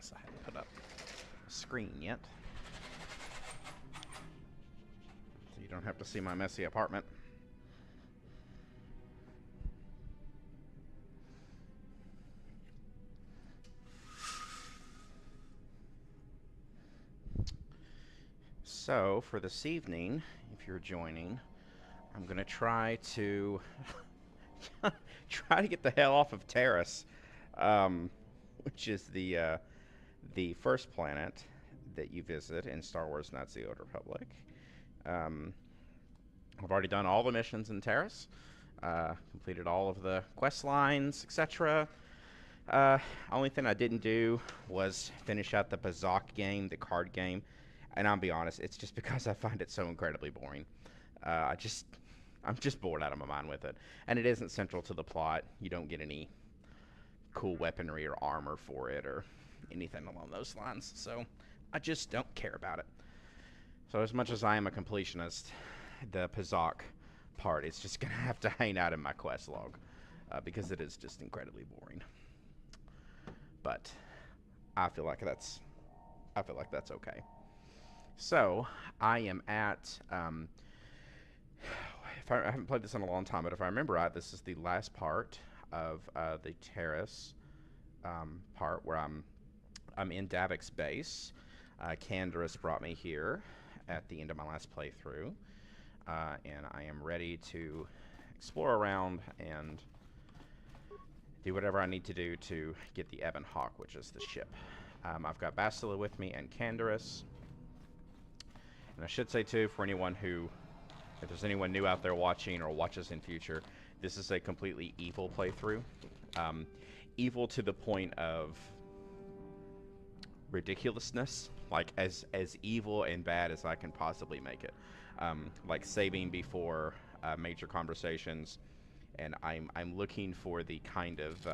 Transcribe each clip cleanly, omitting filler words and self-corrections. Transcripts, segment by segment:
guess I haven't put up a screen yet. So you don't have to see my messy apartment. So, for this evening, if you're joining, I'm going to try to try to get the hell off of Taris, which is the first planet that you visit in Star Wars Knights of the Old Republic. I've already done all the missions in Taris, completed all of the quest lines, etc. Only thing I didn't do was finish out the Bazak game, the card game, and I'll be honest, it's just because I find it so incredibly boring. I'm just bored out of my mind with it, and it isn't central to the plot. You don't get any cool weaponry or armor for it or anything along those lines, so I just don't care about it. So as much as I am a completionist, the Pazak part is just gonna have to hang out in my quest log because it is just incredibly boring. But I feel like that's okay. So I am at I haven't played this in a long time, but if I remember right, this is the last part of the Taris part where I'm in Davik's base. Candaris brought me here at the end of my last playthrough, and I am ready to explore around and do whatever I need to do to get the Ebon Hawke, which is the ship. I've got Bastila with me and Candaris. And I should say, too, for anyone who, if there's anyone new out there watching or watches in future, this is a completely evil playthrough. Evil to the point of ridiculousness, like as evil and bad as I can possibly make it. Like saving before major conversations, and I'm looking for the kind of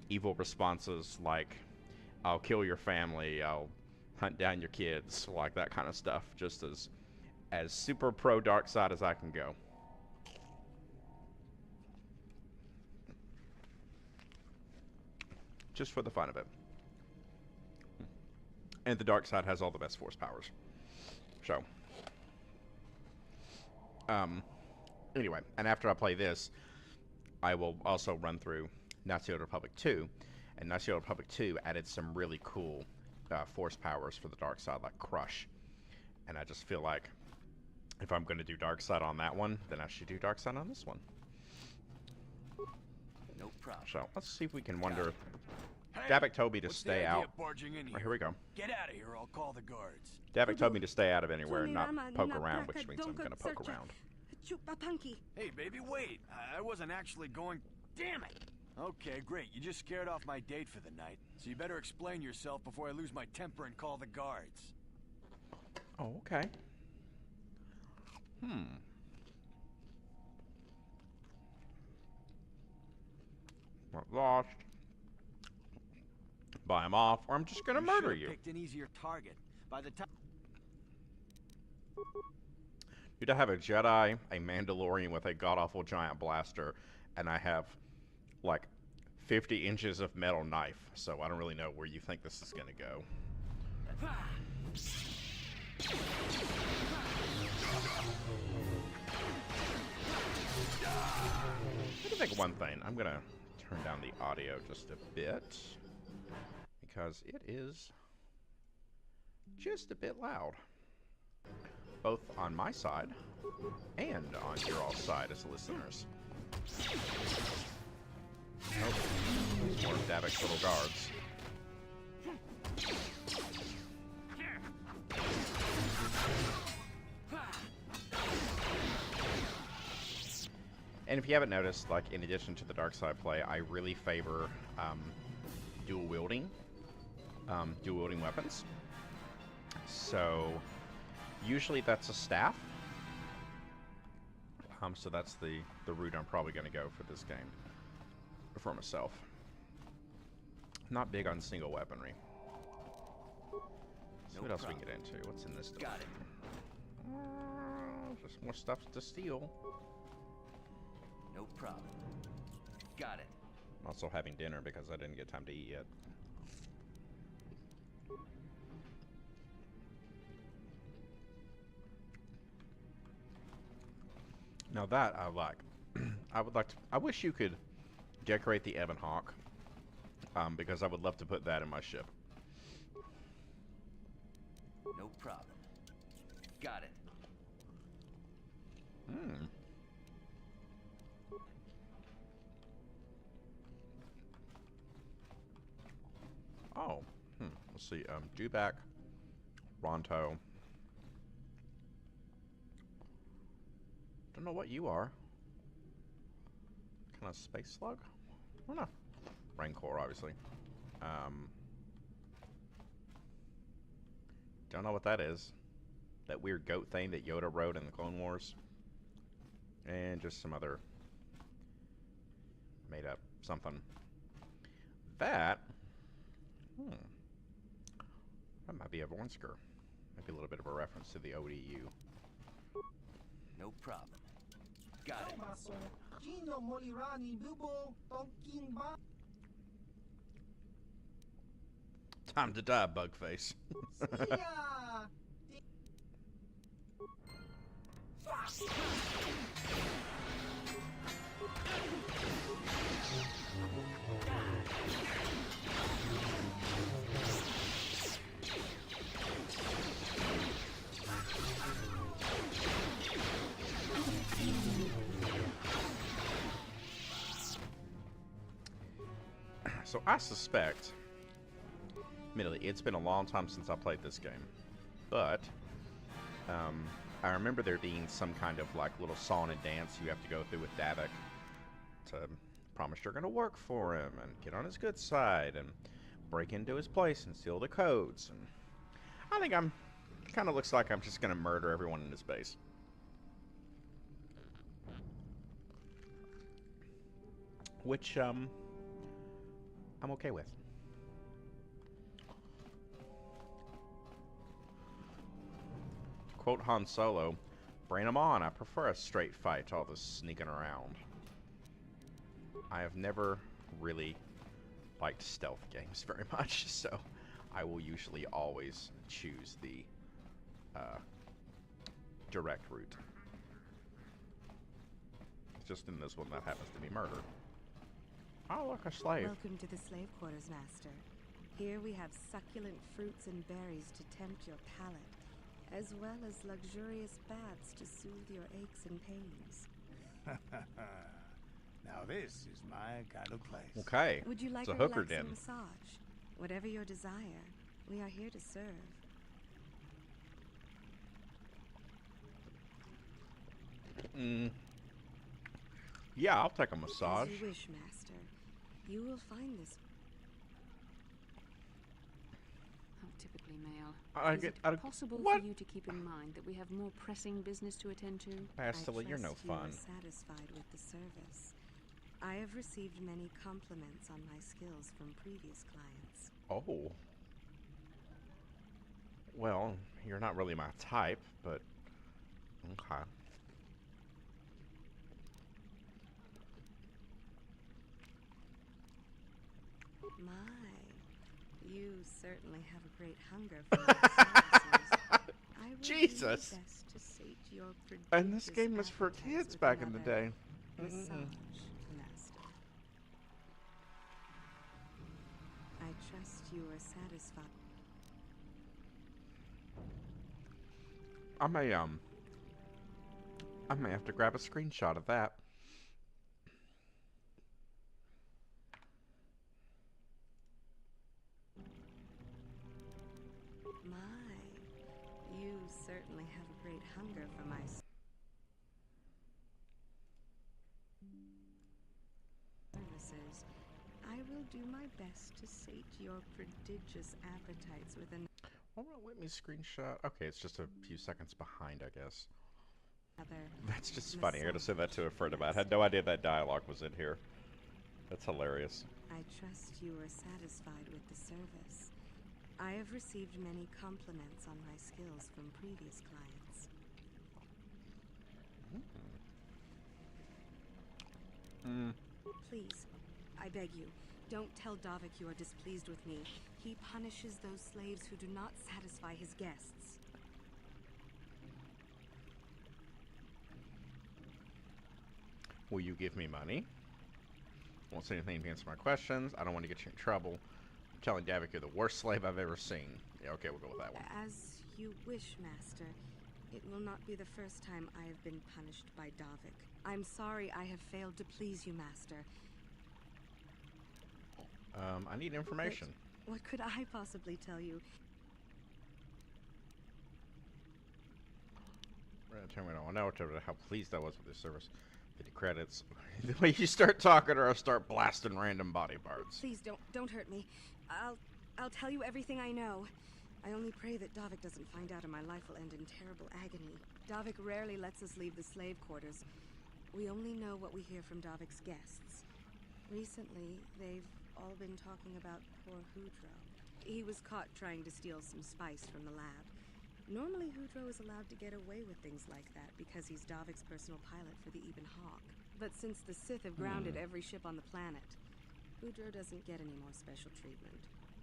evil responses like, I'll kill your family, I'll hunt down your kids, like that kind of stuff, just as super pro dark side as I can go. Just for the fun of it. And the dark side has all the best force powers. So anyway, and after I play this, I will also run through Knights of the Old Republic 2, and Knights of the Old Republic 2 added some really cool force powers for the dark side, like Crush. And I just feel like if I'm going to do dark side on that one, then I should do dark side on this one. No problem. So let's see if we can wonder. Hey, Davik told me to stay out. Oh, here we go. Get out of here, I'll call the guards. Davik told me to stay out of anywhere and not poke around, which means I'm going to poke around. Hey, baby, wait. I wasn't actually going... Damn it! Okay, great. You just scared off my date for the night. So you better explain yourself before I lose my temper and call the guards. Oh, okay. Not lost. Buy him off, or I'm just gonna murder you. Picked an easier target. By the time... Dude, I have a Jedi, a Mandalorian with a god-awful giant blaster, and I have, like, 50 inches of metal knife, so I don't really know where you think this is gonna go. I think one thing, I'm gonna turn down the audio just a bit, because it is just a bit loud. Both on my side and on your all side as listeners. Oh, these more of Davik's little guards. And if you haven't noticed, like, in addition to the dark side play, I really favor dual wielding weapons. So usually that's a staff. So that's the route I'm probably going to go for this game for myself. Not big on single weaponry. So what else we can get into? What's in this door? Got it. Just more stuff to steal. No problem. Got it. I'm also having dinner because I didn't get time to eat yet. Now that I like. I would like to. I wish you could decorate the Ebon Hawke, because I would love to put that in my ship. No problem. Got it. Hmm. Oh. Let's see. Dewback, Ronto. Don't know what you are. Kind of space slug? I don't know. Rancor, obviously. Don't know what that is. That weird goat thing that Yoda rode in the Clone Wars. And just some other made up something. That that might be a Vornsker. Maybe a little bit of a reference to the ODU. No problem. Got it. Time to die, Bugface. So I suspect, admittedly, it's been a long time since I played this game, but I remember there being some kind of like little song and dance you have to go through with Davik to promise you're going to work for him and get on his good side and break into his place and steal the codes. And I think kind of looks like I'm just going to murder everyone in his base. Which I'm okay with. Quote Han Solo, "Bring 'em on. I prefer a straight fight to all this sneaking around." I have never really liked stealth games very much, so I will usually always choose the direct route. Just in this one, that happens to be murder. Oh, look, a slave. Welcome to the slave quarters, Master. Here we have succulent fruits and berries to tempt your palate, as well as luxurious baths to soothe your aches and pains. Now this is my kind of place. Okay. Would you like it's a a hooker relaxing den. massage? Whatever your desire, we are here to serve. Yeah, I'll take a massage. As you wish, Master. You will find this. How typically male. I Is get- it I- possible what? for you to keep in mind that we have more pressing business to attend to? Bastila, you're no I trust fun. you are satisfied with the service. I have received many compliments on my skills from previous clients. Oh. Well, you're not really my type, but okay. My, you certainly have a great hunger for my services. I will Jesus. do my best to sate your And this prodigious game was for appetites kids with back in the another day. Massage, Master. I trust you are satisfied. I may have to grab a screenshot of that. My, you certainly have a great hunger for my services. I will do my best to sate your prodigious appetites with another. Well, let me screenshot. Okay, it's just a few seconds behind, I guess. That's just funny. I gotta say that to a friend of mine. I had no idea that dialogue was in here. That's hilarious. I trust you are satisfied with the service. I have received many compliments on my skills from previous clients. Please, I beg you, don't tell Davik you are displeased with me. He punishes those slaves who do not satisfy his guests. Will you give me money? Won't say anything to answer my questions. I don't want to get you in trouble. I'm telling Davik you're the worst slave I've ever seen. Yeah, okay, we'll go with that one. As you wish, Master. It will not be the first time I have been punished by Davik. I'm sorry I have failed to please you, Master. I need information. But what could I possibly tell you? Tell me I know how pleased I was with this service. 50 credits. The way you start talking or I'll start blasting random body parts. Please don't hurt me. I'll tell you everything I know. I only pray that Davik doesn't find out and my life will end in terrible agony. Davik rarely lets us leave the slave quarters. We only know what we hear from Davik's guests. Recently, they've all been talking about poor Hudro. He was caught trying to steal some spice from the lab. Normally, Hudro is allowed to get away with things like that because he's Davik's personal pilot for the Ebon Hawke. But since the Sith have grounded every ship on the planet, Hudro doesn't get any more special treatment.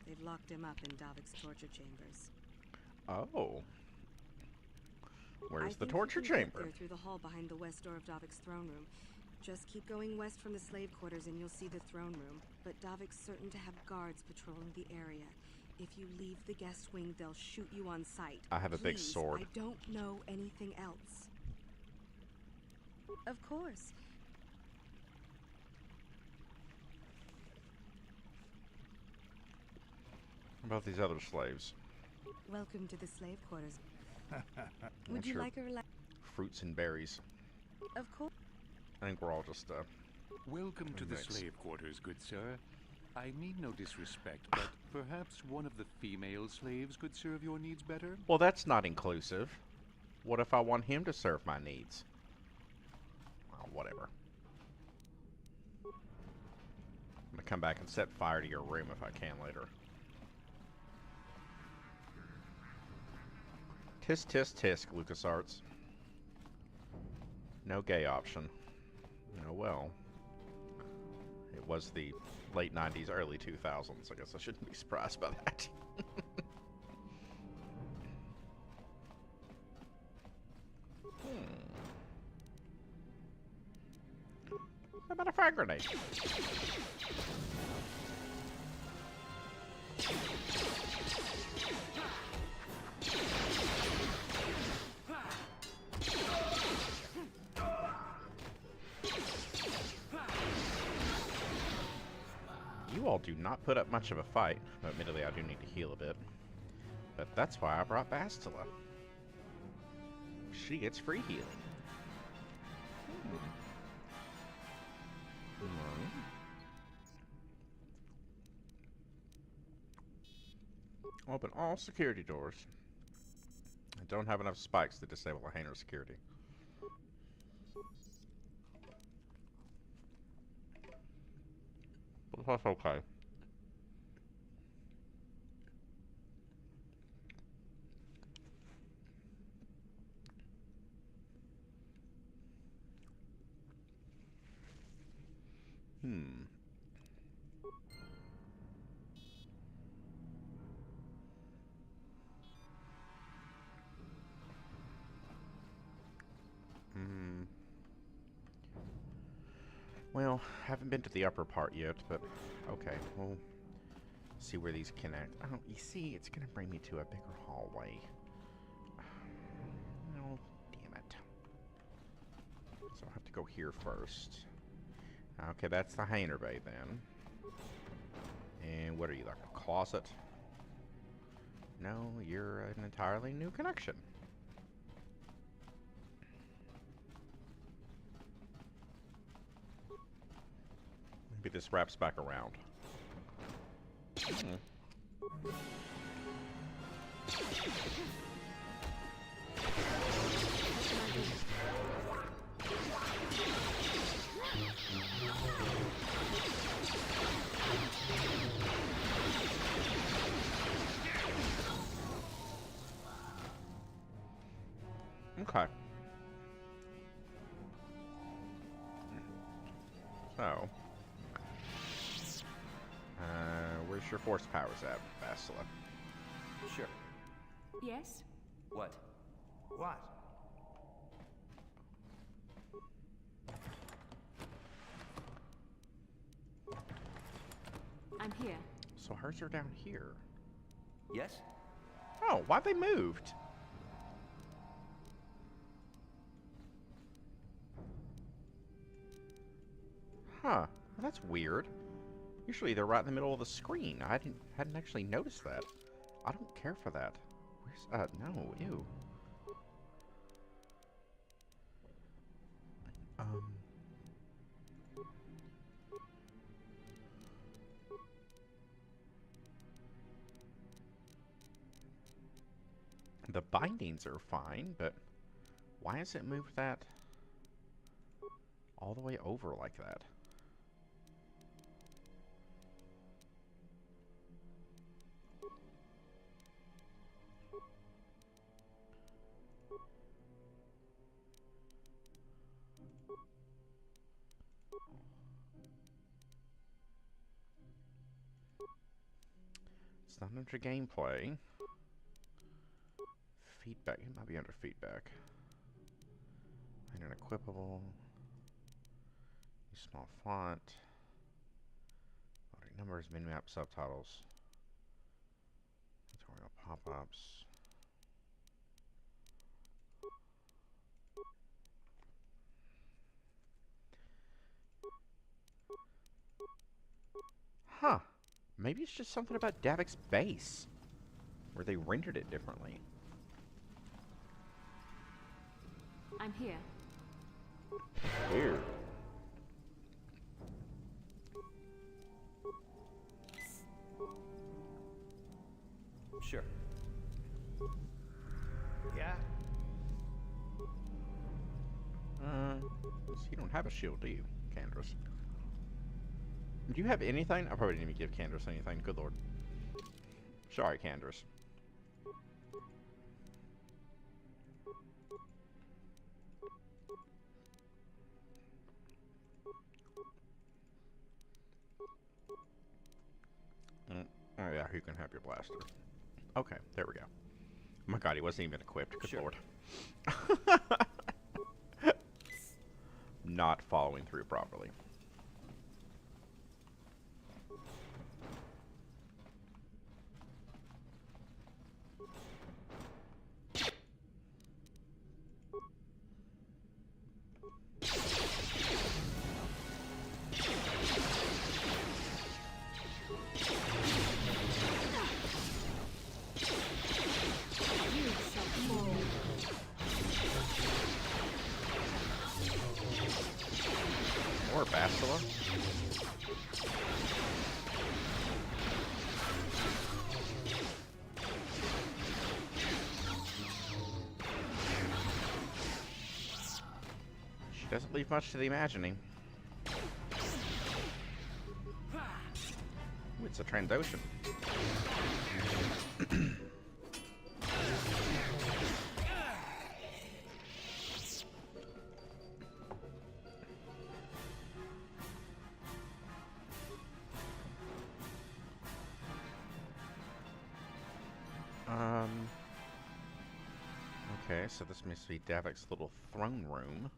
They've locked him up in Davik's torture chambers. Oh. Where's I the think torture you can get chamber? there through the hall behind the west door of Davik's throne room. Just keep going west from the slave quarters and you'll see the throne room. But Davik's certain to have guards patrolling the area. If you leave the guest wing, they'll shoot you on sight. I have a big Please, sword. I don't know anything else. Of course. What about these other slaves? Welcome to the slave quarters. Would What's you your like a fruits and berries? Of course. I think we're all just Welcome to the Thanks. slave quarters, good sir. I mean no disrespect, but perhaps one of the female slaves could serve your needs better? Well, that's not inclusive. What if I want him to serve my needs? Well, whatever. I'm gonna come back and set fire to your room if I can later. Tisk, tisk, tisk, LucasArts. No gay option. Oh well. It was the late 90s, early 2000s. I guess I shouldn't be surprised by that. How about a frag grenade? You all do not put up much of a fight. Admittedly, I do need to heal a bit. But that's why I brought Bastila. She gets free healing. Open all security doors. I don't have enough spikes to disable a Hainer security. But that's okay. Well, haven't been to the upper part yet, but okay, we'll see where these connect. Oh, you see, it's gonna bring me to a bigger hallway. Oh, damn it. So I'll have to go here first. Okay, that's the Hainer Bay then. And what are you, like a closet? No, you're an entirely new connection. Maybe this wraps back around. Okay. So, where's your force powers at, Bastila? Sure. Yes? What? What? here. So hers are down here. Yes? Oh, why they moved? Huh. Well, that's weird. Usually they're right in the middle of the screen. I hadn't actually noticed that. I don't care for that. Where's no, ew. The bindings are fine, but why has it moved that all the way over like that? It's not under gameplay. Feedback. It might be under feedback. And an equipable. Small font. Loading numbers, mini-map, subtitles. Tutorial pop-ups. Huh. Maybe it's just something about Davik's base, where they rendered it differently. I'm here. Weird. Sure. Yeah? So you don't have a shield, do you, Candace? Do you have anything? I probably didn't even give Candace anything. Good lord. Sorry, Candace. Oh yeah, you can have your blaster. Okay, there we go. Oh my god, he wasn't even equipped. Good lord. Not following through properly. Or Bastila. She doesn't leave much to the imagining. Ooh, it's a Trandoshan. Okay, so this must be Davik's little throne room.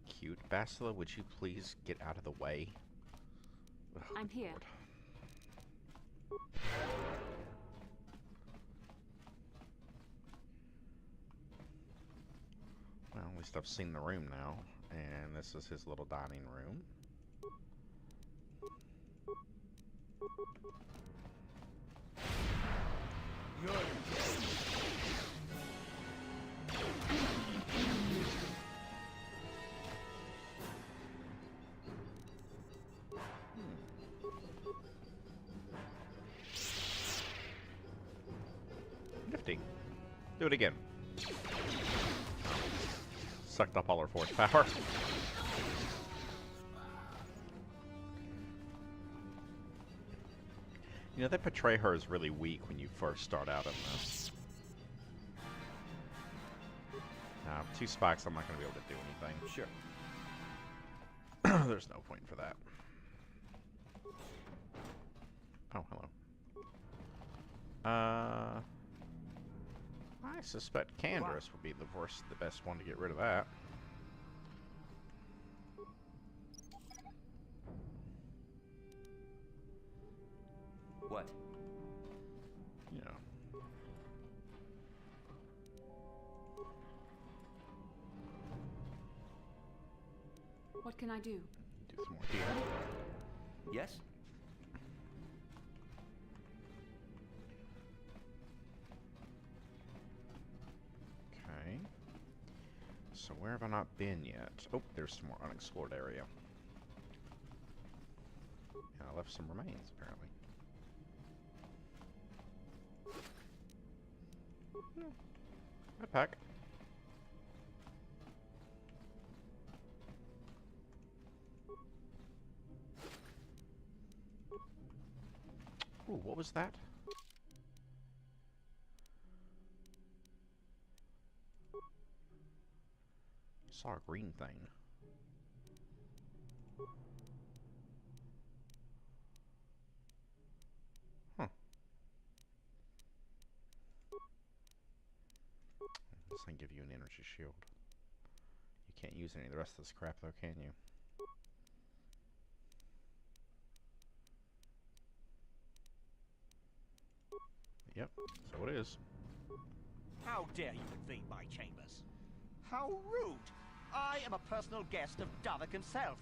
Cute. Bastila, would you please get out of the way? Ugh, I'm here. Lord. Well, at least I've seen the room now. And this is his little dining room. Nifty. Do it again. Sucked up all her force power. You know, they portray her as really weak when you first start out in this. Two spikes, I'm not going to be able to do anything. Sure. There's no point for that. Oh, hello. I suspect Candace would be the best one to get rid of that. Yeah. What can I do? Do some more here. Yes? Okay. So where have I not been yet? Oh, there's some more unexplored area. And I left some remains, apparently. A pack. Ooh, what was that? Saw a green thing. Huh. This thing give you an energy shield. You can't use any of the rest of this crap though, can you? Yep, so it is. How dare you invade my chambers? How rude! I am a personal guest of Davik himself.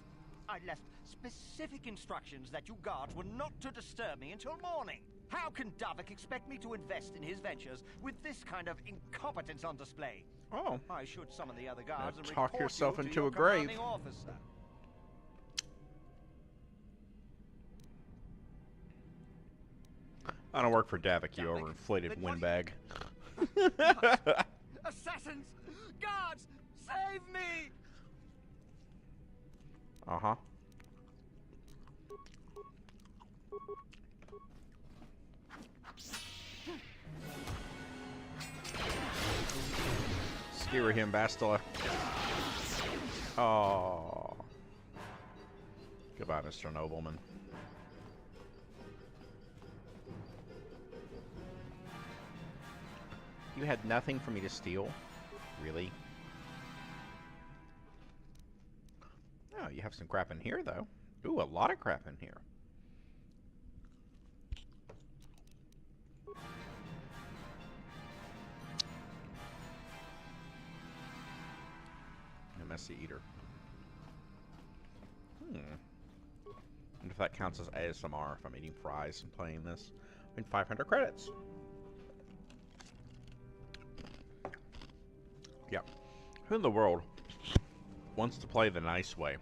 I left specific instructions that you guards were not to disturb me until morning. How can Davik expect me to invest in his ventures with this kind of incompetence on display? Oh. I should summon the other guards and Talk report yourself you to into your a grave. commanding officer. I don't work for Davik, you overinflated windbag. Assassins! Guards! Save me! Uh-huh. Skewer him, Bastila. Oh. Goodbye, Mr. Nobleman. You had nothing for me to steal? Really? Oh, you have some crap in here, though. Ooh, a lot of crap in here. A messy eater. And if that counts as ASMR, if I'm eating fries and playing this, I mean 500 credits. Yeah. Who in the world wants to play the nice way?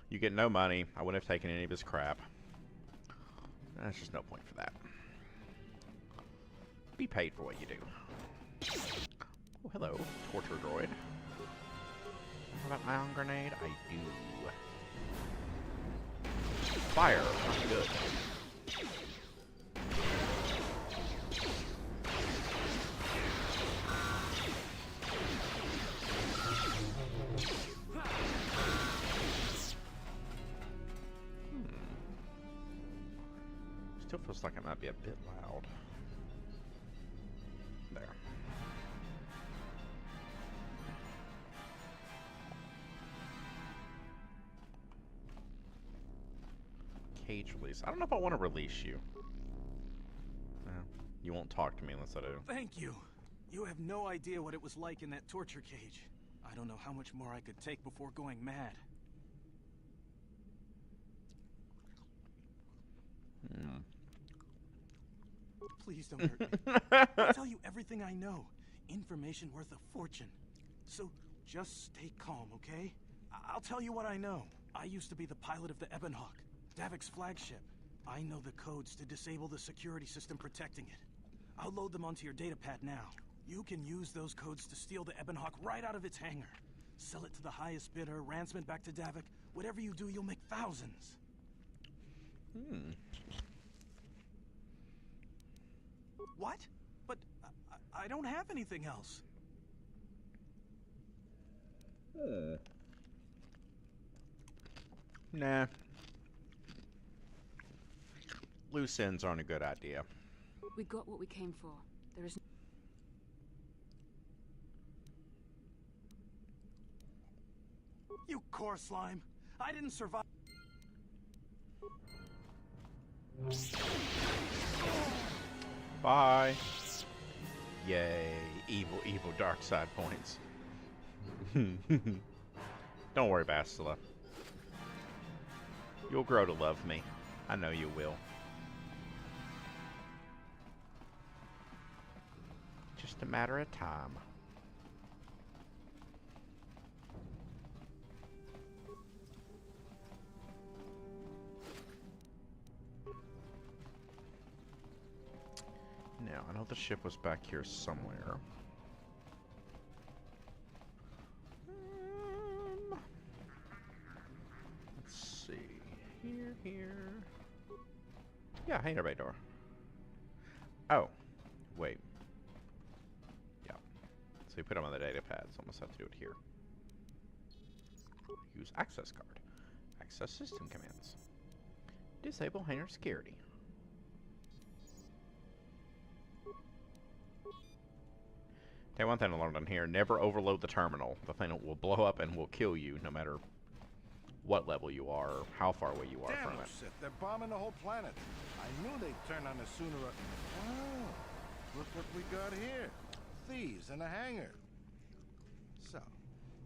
You get no money. I wouldn't have taken any of his crap. There's just no point for that. Be paid for what you do. Oh, hello, torture droid. How about ion grenade? I do. Fire. Good. Still feels like it might be a bit loud. There. Cage release. I don't know if I want to release you. You won't talk to me unless I do. Thank you. You have no idea what it was like in that torture cage. I don't know how much more I could take before going mad. Please don't hurt me. I'll tell you everything I know. Information worth a fortune. So just stay calm, okay? I'll tell you what I know. I used to be the pilot of the Ebon Hawke, Davik's flagship. I know the codes to disable the security system protecting it. I'll load them onto your datapad now. You can use those codes to steal the Ebon Hawke right out of its hangar. Sell it to the highest bidder, ransom it back to Davik. Whatever you do, you'll make thousands. What? But I don't have anything else. Nah. Loose ends aren't a good idea. We got what we came for. There is You core slime. I didn't survive. Bye. Yay. Evil, evil dark side points. Don't worry, Bastila. You'll grow to love me. I know you will. Just a matter of time. Now, I know the ship was back here somewhere. Let's see. Here. Yeah, hey, everybody, door. Oh, wait. Yeah. So you put them on the data pad, so I almost have to do it here. Use access card. Access system commands. Disable hangar security. Okay, one thing I learned on here, never overload the terminal. The thing will blow up and will kill you no matter what level you are or how far away you are from it. Shit, they're bombing the whole planet. I knew they'd turn on us sooner or... Oh, look what we got here. Thieves in a hangar. So,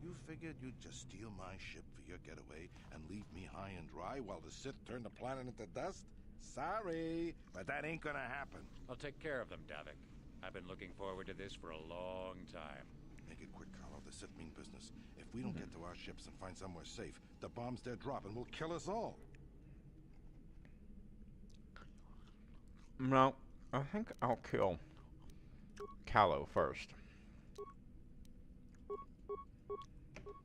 you figured you'd just steal my ship for your getaway and leave me high and dry while the Sith turn the planet into dust? Sorry, but that ain't gonna happen. I'll take care of them, Davik. I've been looking forward to this for a long time. Make it quick, Carlo. The Sith mean business. If we don't get to our ships and find somewhere safe, the bombs they're dropping will kill us all. No, I think I'll kill Callow first.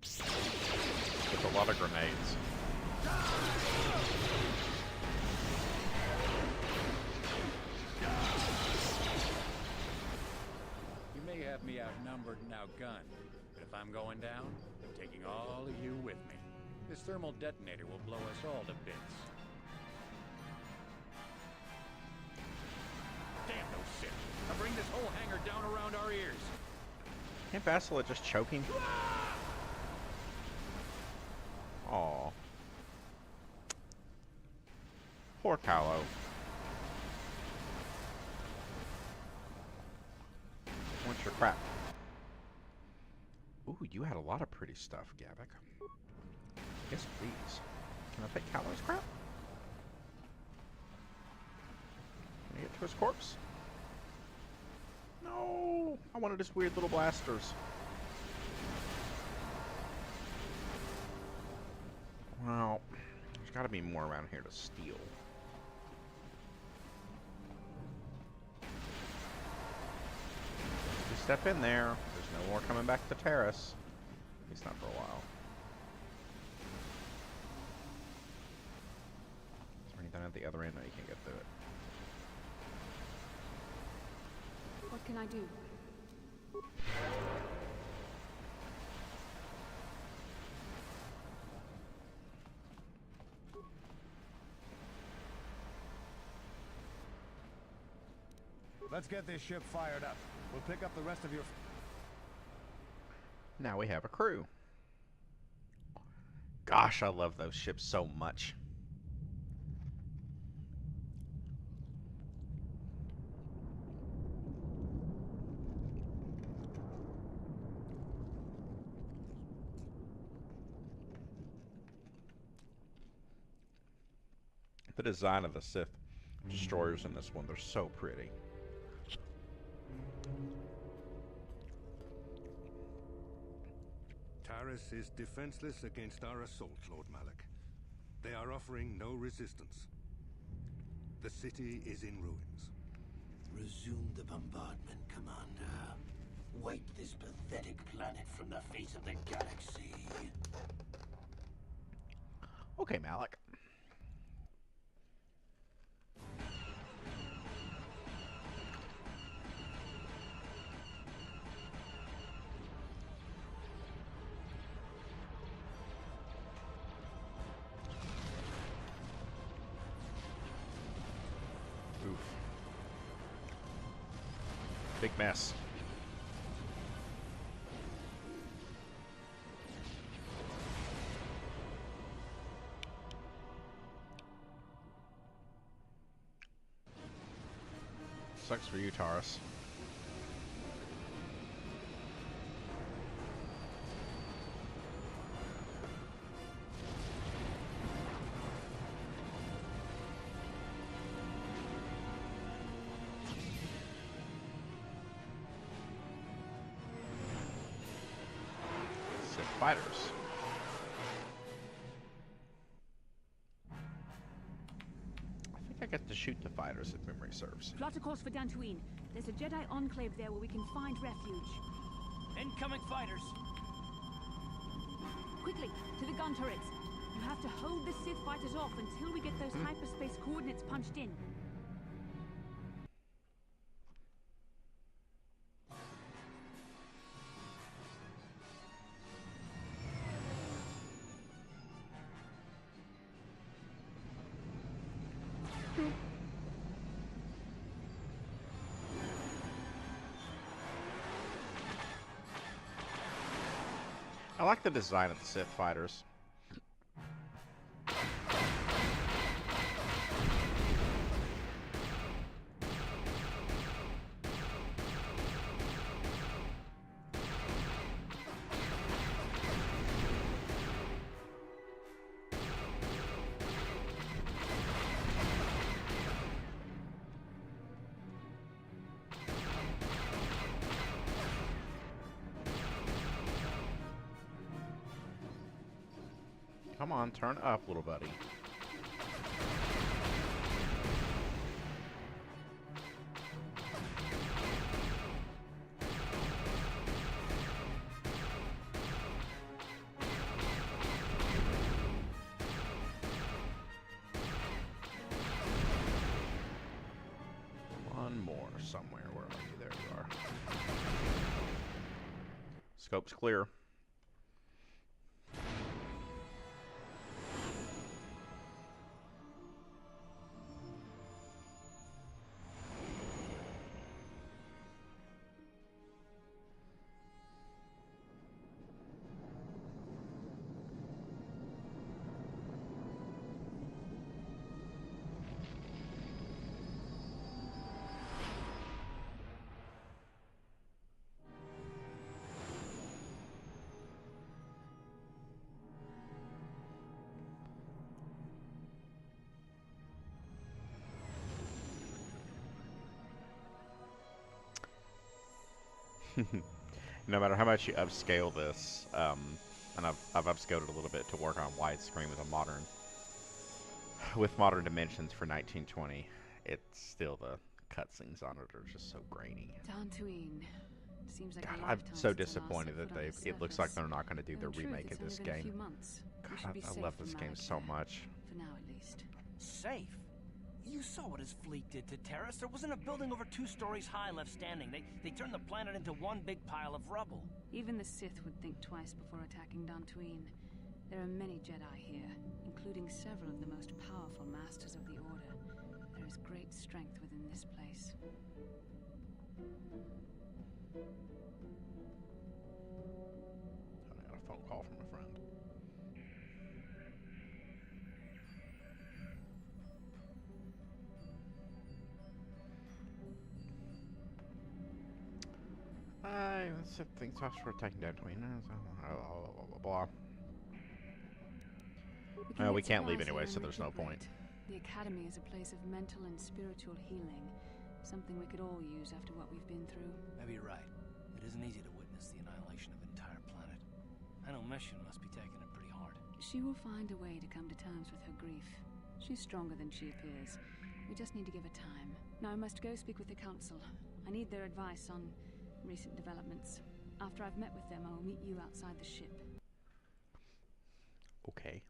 With a lot of grenades. You may have me outnumbered and outgunned, but if I'm going down, I'm taking all of you with me. This thermal detonator will blow us all to bits. Damn those Sith! I'll bring this whole hangar down around our ears. Can't Bastila just choke him? Aw. Poor Callow. What's your crap? Ooh, you had a lot of pretty stuff, Gavik. Yes, please. Can I take Callow's crap? Can I get to his corpse? No! I wanted his weird little blasters. Well, there's gotta be more around here to steal. You step in there, there's no more coming back to Taris. At least not for a while. Is there anything at the other end? No, you can't get through it. What can I do? Let's get this ship fired up. We'll pick up the rest of your... Now we have a crew. Gosh, I love those ships so much. The design of the Sith destroyers in this one, they're so pretty. Taris is defenseless against our assault, Lord Malak. They are offering no resistance. The city is in ruins. Resume the bombardment, Commander. Wipe this pathetic planet from the face of the galaxy. Okay, Malak. Big mess. Sucks for you, Taris. Sith fighters. I get to shoot the fighters if memory serves. Plot a course for Dantooine. There's a Jedi enclave there where we can find refuge. Incoming fighters. Quickly, to the gun turrets. You have to hold the Sith fighters off until we get those hyperspace coordinates punched in. I like the design of the Sith fighters. Come on, turn up, little buddy. One more somewhere. Where are you? There you are. Scope's clear. No matter how much you upscale this, and I've upscaled it a little bit to work on widescreen with modern dimensions for 1920, it's still the cutscenes on it are just so grainy. Dantooine. Seems like God, a I'm lifetime so since the last disappointed set that foot on the it looks like surface. they're not going to do Though the in truth, remake it's of this only been a game. few months. We should God, be I safe love from this game Malak so here. much. For now, at least. Safe? You saw what his fleet did to Taris. There wasn't a building over 2 stories high left standing. They turned the planet into one big pile of rubble. Even the Sith would think twice before attacking Dantooine. There are many Jedi here, including several of the most powerful masters of the Order. There is great strength within this place. I got a phone call from a friend. Let's think tough for attacking Dantooine. Blah, blah, blah. We can't leave anyway, so there's no point. The Academy is a place of mental and spiritual healing. Something we could all use after what we've been through. Maybe you're right. It isn't easy to witness the annihilation of an entire planet. I know Mission must be taking it pretty hard. She will find a way to come to terms with her grief. She's stronger than she appears. We just need to give her time. Now I must go speak with the Council. I need their advice on recent developments. After I've met with them, I will meet you outside the ship. Okay.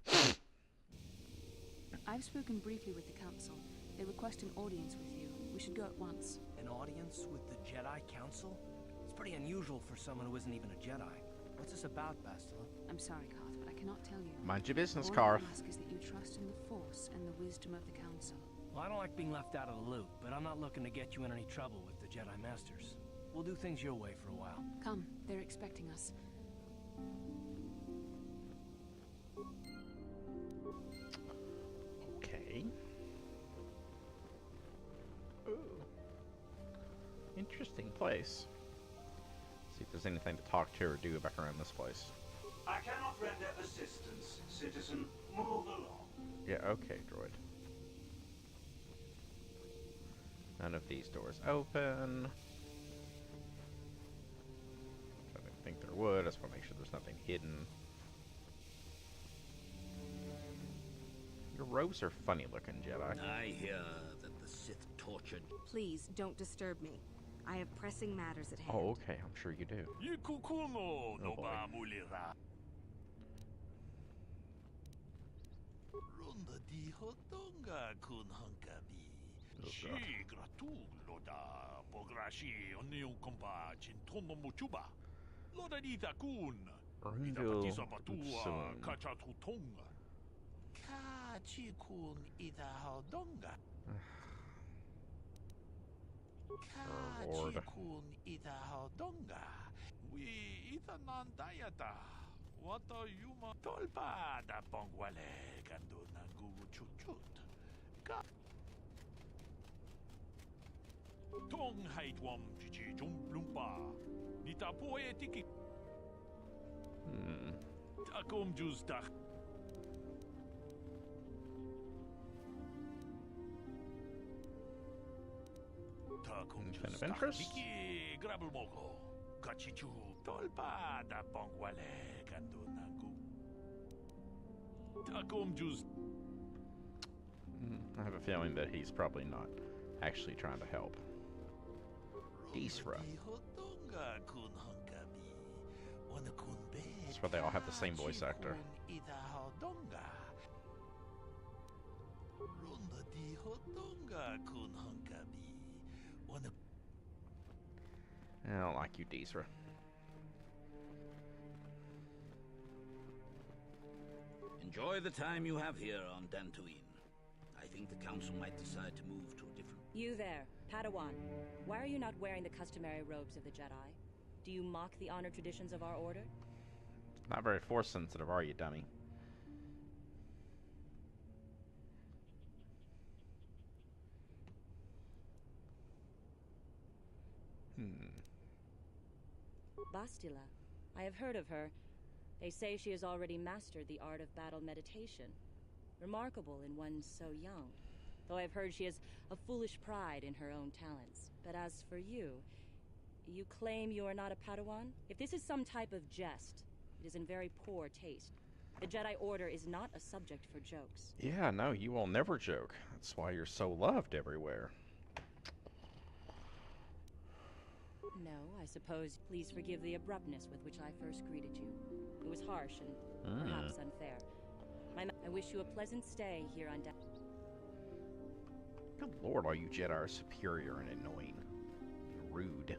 I've spoken briefly with the Council. They request an audience with you. We should go at once. An audience with the Jedi Council? It's pretty unusual for someone who isn't even a Jedi. What's this about, Bastila? I'm sorry, Karth, but I cannot tell you. Mind your business, All Karth. I ask is that you trust in the Force and the wisdom of the Council. Well, I don't like being left out of the loop, but I'm not looking to get you in any trouble with the Jedi Masters. We'll do things your way for a while. Come, they're expecting us. Okay. Ooh. Interesting place. See if there's anything to talk to or do back around this place. I cannot render assistance, citizen. Move along. Yeah, okay, droid. None of these doors open. I didn't think there would. I just want to make sure there's nothing hidden. Your robes are funny looking, Jedi. I hear that the Sith tortured. Please, don't disturb me. I have pressing matters at hand. Oh, okay. I'm sure you do. Oh, boy. Runda di hotonga kun hunkabi. Shi gratulo da pograshi oniu kompa chintono muchuba. Loda dita kun. Ida patisa batua kachatutonga. Ka chi kun ida hodonga. Ka Lord. chi kun ida hodonga. We ita nandayata. Wata yuma tolpa da pongwale gando nangu chuchut. Ka Tong haitwam chichi jumplumpa. Nita poetiki. Takom justa. Takom Anything of justa. interest? Miki grabulmoko. Kachichu tolpa da pongwale gando nangu. Takom just. I have a feeling that he's probably not actually trying to help. Isra. That's why they all have the same voice actor. I don't like you, Deesra. Enjoy the time you have here on Dantooine. I think the council might decide to move to a different... You there, Padawan. Why are you not wearing the customary robes of the Jedi? Do you mock the honor traditions of our order? Not very force sensitive, are you, dummy? Bastila. I have heard of her. They say she has already mastered the art of battle meditation. Remarkable in one so young. Though I've heard she has a foolish pride in her own talents. But as for you, you claim you are not a Padawan? If this is some type of jest, it is in very poor taste. The Jedi Order is not a subject for jokes. Yeah, no, you will never joke. That's why you're so loved everywhere. No, I suppose. Please forgive the abruptness with which I first greeted you. It was harsh and perhaps unfair. I wish you a pleasant stay here on deck. Good lord, all you Jedi are superior and annoying. Rude.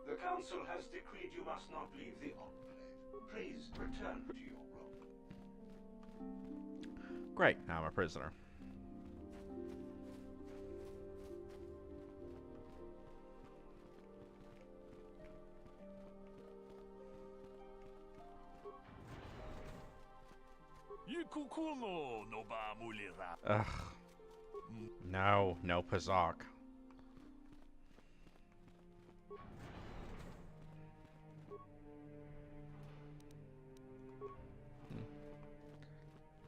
The council has decreed you must not leave the Enclave. Please return to your room. Great, now I'm a prisoner. Ugh. No, no Pazak.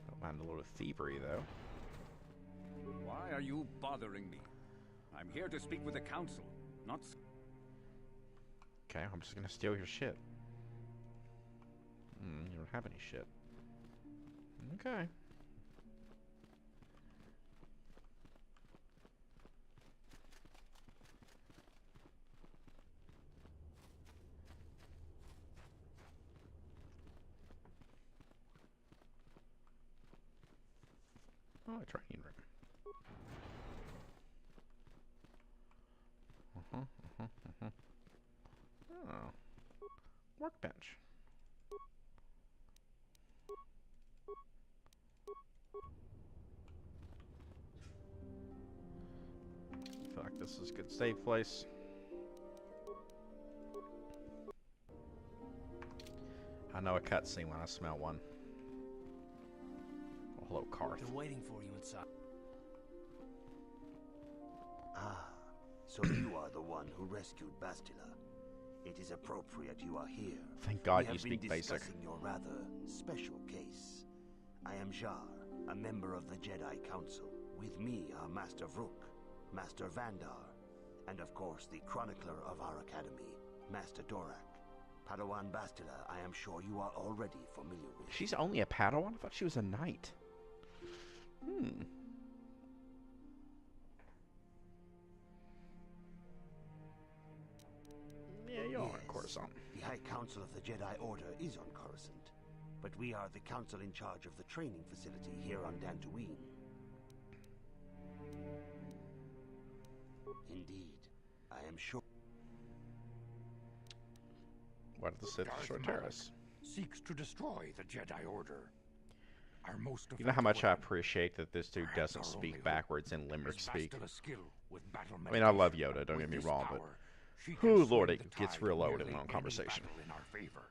Don't mind a little thievery, though. Why are you bothering me? I'm here to speak with the council, not... Okay, I'm just gonna steal your shit. You don't have any shit. Okay. Oh, a training room. Oh. Workbench. I feel like this is a good save place. I know a cutscene when I smell one. Oh, hello, Karth. They're waiting for you inside. So you are the one who rescued Bastila. It is appropriate you are here. Thank God we you speak been basic. discussing your rather special case. I am Jar, a member of the Jedi Council. With me are Master Vrook, Master Vandar, and of course the chronicler of our academy, Master Dorak. Padawan Bastila, I am sure you are already familiar with. She's only a Padawan? I thought she was a knight. Yeah, you're on Coruscant. The High Council of the Jedi Order is on Coruscant, but we are the council in charge of the training facility here on Dantooine. Indeed, I am sure. Why did the Sith destroy Taris? Seeks to destroy the Jedi Order. Our most You know how much I appreciate that this dude doesn't speak backwards in Limerick speak. I mean, I love Yoda, don't get me wrong, but oh Lord, it gets real low in one conversation. In our favor,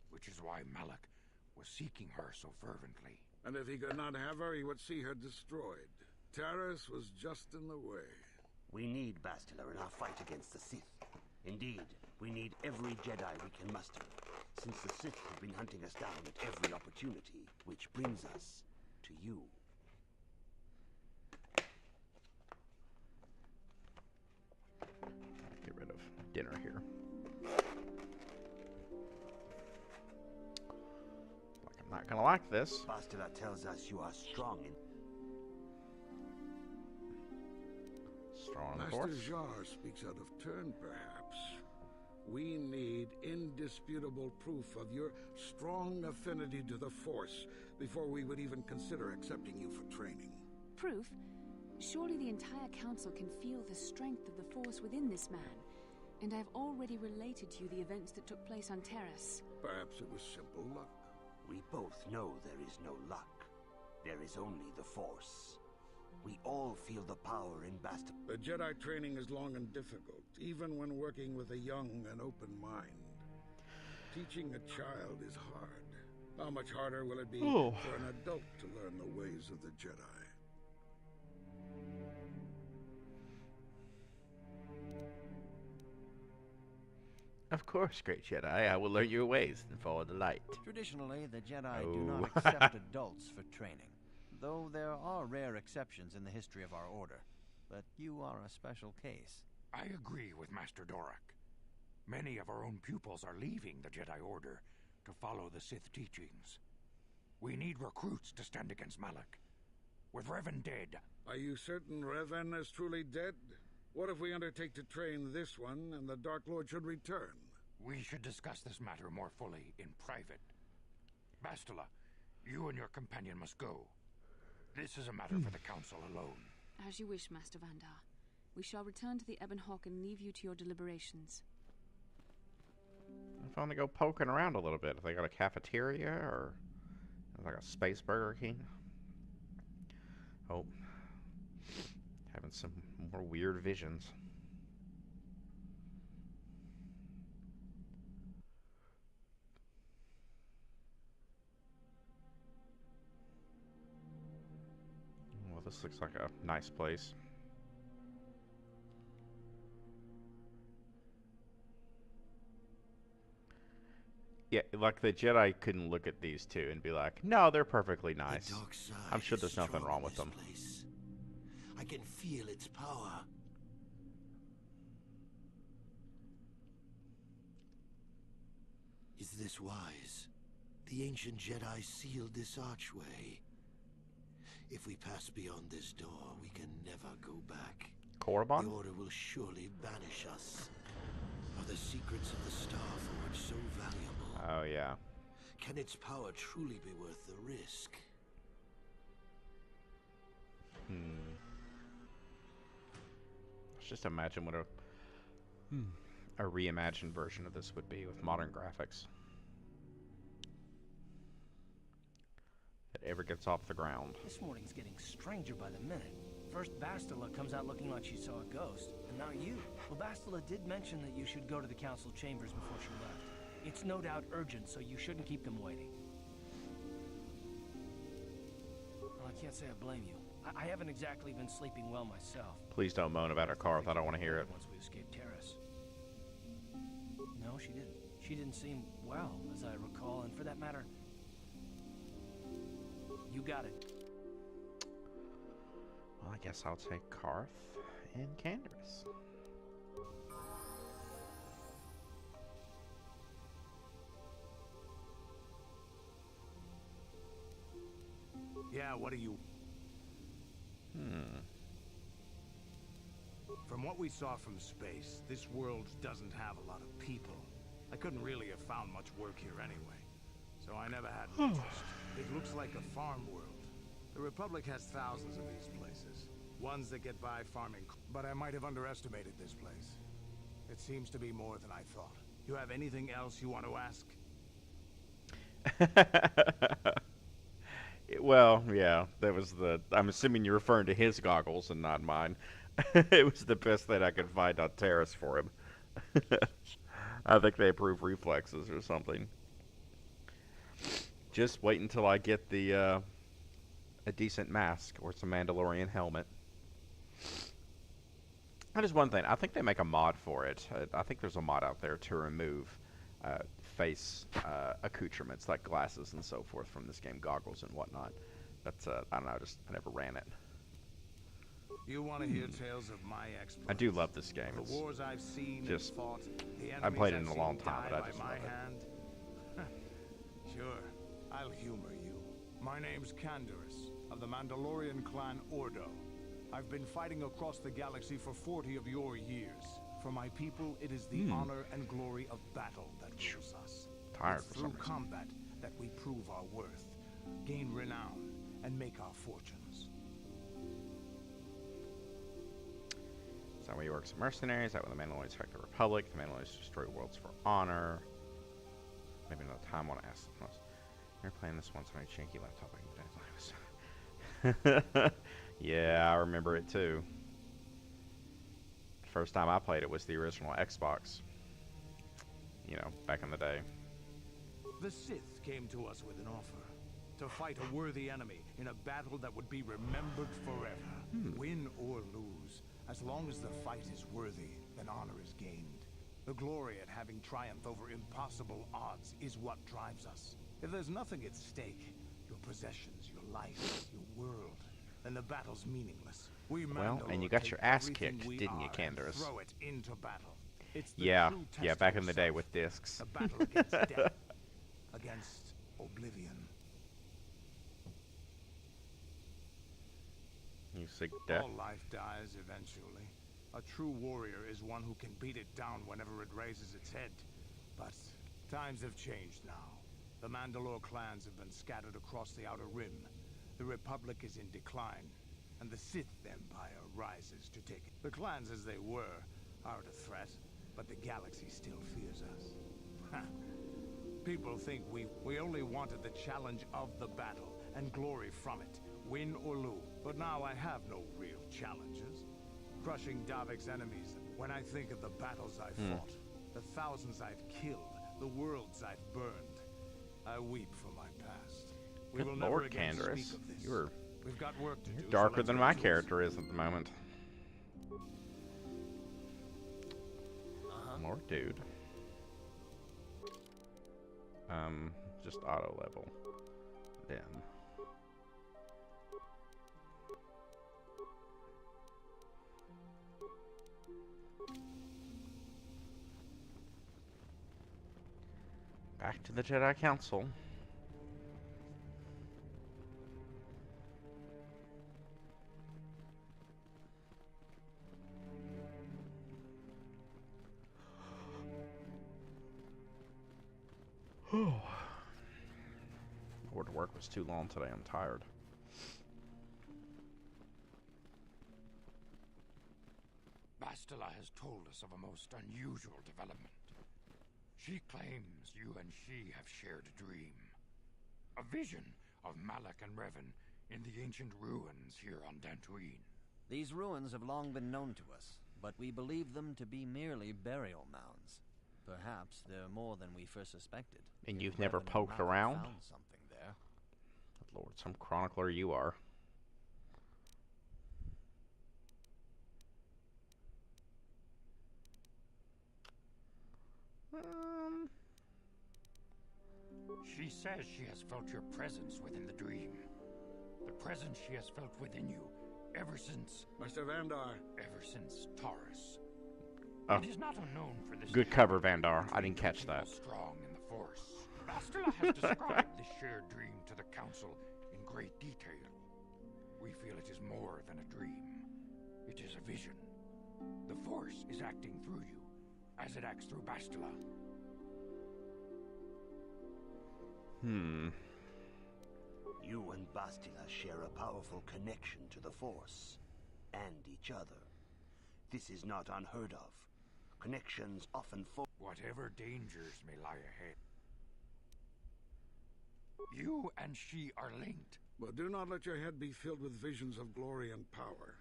which is why Malak was seeking her so fervently. And if he could not have her, he would see her destroyed. Taris was just in the way. We need Bastila in our fight against the Sith. Indeed, we need every Jedi we can muster, since the Sith have been hunting us down at every opportunity, which brings us to you. Get rid of dinner here. Like I'm not gonna like this. Bastila tells us you are strong in... Strong, of Master course. Jar speaks out of turn, perhaps. We need indisputable proof of your strong affinity to the Force before we would even consider accepting you for training. Proof? Surely the entire council can feel the strength of the Force within this man. And I've already related to you the events that took place on Taris. Perhaps it was simple luck. We both know there is no luck. There is only the Force. We all feel the power in Bastila. The Jedi training is long and difficult, even when working with a young and open mind. Teaching a child is hard. How much harder will it be for an adult to learn the ways of the Jedi? Of course, great Jedi. I will learn your ways and follow the light. Traditionally, the Jedi do not accept adults for training, though there are rare exceptions in the history of our order. But you are a special case. I agree with Master Dorak. Many of our own pupils are leaving the Jedi Order to follow the Sith teachings. We need recruits to stand against Malak. With Revan dead... Are you certain Revan is truly dead? What if we undertake to train this one and the Dark Lord should return? We should discuss this matter more fully in private. Bastila, you and your companion must go. This is a matter for the Council alone. As you wish, Master Vandar. We shall return to the Ebon Hawke and leave you to your deliberations. If I want to go poking around a little bit, if they got a cafeteria or like a space Burger King. Oh, having some more weird visions. Well, this looks like a nice place. Yeah, like the Jedi couldn't look at these two and be like, no, they're perfectly nice. I'm sure there's nothing wrong with them. Place. I can feel its power. Is this wise? The ancient Jedi sealed this archway. If we pass beyond this door, we can never go back. Korriban? The Order will surely banish us. Are the secrets of the Star Forge so valuable? Oh, yeah. Can its power truly be worth the risk? Let's just imagine what a reimagined version of this would be with modern graphics. If it ever gets off the ground. This morning's getting stranger by the minute. First, Bastila comes out looking like she saw a ghost, and now you. Well, Bastila did mention that you should go to the council chambers before she left. It's no doubt urgent, so you shouldn't keep them waiting. Well, I can't say I blame you. I haven't exactly been sleeping well myself. Please don't moan about her car. I don't want to hear it. Once we escaped Taris. No, she didn't. She didn't seem well, as I recall, and for that matter, you got it. Well, I guess I'll take Karth and Candaris. Yeah, what do you... From what we saw from space, this world doesn't have a lot of people. I couldn't really have found much work here anyway, so I never had an interest. It looks like a farm world. The Republic has thousands of these places. Ones that get by farming, but I might have underestimated this place. It seems to be more than I thought. You have anything else you want to ask? Well, yeah, that was the... I'm assuming you're referring to his goggles and not mine. It was the best that I could find on Taris for him. I think they approve reflexes or something. Just wait until I get the a decent mask or some Mandalorian helmet. That is one thing. I think they make a mod for it. I think there's a mod out there to remove face accoutrements like glasses and so forth from this game, goggles and whatnot. That's I don't know. I never ran it. You want to hear tales of my exploits? I do love this game. The wars I've seen and fought, the I played it in enemies a long I've seen time, but I die just by love my it. hand. Sure, I'll humor you. My name's Candaris, of the Mandalorian clan Ordo. I've been fighting across the galaxy for 40 of your years. For my people, it is the honor and glory of battle that rules us. Tired It's for through some reason. combat that we prove our worth, gain renown, and make our fortunes. Is that where you work as mercenaries? Is that when the Mandalorians attack the Republic? The Mandalorians destroy worlds for honor. Maybe another time I want to ask something else. You're playing this once on a janky laptop. Yeah, I remember it too. First time I played it was the original Xbox. You know, back in the day. The Sith came to us with an offer. To fight a worthy enemy in a battle that would be remembered forever. Win or lose. As long as the fight is worthy, then honor is gained. The glory at having triumphed over impossible odds is what drives us. If there's nothing at stake, your possessions, your life, your world, then the battle's meaningless. Well, and you got your ass kicked, didn't you, Candaris? Throw it into battle. It's the Yeah, true test yeah, of back in the day yourself. with discs. A battle against death, against oblivion. You seek death. All life dies eventually. A true warrior is one who can beat it down whenever it raises its head. But times have changed now. The Mandalore clans have been scattered across the Outer Rim. The Republic is in decline, and the Sith Empire rises to take it. The clans as they were aren't a threat, but the galaxy still fears us. People think we only wanted the challenge of the battle and glory from it, win or lose. But now I have no real challenges. Crushing Davik's enemies, when I think of the battles I've fought, the thousands I've killed, the worlds I've burned, I weep for my past. We Good will Lord, never again Candaris. speak of this. You're We've got work to do. so darker let's than get my to it. character is at the moment. More dude. Just auto level. Then. Back to the Jedi Council. Board work was too long today. I'm tired. Bastila has told us of a most unusual development. She claims you and she have shared a dream. A vision of Malak and Revan in the ancient ruins here on Dantooine. These ruins have long been known to us, but we believe them to be merely burial mounds. Perhaps they're more than we first suspected. And If you've never Revan and poked Malak around? found something there. Lord, some chronicler you are. She says she has felt your presence within the dream. The presence she has felt within you ever since... Master Vandar. Ever since Taris. Oh. It is not unknown for this. Good cover, Vandar. I didn't catch that. Strong in the Force. Bastila has described this shared dream to the Council in great detail. We feel it is more than a dream. It is a vision. The Force is acting through you, as it acts through Bastila. You and Bastila share a powerful connection to the Force, and each other. This is not unheard of. Connections often Whatever dangers may lie ahead, you and she are linked. But do not let your head be filled with visions of glory and power.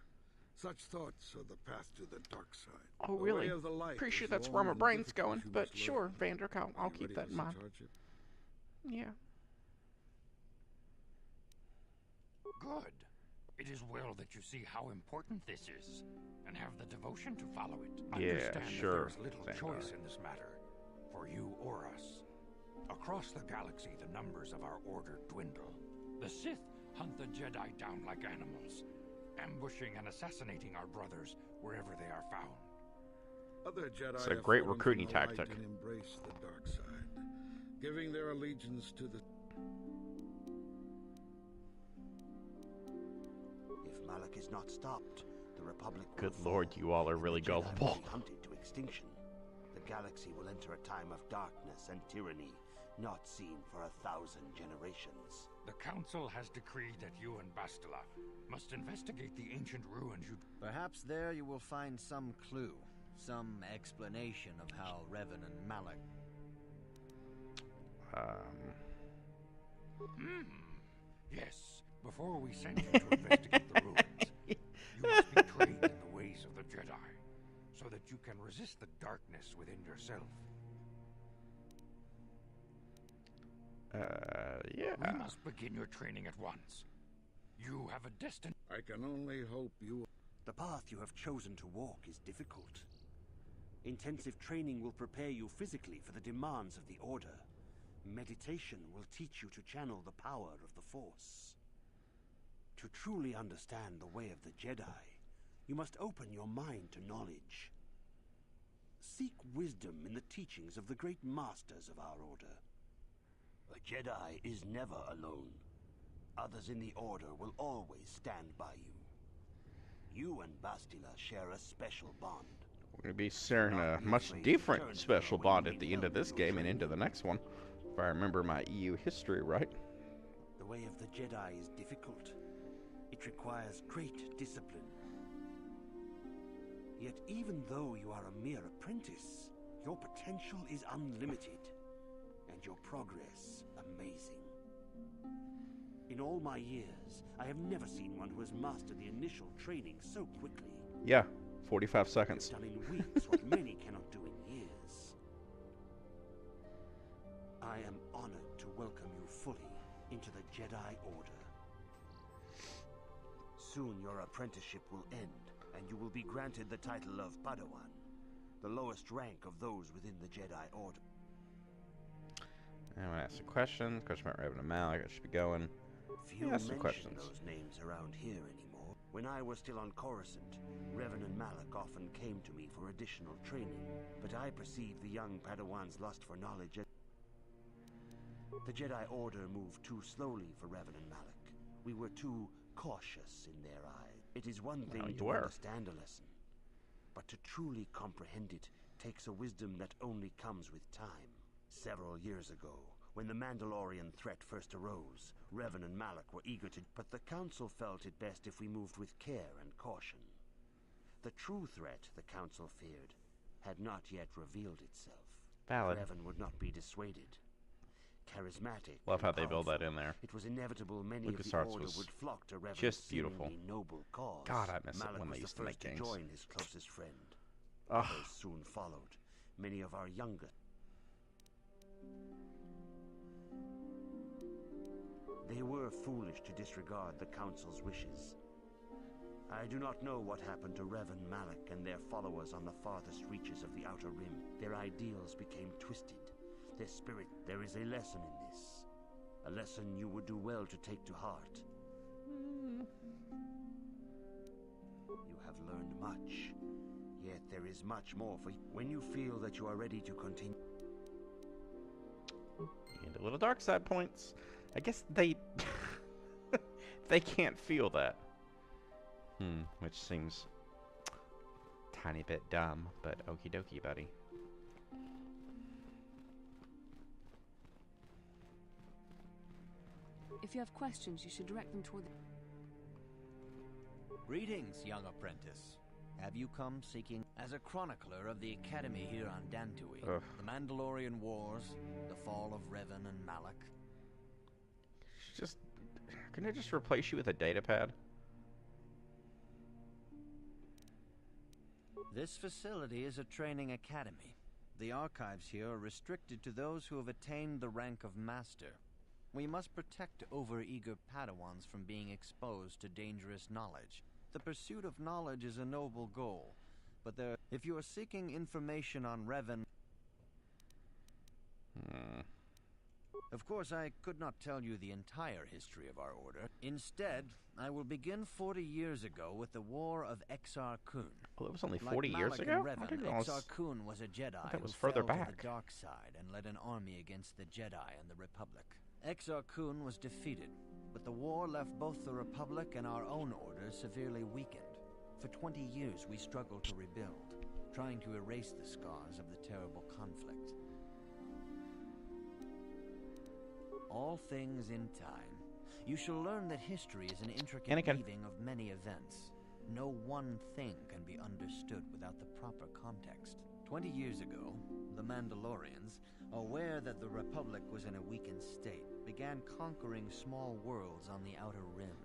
Such thoughts are the path to the dark side. Oh, really? Pretty sure that's where my brain's going, but sure, Vander, I'll keep that in mind. Yeah. Good. It is well that you see how important this is, and have the devotion to follow it. Yeah, Understand sure. that there is little choice in this matter, for you or us. Across the galaxy, the numbers of our order dwindle. The Sith hunt the Jedi down like animals, ambushing and assassinating our brothers wherever they are found. Other Jedi It's a great have fallen recruiting from the light tactic. and embrace the dark side, giving their allegiance to the... If Malak is not stopped, the Republic will Good fall, lord, you all are and really the Jedi will gullible. be hunted to extinction. The galaxy will enter a time of darkness and tyranny, not seen for 1,000 generations. The Council has decreed that you and Bastila must investigate the ancient ruins you... Perhaps there you will find some clue, some explanation of how Revan and Malak... Yes, before we send you to investigate the ruins, you must be trained in the ways of the Jedi, so that you can resist the darkness within yourself. Yeah. We must begin your training at once. You have a destiny. I can only hope you... The path you have chosen to walk is difficult. Intensive training will prepare you physically for the demands of the Order. Meditation will teach you to channel the power of the Force. To truly understand the way of the Jedi, you must open your mind to knowledge. Seek wisdom in the teachings of the great masters of our Order. A Jedi is never alone. Others in the Order will always stand by you. You and Bastila share a special bond. We're going to be sharing a much different special bond at the end of this game and into the next one, if I remember my EU history right. The way of the Jedi is difficult. It requires great discipline. Yet even though you are a mere apprentice, your potential is unlimited, and your progress amazing. In all my years, I have never seen one who has mastered the initial training so quickly. Yeah, 45 seconds. Done in weeks what many cannot do in years. I am honored to welcome you fully into the Jedi Order. Soon your apprenticeship will end, and you will be granted the title of Padawan, the lowest rank of those within the Jedi Order. I'm going to ask some questions. Question about Revan and Malak. I should be going. Few Ask some mention questions. those names around here anymore. When I was still on Coruscant, Revan and Malak often came to me for additional training, but I perceived the young Padawan's lust for knowledge as... The Jedi Order moved too slowly for Revan and Malak. We were too cautious in their eyes. It is one thing to understand a lesson, but to truly comprehend it takes a wisdom that only comes with time. Several years ago, when the Mandalorian threat first arose, Revan and Malak were eager to... But the Council felt it best if we moved with care and caution. The true threat the Council feared had not yet revealed itself. Valid. Revan would not be dissuaded. Charismatic. Love how and they build that powerful, in there. It was inevitable many of the LucasArts Order was would flock to Revan's just beautiful. seemingly noble cause. God, I miss it Malak when was they used the to make first games. join his closest friend. Ugh. Others soon followed. Many of our younger... They were foolish to disregard the Council's wishes. I do not know what happened to Revan, Malak, and their followers on the farthest reaches of the Outer Rim. Their ideals became twisted. Their spirit... There is a lesson in this. A lesson you would do well to take to heart. You have learned much, yet there is much more for you. When you feel that you are ready to continue... And a little dark side points. I guess they... they can't feel that. Which seems... tiny bit dumb, but okie dokie, buddy. If you have questions, you should direct them toward the... Greetings, young apprentice. Have you come seeking... As a chronicler of the Academy here on Dantooine, the Mandalorian Wars, the fall of Revan and Malak... Just... Can I just replace you with a datapad? This facility is a training academy. The archives here are restricted to those who have attained the rank of Master. We must protect overeager Padawans from being exposed to dangerous knowledge. The pursuit of knowledge is a noble goal, but if you are seeking information on Revan... Of course, I could not tell you the entire history of our order. Instead, I will begin 40 years ago with the War of Exar Kun. Well, it was only 40 years ago? Revan, Exar Kun was a Jedi that was who further fell back. to the dark side and led an army against the Jedi and the Republic. Exar Kun was defeated, but the war left both the Republic and our own order severely weakened. For 20 years, we struggled to rebuild, trying to erase the scars of the terrible conflict. All things in time. You shall learn that history is an intricate weaving of many events. No one thing can be understood without the proper context. 20 years ago, the Mandalorians, aware that the Republic was in a weakened state, began conquering small worlds on the Outer Rim.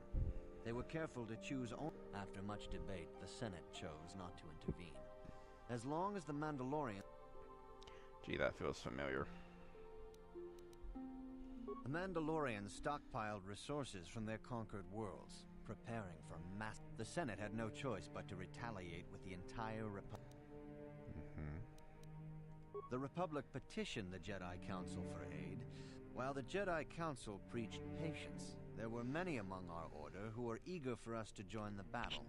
They were careful to choose only... After much debate, the Senate chose not to intervene. As long as the Mandalorian... Gee, that feels familiar. The Mandalorians stockpiled resources from their conquered worlds, preparing for mass... The Senate had no choice but to retaliate with the entire Republic. The Republic petitioned the Jedi Council for aid. While the Jedi Council preached patience, there were many among our order who were eager for us to join the battle.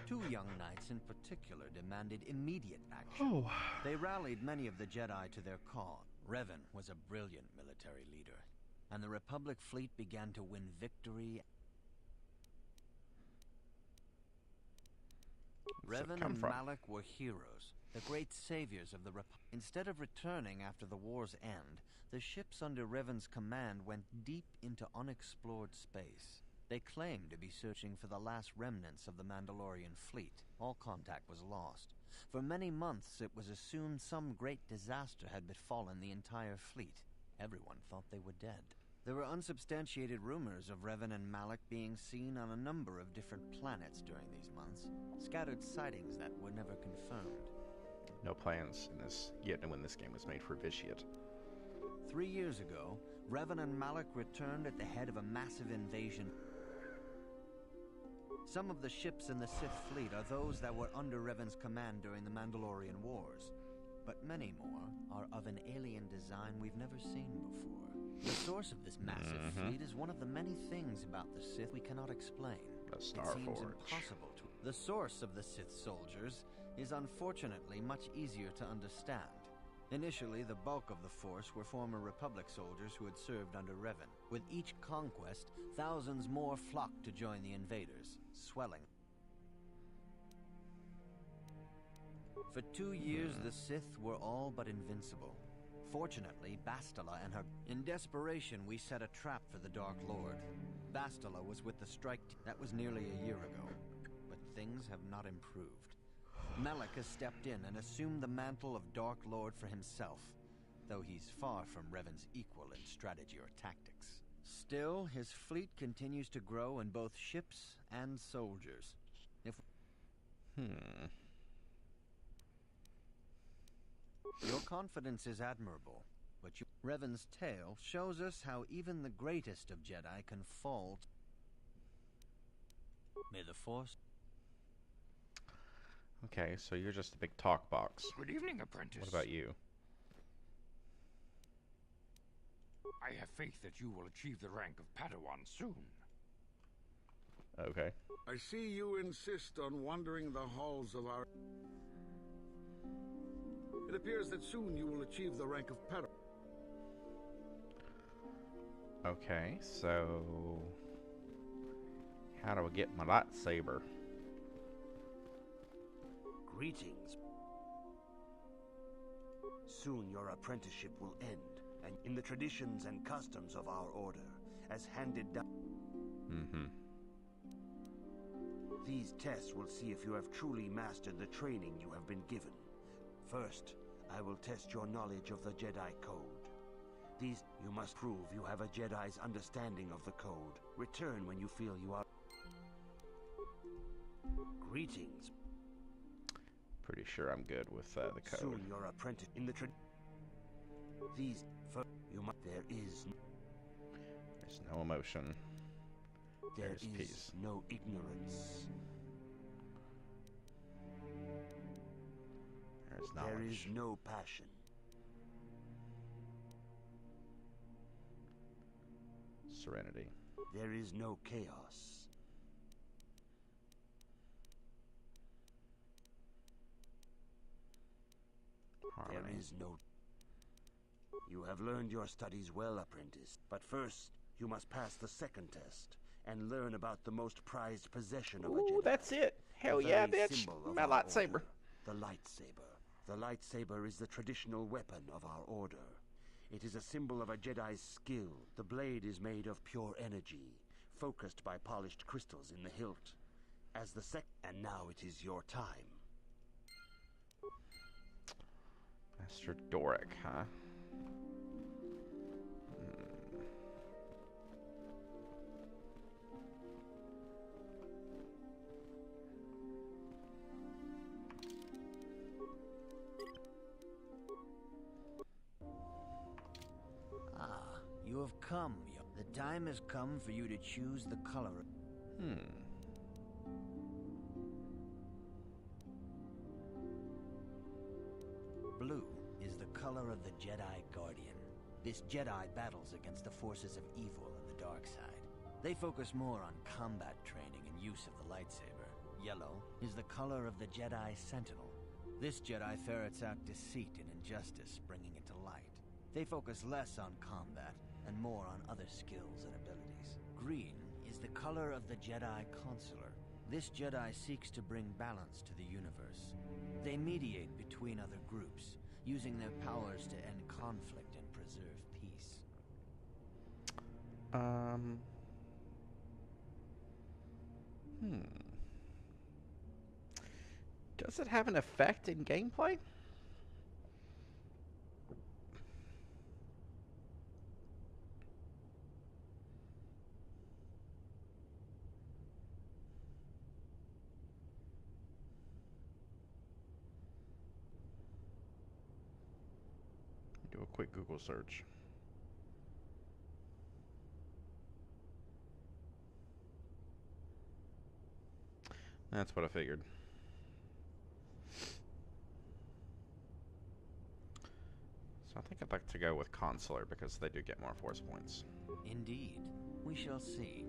2 young knights in particular demanded immediate action. They rallied many of the Jedi to their cause. Revan was a brilliant military leader, and the Republic fleet began to win victory. Revan and Malak were heroes, the great saviors of the Republic. Instead of returning after the war's end, the ships under Revan's command went deep into unexplored space. They claimed to be searching for the last remnants of the Mandalorian fleet. All contact was lost. For many months, it was assumed some great disaster had befallen the entire fleet. Everyone thought they were dead. There were unsubstantiated rumors of Revan and Malak being seen on a number of different planets during these months. Scattered sightings that were never confirmed. No plans in this yet when this game was made for Vitiate. 3 years ago, Revan and Malak returned at the head of a massive invasion. Some of the ships in the Sith fleet are those that were under Revan's command during the Mandalorian Wars. But many more are of an alien design we've never seen before. The source of this massive fleet is one of the many things about the Sith we cannot explain. The It seems Starforge. impossible to... The source of the Sith soldiers is unfortunately much easier to understand. Initially, the bulk of the force were former Republic soldiers who had served under Revan. With each conquest, thousands more flocked to join the invaders, swelling. For 2 years, the Sith were all but invincible. Fortunately, Bastila and her... In desperation, we set a trap for the Dark Lord. Bastila was with the strike team. That was nearly a year ago. But things have not improved. Malak has stepped in and assumed the mantle of Dark Lord for himself, though he's far from Revan's equal in strategy or tactics. Still, his fleet continues to grow in both ships and soldiers. Your confidence is admirable, but Revan's tale shows us how even the greatest of Jedi can fall. May the Force... Okay, so you're just a big talk box. Good evening, apprentice. What about you? I have faith that you will achieve the rank of Padawan soon. Okay. I see you insist on wandering the halls of our... It appears that soon you will achieve the rank of Padawan. Okay, so... how do I get my lightsaber? Greetings. Soon your apprenticeship will end, and in the traditions and customs of our order, as handed down. These tests will see if you have truly mastered the training you have been given. First, I will test your knowledge of the Jedi Code. You must prove you have a Jedi's understanding of the code. Return when you feel you are... Greetings. Pretty sure I'm good with the code. Soon your apprentice in the there is... There's no emotion. There There's is peace. no ignorance. There's knowledge. There is no passion. Serenity. There is no chaos. Harmony. There is no... You have learned your studies well, apprentice. But first, you must pass the second test and learn about the most prized possession of a Jedi. Ooh, that's it. Hell The yeah, very bitch. symbol of My our lightsaber. order, the lightsaber. The lightsaber is the traditional weapon of our order. It is a symbol of a Jedi's skill. The blade is made of pure energy, focused by polished crystals in the hilt. And now it is your time. Master Doric, huh? You have come. The time has come for you to choose the color. Blue is the color of the Jedi Guardian. This Jedi battles against the forces of evil and the dark side. They focus more on combat training and use of the lightsaber. Yellow is the color of the Jedi Sentinel. This Jedi ferrets out deceit and injustice, bringing it to light. They focus less on combat and more on other skills and abilities. Green is the color of the Jedi Consular. This Jedi seeks to bring balance to the universe. They mediate between other groups, using their powers to end conflict and preserve peace. Does it have an effect in gameplay? Do a quick Google search. That's what I figured. So I think I'd like to go with Consular because they do get more force points. Indeed. We shall see.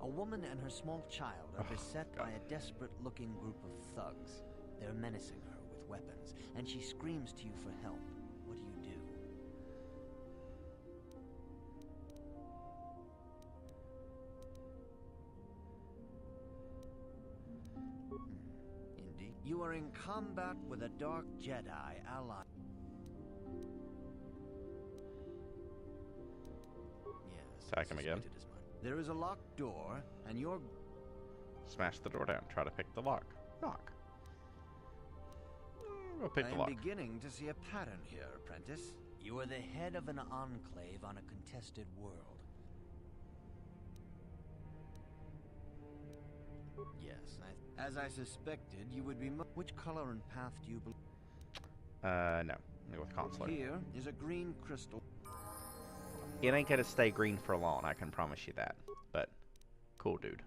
A woman and her small child are beset by a desperate-looking group of thugs. They're menacing her with weapons, and she screams to you for help. What do you do? Indeed. You are in combat with a dark Jedi ally. Yes. Attack him again. There is a locked door, and you're... Smash the door down. Try to pick the lock. Knock. Go pick the lock. I'm beginning to see a pattern here, apprentice. You are the head of an enclave on a contested world. Yes, as I suspected, you would be... Which color and path do you believe? No. Go with Consular. Here is a green crystal. It ain't gonna stay green for long, I can promise you that. But, cool dude.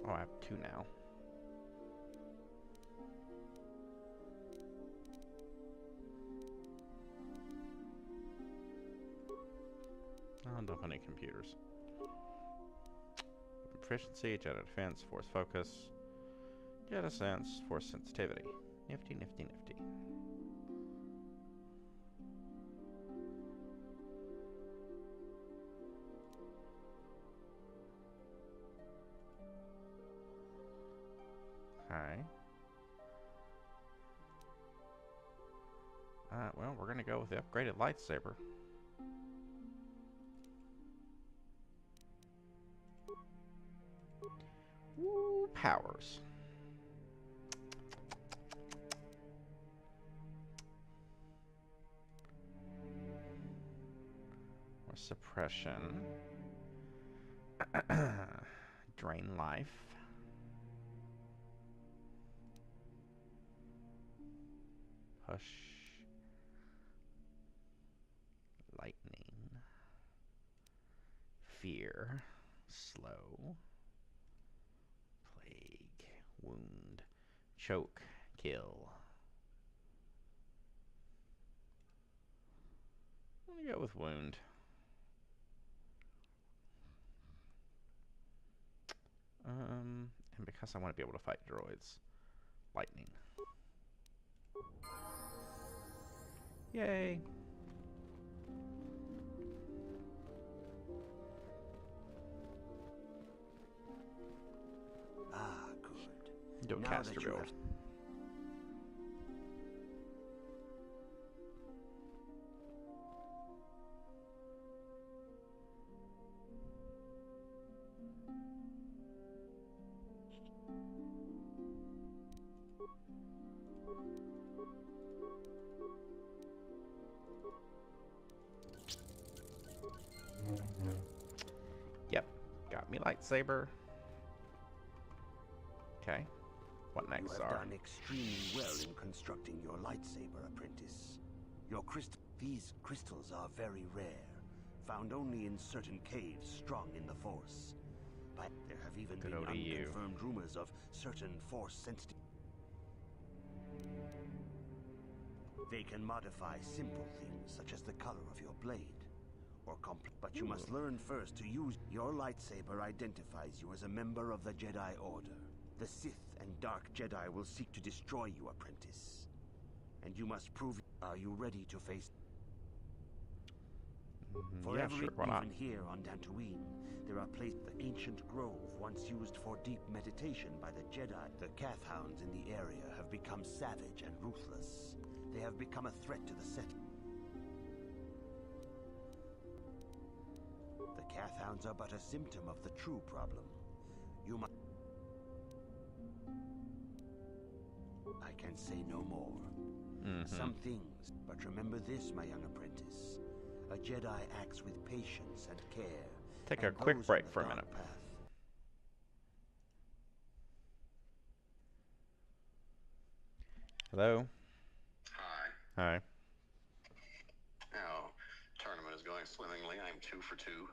Oh, I have 2 now. I don't have any computers. Proficiency, Jedi defense, force focus, Jedi sense, force sensitivity. Nifty, nifty, nifty. Okay. Well, we're gonna go with the upgraded lightsaber. Woo, powers. Or suppression. Drain life. Push. Lightning. Fear. Slow. Plague. Wound. Choke. Kill. Let me go with wound. And because I want to be able to fight droids. Lightning. Yay! Ah, good. Do a caster build. Yep, got me lightsaber. Okay, what next, You have Zar? done extremely well in constructing your lightsaber, apprentice. These crystals are very rare, found only in certain caves strung in the Force. But there have even been unconfirmed rumors of certain Force-sensitive. They can modify simple things such as the color of your blade, or but you must learn first to use your lightsaber. Identifies you as a member of the Jedi Order. The Sith and Dark Jedi will seek to destroy you, apprentice. And you must prove. Are you ready to face? For Yeah, every, sure, why not? even here on Dantooine, there are places. The ancient grove, once used for deep meditation by the Jedi. The Kath hounds in the area have become savage and ruthless. They have become a threat to the set. The Kath hounds are but a symptom of the true problem. You must. I can say no more. Some things, but remember this, my young apprentice. A Jedi acts with patience and care. Take a quick break for a minute. Hello? Hi. Hi. Now, tournament is going swimmingly. I'm 2 for 2.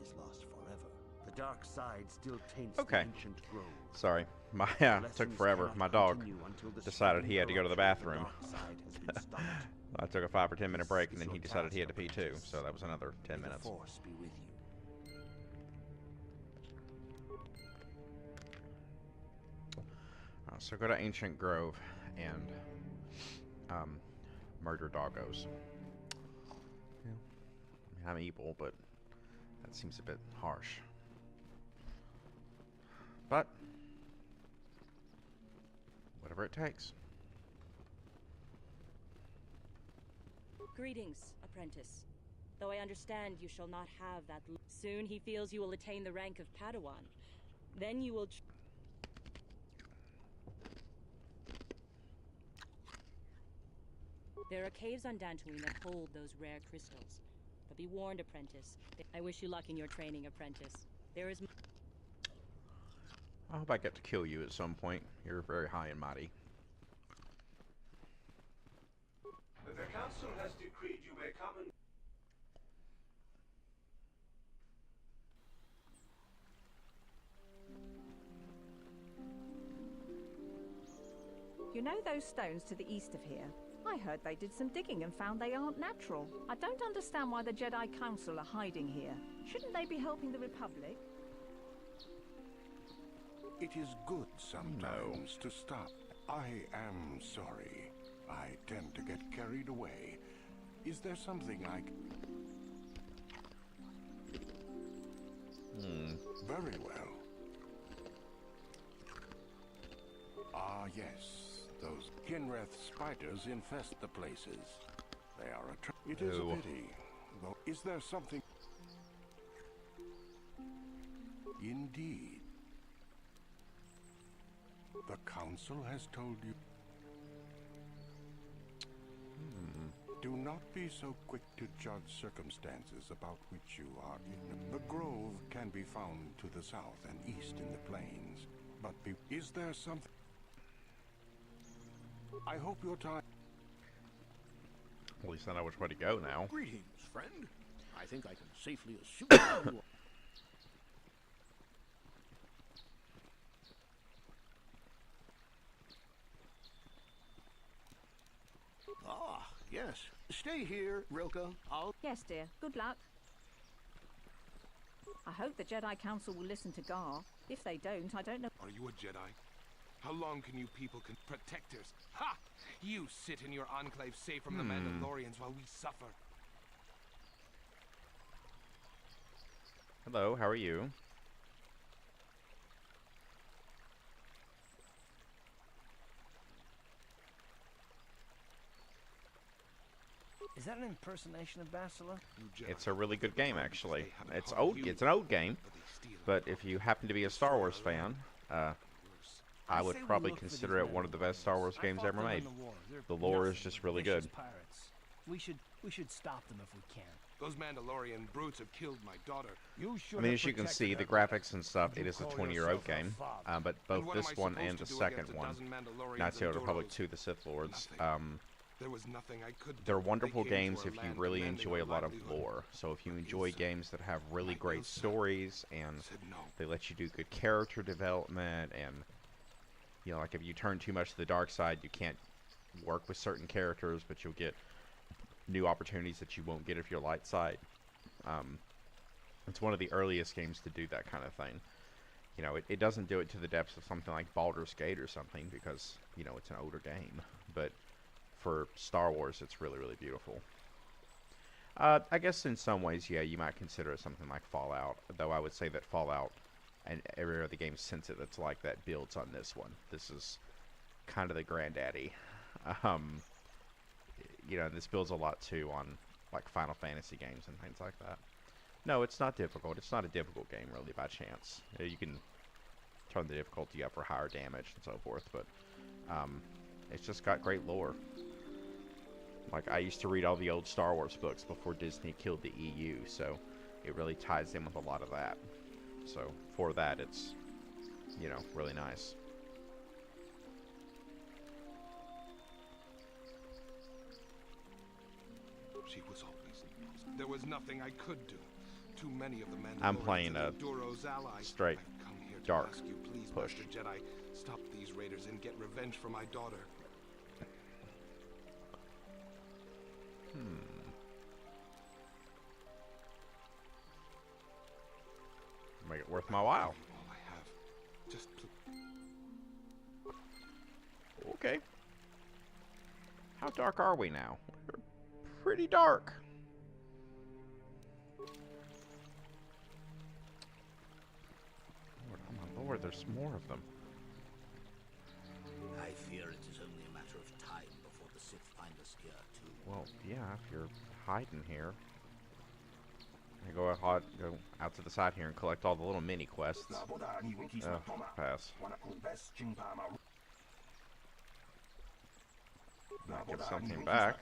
is lost forever. The dark side still taints Okay. the ancient grove. Sorry, my took forever. My dog decided he had to go to the bathroom. I took a 5 or 10 minute break, and then he decided he had to pee too. So that was another 10 minutes. The Force be with you. So go to Ancient Grove and murder doggos. Yeah. I mean, I'm evil, but that seems a bit harsh. But whatever it takes. Greetings, apprentice. Though I understand you shall not have that. Soon he feels you will attain the rank of Padawan. Then you will. There are caves on Dantooine that hold those rare crystals. But be warned, apprentice. I wish you luck in your training, apprentice. There is. I hope I get to kill you at some point. You're very high and mighty. The council has decreed you may come and... You know those stones to the east of here? I heard they did some digging and found they aren't natural. I don't understand why the Jedi Council are hiding here. Shouldn't they be helping the Republic? It is good sometimes to stop. I am sorry. I tend to get carried away. Is there something I Very well. Ah, yes. Those Kinreth spiders infest the places. They are a It is a pity. Though, is there something... Indeed. The council has told you... Do not be so quick to judge circumstances about which you are ignorant. The grove can be found to the south and east in the plains. But is there something... I hope your time... At least I know which way to go now. Greetings, friend. I think I can safely assume you are... Ah, yes. Stay here, Rilke. I'll... Yes, dear. Good luck. I hope the Jedi Council will listen to Gar. If they don't, I don't know... Are you a Jedi? How long can you people protectors? Ha! You sit in your enclave safe from the Mandalorians while we suffer. Hello, how are you? Is that an impersonation of Bastila? It's a really good game, actually. It's old. It's an old game, but if you happen to be a Star Wars fan, I would probably consider it one of the best Star Wars games ever made. The lore is just really good. We should stop them if we can. Those Mandalorian brutes have killed my daughter. I mean, as you can see, the graphics and stuff, it is a 20-year-old game, but both this one and the second one, Knights of the Old Republic 2, The Sith Lords, there was nothing I could do. they're wonderful games if you really enjoy a lot of lore. So if you enjoy games that have really great stories, and they let you do good character development, and you know, like if you turn too much to the dark side, you can't work with certain characters, but you'll get new opportunities that you won't get if you're light side. It's one of the earliest games to do that kind of thing. You know, it doesn't do it to the depths of something like Baldur's Gate or something, because, you know, it's an older game. But for Star Wars, it's really, really beautiful. I guess in some ways, yeah, you might consider it something like Fallout, though I would say that Fallout and every other game since it that's like that builds on this one. This is kind of the granddaddy. You know, this builds a lot too on like Final Fantasy games and things like that. No, it's not difficult. It's not a difficult game really by chance. You can turn the difficulty up for higher damage and so forth, but it's just got great lore. Like, I used to read all the old Star Wars books before Disney killed the EU, so it really ties in with a lot of that. So for that, it's, you know, really nice. She was always... There was nothing I could do. too many of the Mandalorians I'm playing a and Duro's allies. straight I've come here to dark ask you, please, push. Master Jedi, stop these raiders and get revenge for my daughter. Make it worth my while. All I have. Just Okay. How dark are we now? We're pretty dark. Lord, oh my lord, there's more of them. I fear it is only a matter of time before the Sith find us here, too. Well, yeah, if you're hiding here. I go out to the side here and collect all the little mini quests. Pass. Might get something back.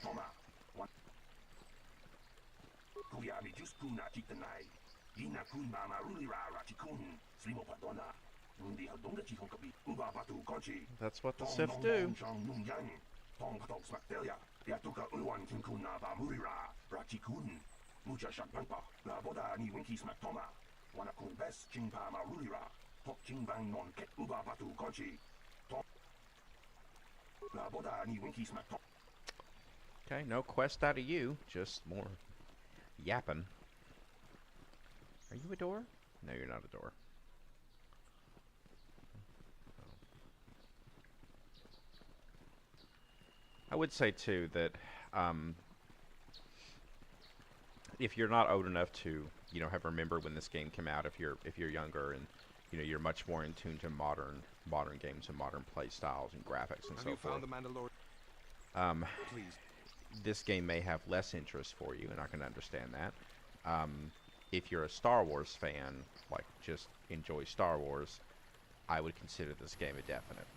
That's what the Sith do. Okay, no quest out of you, just more yapping. Are you a door? No, you're not a door. I would say too that if you're not old enough to, you know, have remembered when this game came out, if you're younger and you know you're much more in tune to modern games and modern play styles and graphics and so forth. Have you found the Mandalorian? Please. This game may have less interest for you, and I can understand that. If you're a Star Wars fan, like just enjoy Star Wars, I would consider this game a definite.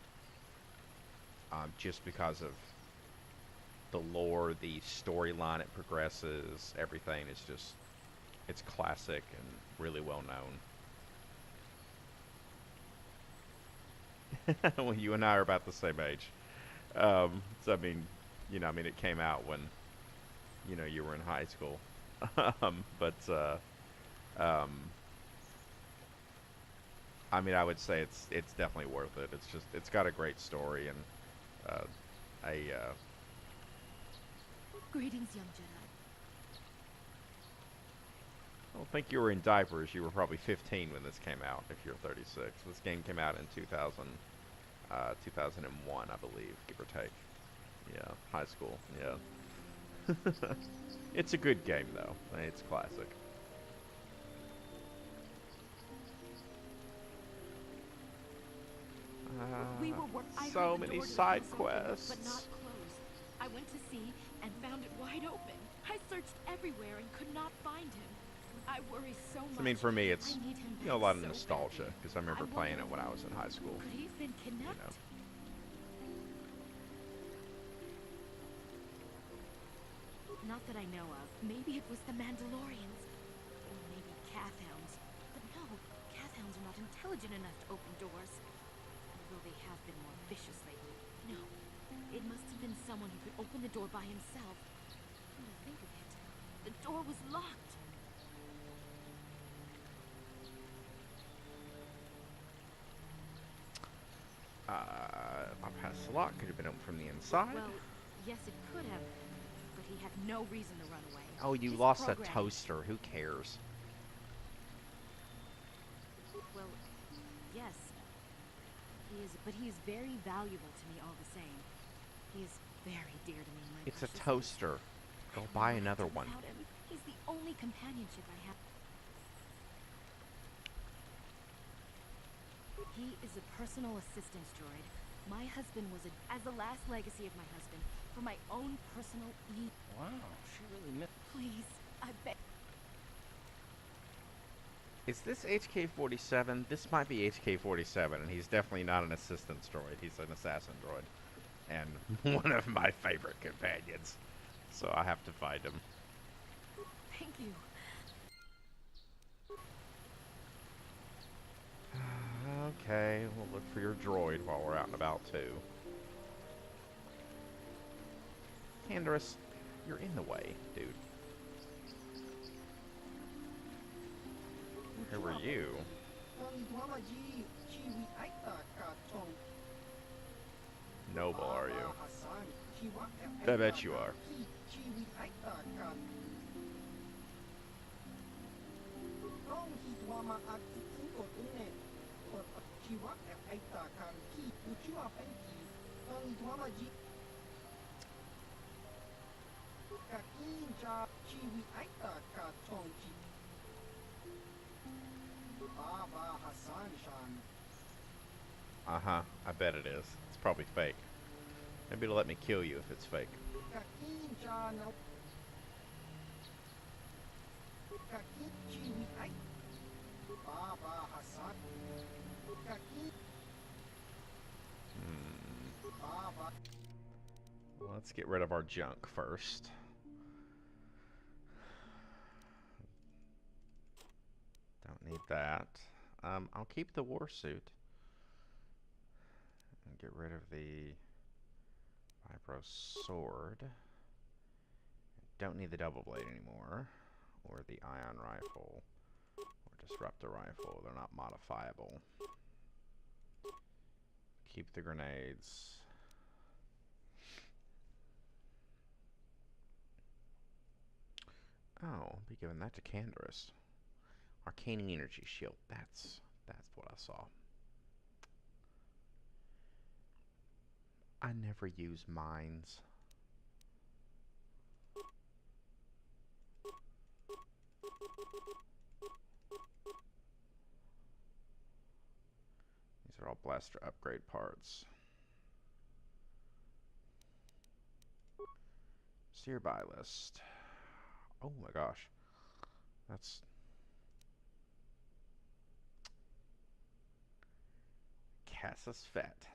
Just because of the lore, the storyline it progresses, everything is just, it's classic and really well known. Well, you and I are about the same age. So I mean, it came out when, you were in high school. I would say it's definitely worth it. It's got a great story and Greetings, young Jedi. I don't think you were in diapers. You were probably 15 when this came out, if you're 36. This game came out in 2001, I believe, give or take. Yeah, high school, yeah. It's a good game, though. It's classic. So many side quests. But not closed. I went to see and found it wide open. I searched everywhere and could not find him. I worry so much. For me, it's a lot of nostalgia because I remember playing it when I was in high school. Could he have been kidnapped? Not that I know of. Maybe it was the Mandalorians. Or maybe Cathhounds. But no, Cathhounds are not intelligent enough to open doors. Although they have been more vicious lately. No, it must have been someone who could open the door by himself. Come to think of it, the door was locked. My past the lock could have been opened from the inside. Well, yes, it could have. But he had no reason to run away. Oh, you lost a toaster. Who cares? Well, yes. But he is very valuable to me all the same. He is very dear to me, my It's a precious toaster. Go buy another one. Without him, he's the only companionship I have. He is a personal assistance droid. My husband was as the last legacy of my husband, for my own personal use. Wow, she really meant. Please, I beg. Is this HK-47? This might be HK-47, and he's definitely not an assistance droid. He's an assassin droid. And one of my favorite companions. So I have to find him. Thank you. Okay, we'll look for your droid while we're out and about, too. Taris, you're in the way, dude. Who are you? Noble, are you? I bet you are. Uh-huh, I bet it is. It's probably fake. Maybe it'll let me kill you if it's fake. Let's get rid of our junk first. Don't need that. I'll keep the war suit. And get rid of the vibro sword. Don't need the double blade anymore. Or the ion rifle. Or disruptor rifle. They're not modifiable. Keep the grenades. Oh, I'll be giving that to Candaris. Arcane energy shield. That's what I saw. I never use mines. These are all blaster upgrade parts. Seer buy list. Oh my gosh. That's Cassis Fett.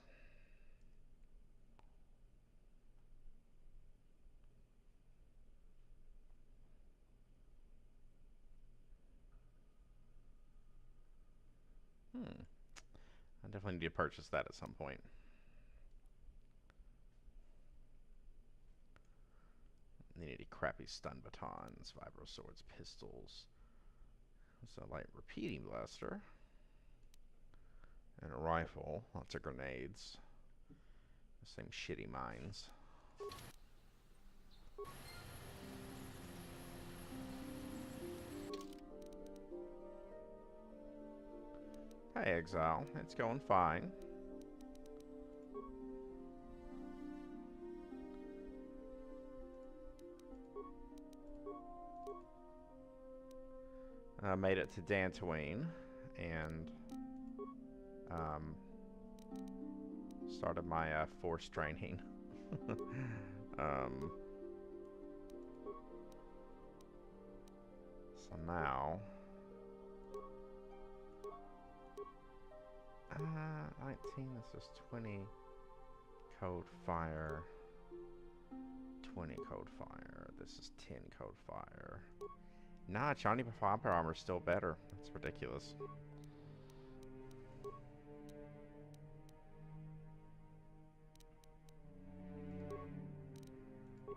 I definitely need to purchase that at some point. Need any crappy stun batons, vibro swords, pistols. It's a light repeating blaster. And a rifle. Lots of grenades. The same shitty mines. Hey, Exile. It's going fine. I made it to Dantooine and started my force training. So now 19, this is 20 code fire, 20 code fire, this is 10 code fire. Nah, Johnny Vampire Armor is still better. That's ridiculous.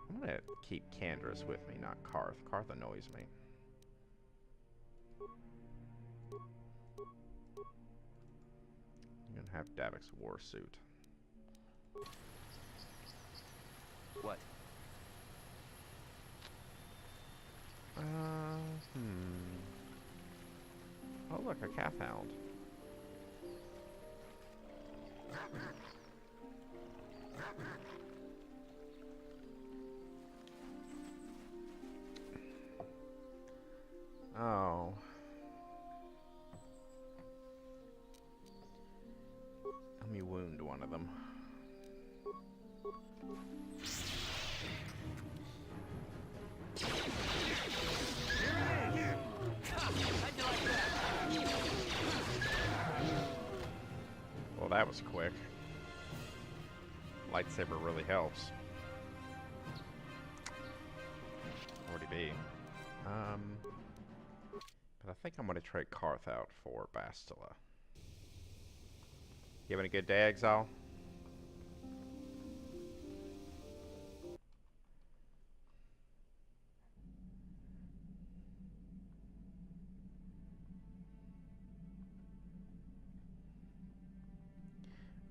I'm gonna keep Candaris with me, not Karth. Karth annoys me. I'm gonna have Davik's war suit. What? Oh look, a calf hound. Oh. Let me wound one of them. Well, that was quick. Lightsaber really helps. 40B. But I think I'm going to trade Karth out for Bastila. You having a good day, Exile?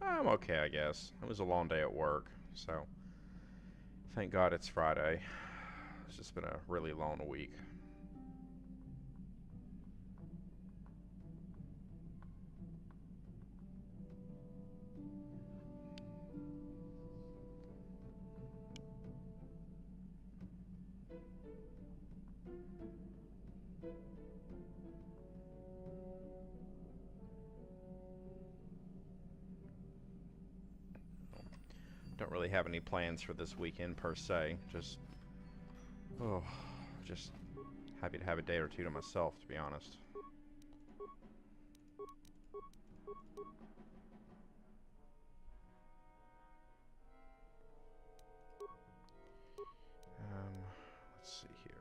I'm okay, I guess. It was a long day at work, so thank God it's Friday. It's just been a really long week. Don't really have any plans for this weekend per se. Just happy to have a day or two to myself, to be honest. Let's see here.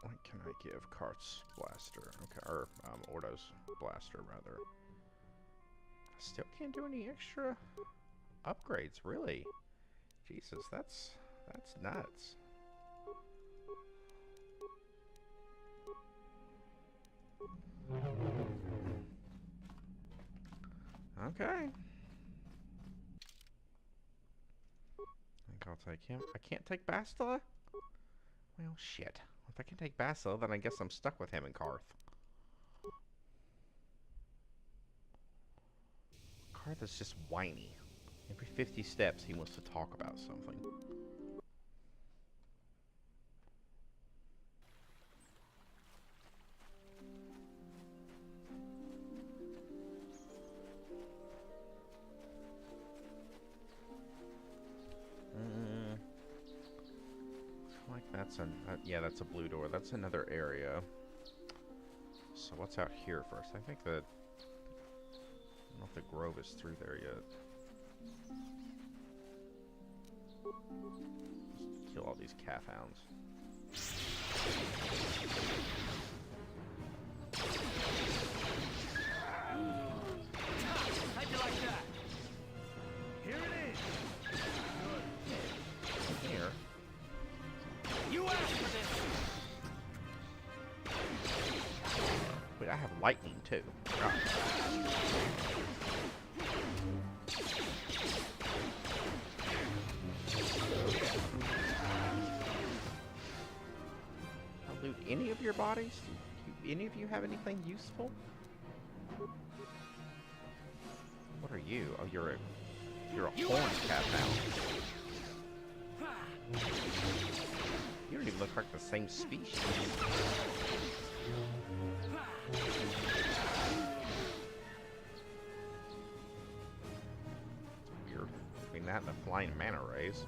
What can I give Kart's Blaster? Okay, or Ordo's Blaster, rather. I still can't do any extra upgrades, really. Jesus, that's nuts. Okay. I think I'll take him. I can't take Bastila? Well, shit. If I can take Bastila, then I guess I'm stuck with him and Karth. Karth is just whiny. Every 50 steps, he wants to talk about something. Like that's yeah, that's a blue door. That's another area. So what's out here first? I think that I don't know if the grove is through there yet. Just kill all these calf hounds. How'd you like that? Here it is. Here. You asked for this. Wait, I have lightning too. God. I'll loot any of your bodies? Do any of you have anything useful? What are you? Oh, you're a horned cat now. You don't even look like the same species. Weird. Between that and the flying manta rays.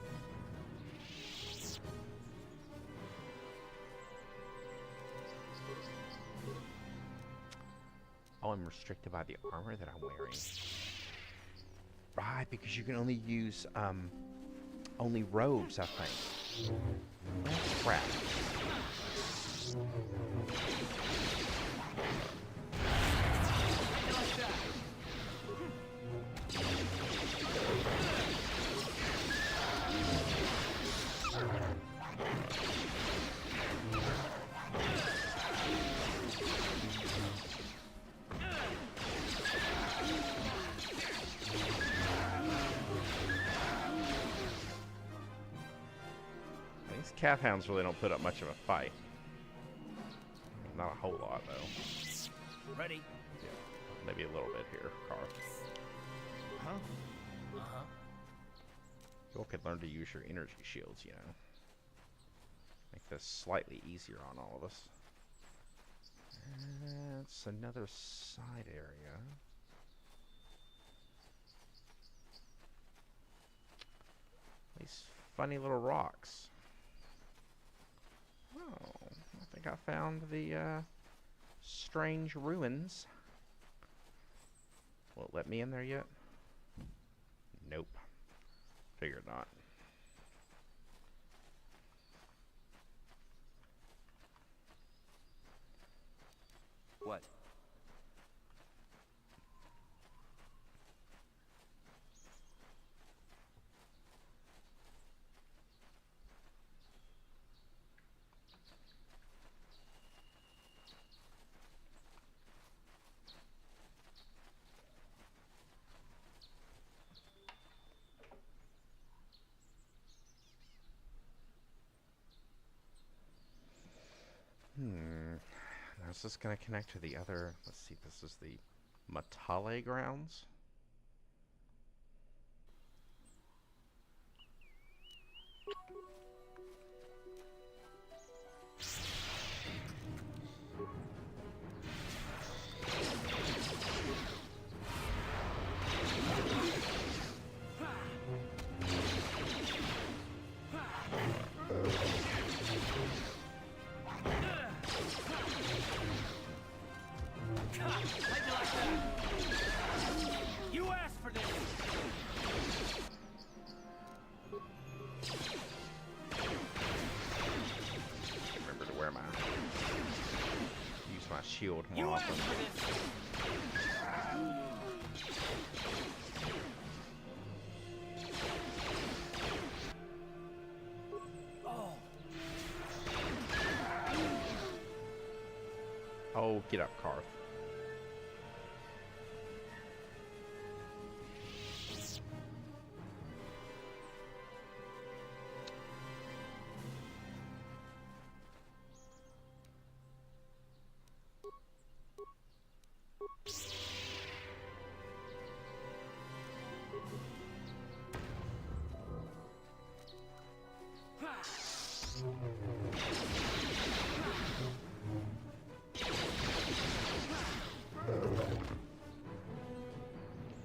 Oh, I'm restricted by the armor that I'm wearing. Right, because you can only use, only robes, I think. Well, crap. Calf hounds really don't put up much of a fight. Not a whole lot, though. Ready? Yeah, maybe a little bit here, Karth. Huh? Uh-huh. You all could learn to use your energy shields, you know. Make this slightly easier on all of us. It's another side area. These funny little rocks. Oh, I think I found the strange ruins. Will it let me in there yet? Nope. Figured not. What? is this going to connect to the other? Let's see, this is the Matale grounds. You asked for this. Remember to wear my use my shield more often. Oh, get up, Karth.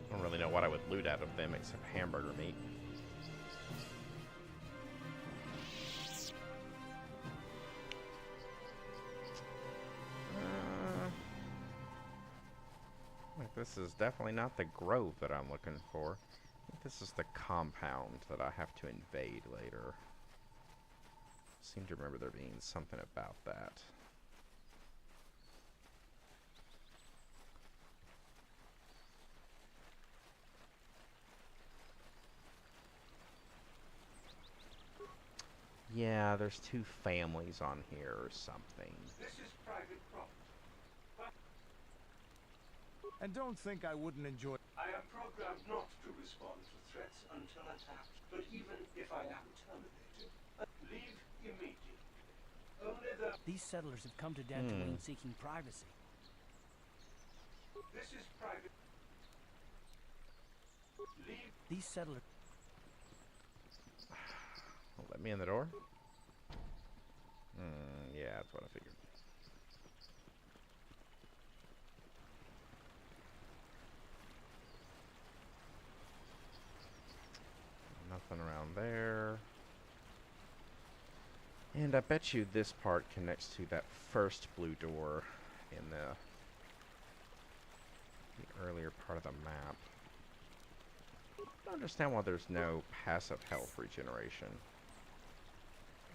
I don't really know what I would loot out of them except hamburger meat. This is definitely not the grove that I'm looking for. I think this is the compound that I have to invade later. I seem to remember there being something about that. Yeah, there's two families on here or something. This is private property. And don't think I wouldn't enjoy... I am programmed not to respond to threats until attacked, but even if I am terminated, leave immediately. Only the... These settlers have come to Dantooine seeking privacy. This is private. Leave. These settlers... Let me in the door? Yeah, that's what I figured. Nothing around there. And I bet you this part connects to that first blue door in the earlier part of the map. I don't understand why there's no passive health regeneration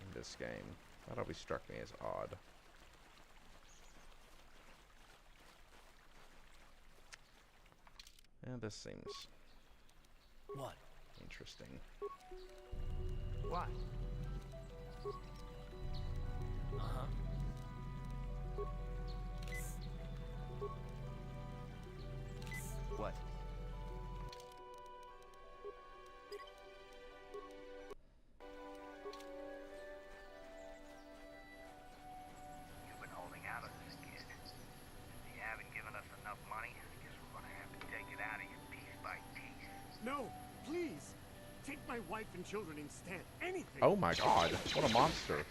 in this game. That always struck me as odd. And this seems... What? Interesting. What? Uh-huh. What? You've been holding out on this kid. If you haven't given us enough money, I guess we're gonna have to take it out of you piece by piece. No, please. Take my wife and children instead. Anything. Oh my god, what a monster.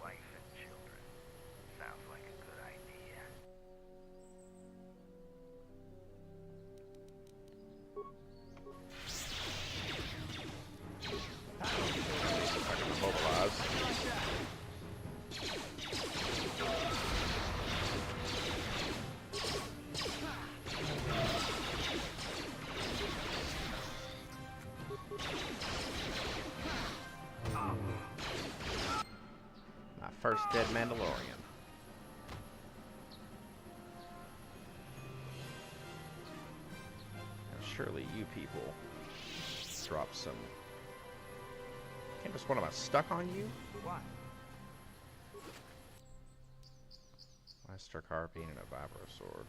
Wife and children. Sounds like a good idea. I'm gonna mobilize. My first dead Mandalorian. Now surely you people drop some... Canvas, what am I, stuck on you? What? Master Carbine and a Vibro Sword.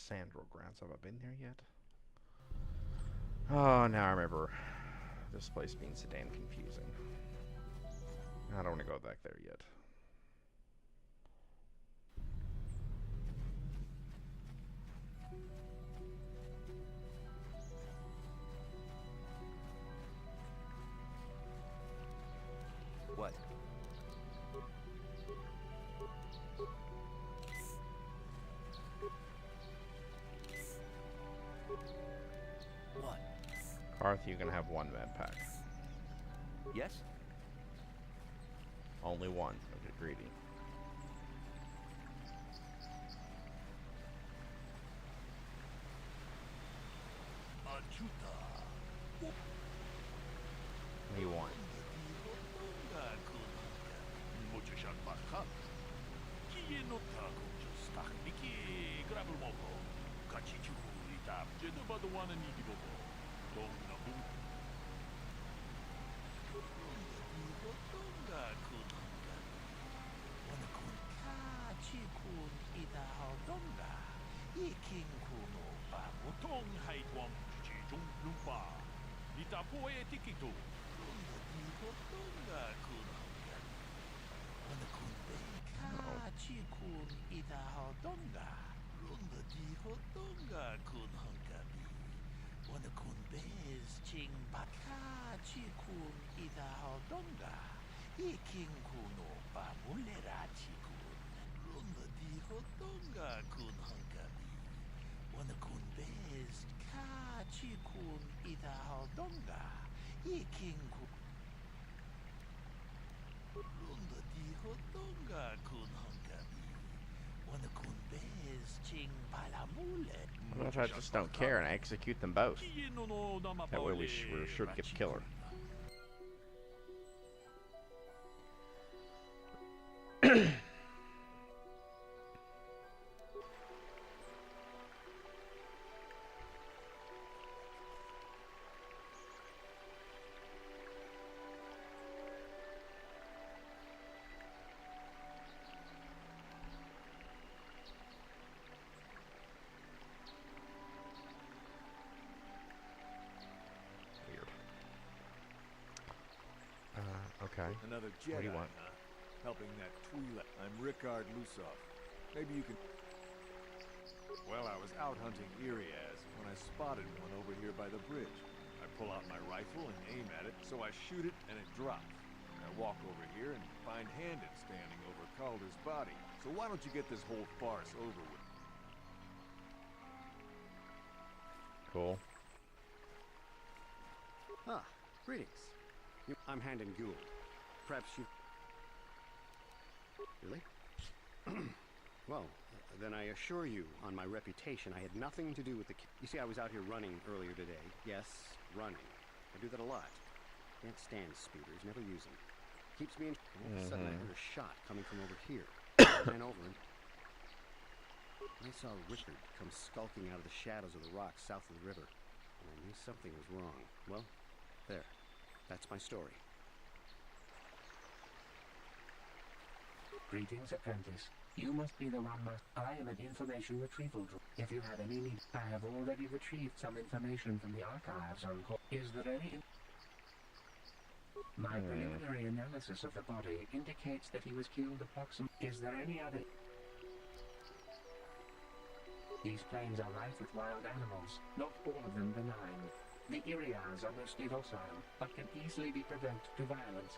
Sandral Grounds. Have I been there yet? Oh, now I remember this place being so damn confusing. I don't want to go back there yet. What? What? Karth, you can have one med pack. Yes? Only one. Don't get greedy. Only one. What if I just don't care and I execute them both? That way we're sure to get the killer. Okay. Another Jedi, What do you want? huh? Helping that Twi'lek. I'm Rickard Lusov. Maybe you can... Well, I was out hunting Iriaz when I spotted one over here by the bridge. I pull out my rifle and aim at it, so I shoot it and it drops. I walk over here and find Handed standing over Calder's body. So why don't you get this whole farce over with? Cool. Ah, greetings. I'm Handon Gould. Perhaps you... Really? Well, then I assure you, on my reputation, I had nothing to do with the... You see, I was out here running earlier today. Yes, running. I do that a lot. Can't stand speeders, never use them. Keeps me in... All of a sudden, I heard a shot coming from over here. I ran over and... I saw Rickard come skulking out of the shadows of the rocks south of the river. And I knew something was wrong. Well, there. That's my story. Greetings, apprentice. You must be the one I am an information retrieval drone. If you have any need, I have already retrieved some information from the archives on... Is there any... My preliminary analysis of the body indicates that he was killed approximately... Is there any other... These plains are rife with wild animals, not all of them benign. The Irians are mostly docile, but can easily be provoked to violence.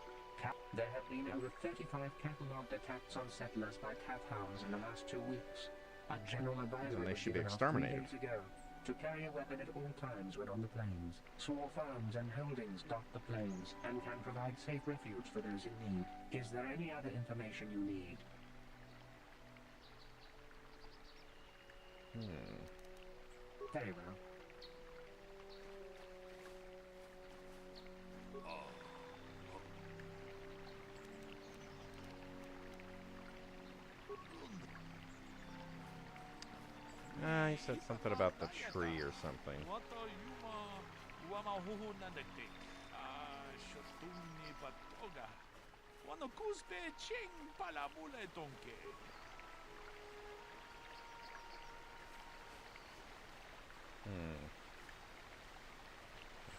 There have been over 35 catalogued attacks on settlers by cat hounds in the last 2 weeks. A general advisory They was should be given out 3 exterminated. days ago to carry a weapon at all times when on the plains. Small farms and holdings dot the plains and can provide safe refuge for those in need. Is there any other information you need? Very well. He said something about the tree or something.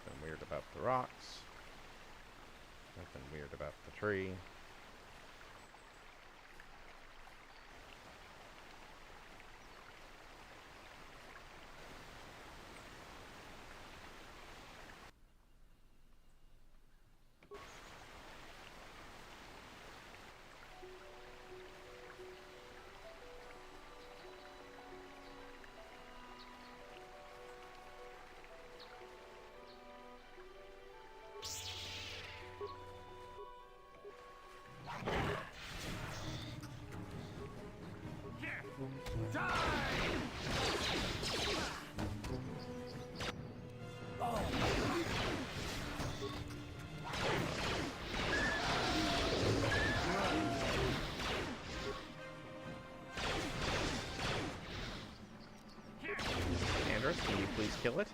Nothing weird about the rocks. Nothing weird about the tree. Anders, can you please kill it?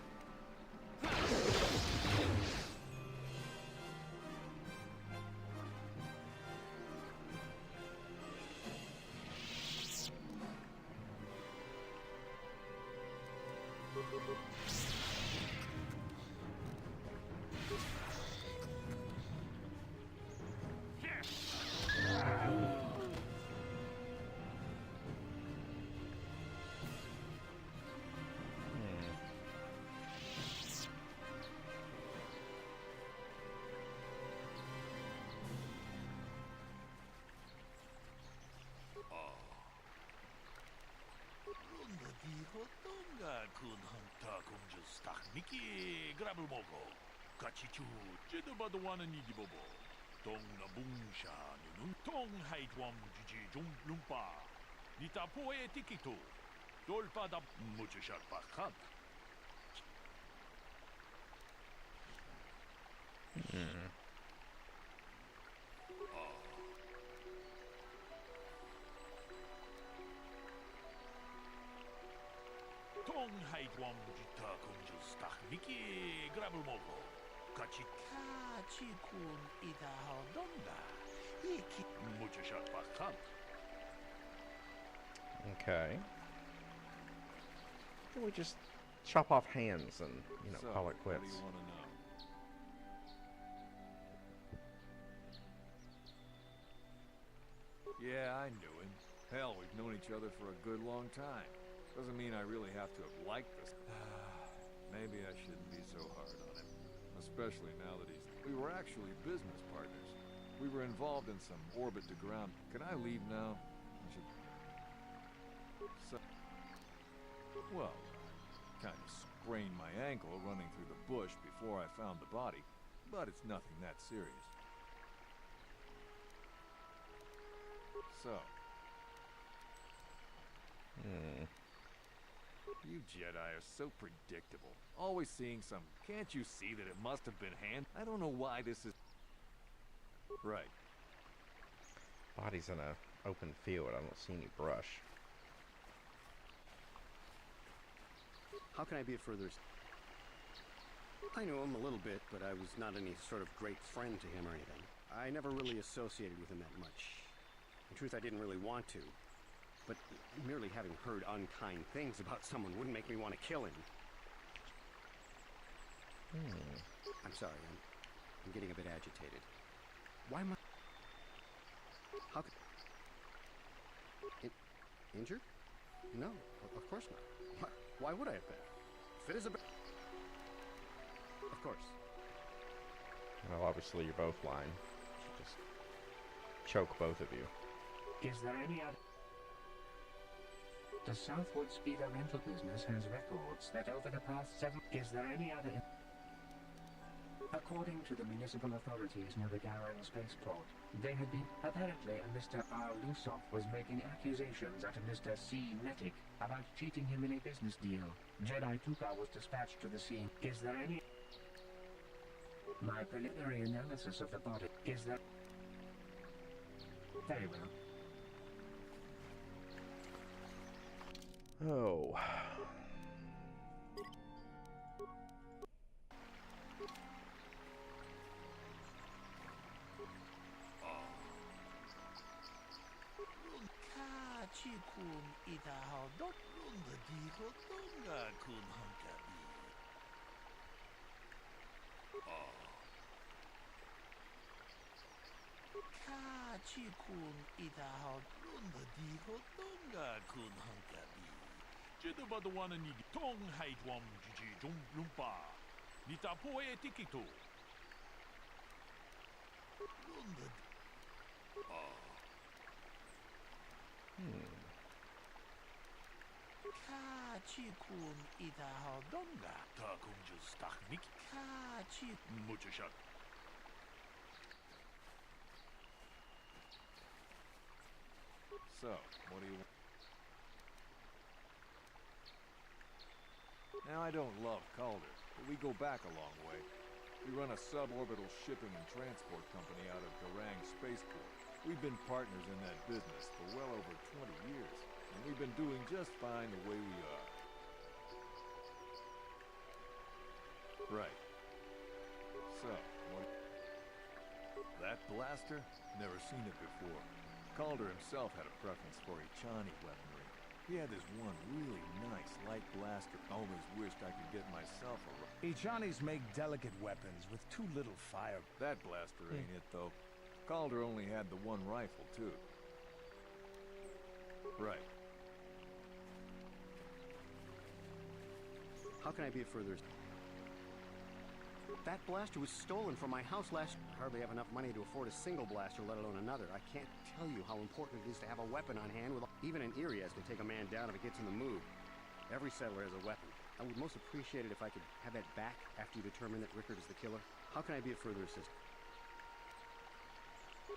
Okay. Can we just chop off hands and, you know, call it quits? What do you want to know? Yeah, I knew him. Hell, we've known each other for a good long time. Doesn't mean I really have to have liked this. Maybe I shouldn't be so hard on him. Especially now that he's... We were actually business partners. We were involved in some orbit to ground. Can I leave now? I should... Well, I kind of sprained my ankle running through the bush before I found the body. But it's nothing that serious. So... You Jedi are so predictable. Always seeing some... Can't you see that it must have been hand? I don't know why this is... Right. Body's in an open field. I don't see any brush. How can I be of further... I knew him a little bit, but I was not any sort of great friend to him or anything. I never really associated with him that much. In truth, I didn't really want to. But merely having heard unkind things about someone wouldn't make me want to kill him. I'm sorry, I'm getting a bit agitated. Why am I... How could... Injured? No, of course not. Why would I have been? Fit as a... Of course. Well, obviously you're both lying. Just choke both of you. Is there any other... The Southwood Speeder rental business has records that over the past 7... Is there any other... According to the municipal authorities near the Garen spaceport, they had been... Apparently, Mr. R. Lusoff was making accusations at a Mr. C. Netic about cheating him in a business deal. Jedi Tuka was dispatched to the scene. Is there any... My preliminary analysis of the body... Is there... Very well. Oh. So, what do you want? Now, I don't love Calder, but we go back a long way. We run a suborbital shipping and transport company out of Garang Spaceport. We've been partners in that business for well over 20 years, and we've been doing just fine the way we are. Right. So, what... That blaster? Never seen it before. Calder himself had a preference for Echani weaponry. He had this one really nice light blaster. Always wished I could get myself a... Echanis make delicate weapons with too little fire. That blaster ain't it, though. Calder only had the one rifle, too. Right. How can I be of further... That blaster was stolen from my house last... I hardly have enough money to afford a single blaster, let alone another. I can't tell you how important it is to have a weapon on hand. With even an Irias can take a man down if it gets in the mood. Every settler has a weapon. I would most appreciate it if I could have that back after you determine that Rickard is the killer. How can I be of further assistance?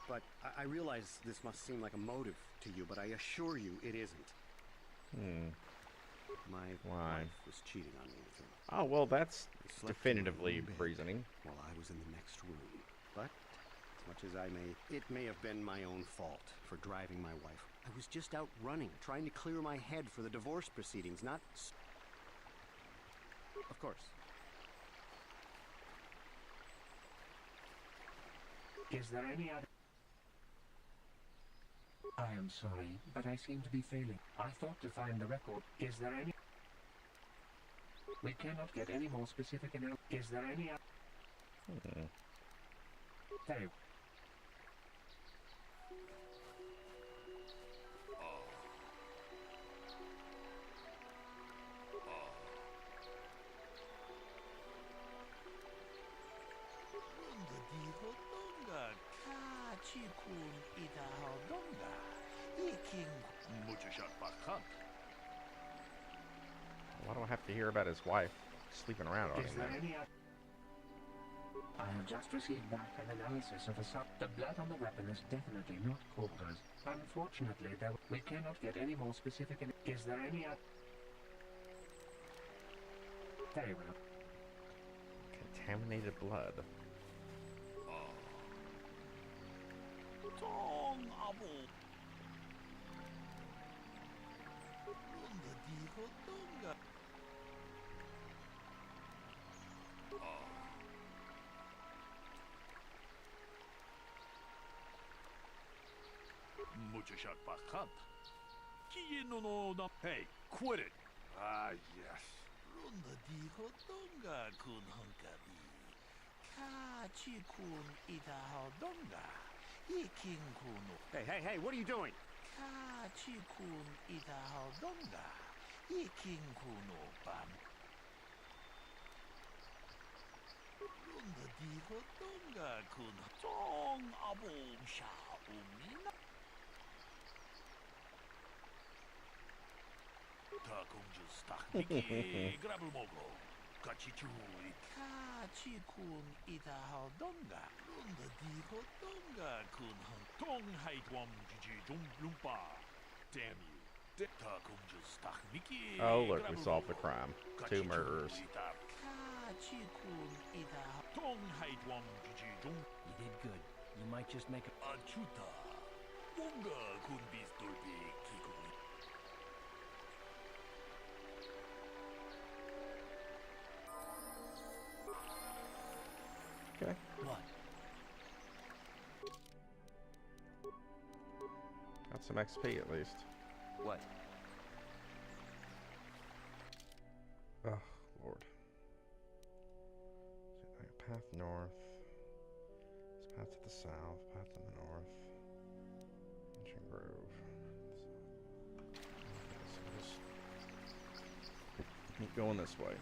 But I realize this must seem like a motive to you, but I assure you it isn't. My wife was cheating on me with him. Oh, well, that's definitively reasoning. While I was in the next room. But, as much as it may have been my own fault for driving my wife. I was just out running, trying to clear my head for the divorce proceedings, not... Of course. Is there any other... I am sorry, but I seem to be failing. I thought to find the record. Is there any... We cannot get any more specific in... Is there any other... Very... Why do I have to hear about his wife sleeping around on him? I have just received back an analysis of the blood on the weapon is definitely not Calder's. Unfortunately, we cannot get any more specific. Is there any other... Very well. Contaminated blood. Hey, quit it! Ah, yes. Hey, what are you doing? Oh, look, we solved the crime. 2 murderers. You did good. You might just make a... Okay. What? Got some XP at least. What? Oh, Lord. path north. This path to the south. Path to the north. Ancient Grove. Okay, so just keep going this way.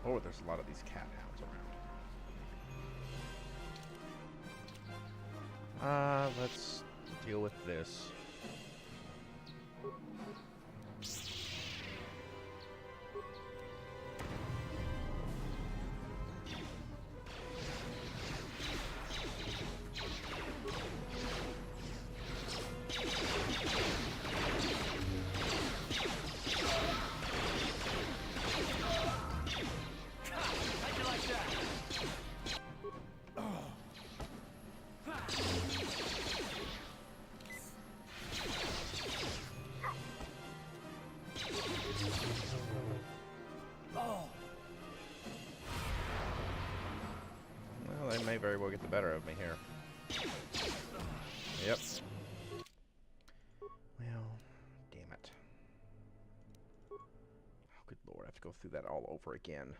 Oh, there's a lot of these cat hounds around. Let's deal with this. Well, they may very well get the better of me here. Yep. Well, damn it. Oh, good lord, I have to go through that all over again.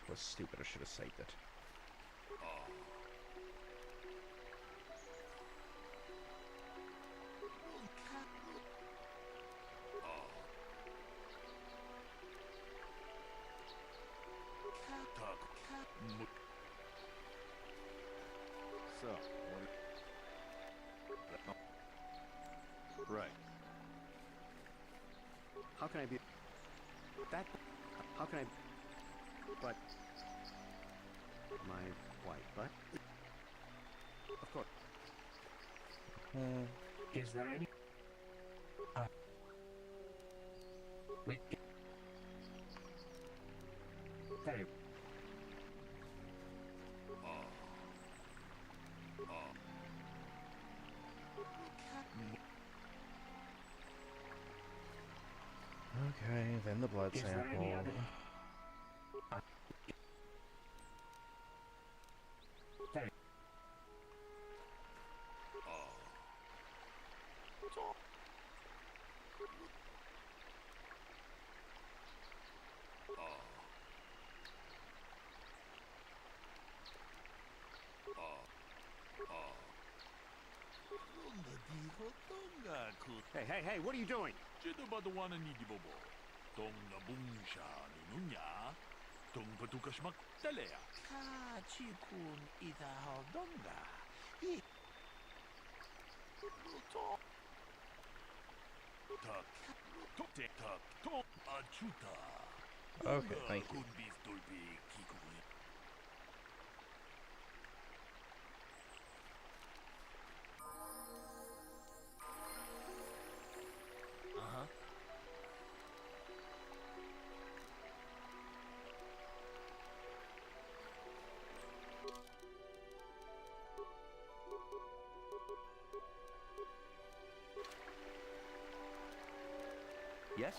Was stupid, I should have saved it. So, right. How can I be that? How can I? But my wife, but of course. Is there any? Wait. Very. Okay, then the blood sample. Hey, what are you doing? Okay, thank you. Yes?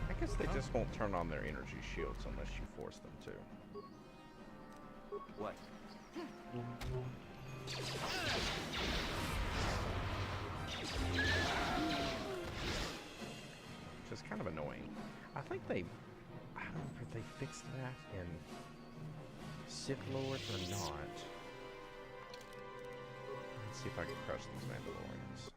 I guess they just won't turn on their energy shields unless you force them to. What? Which is kind of annoying. I think they... I don't know if they fixed that in Sith Lord or not. Let's see if I can crush these Mandalorians.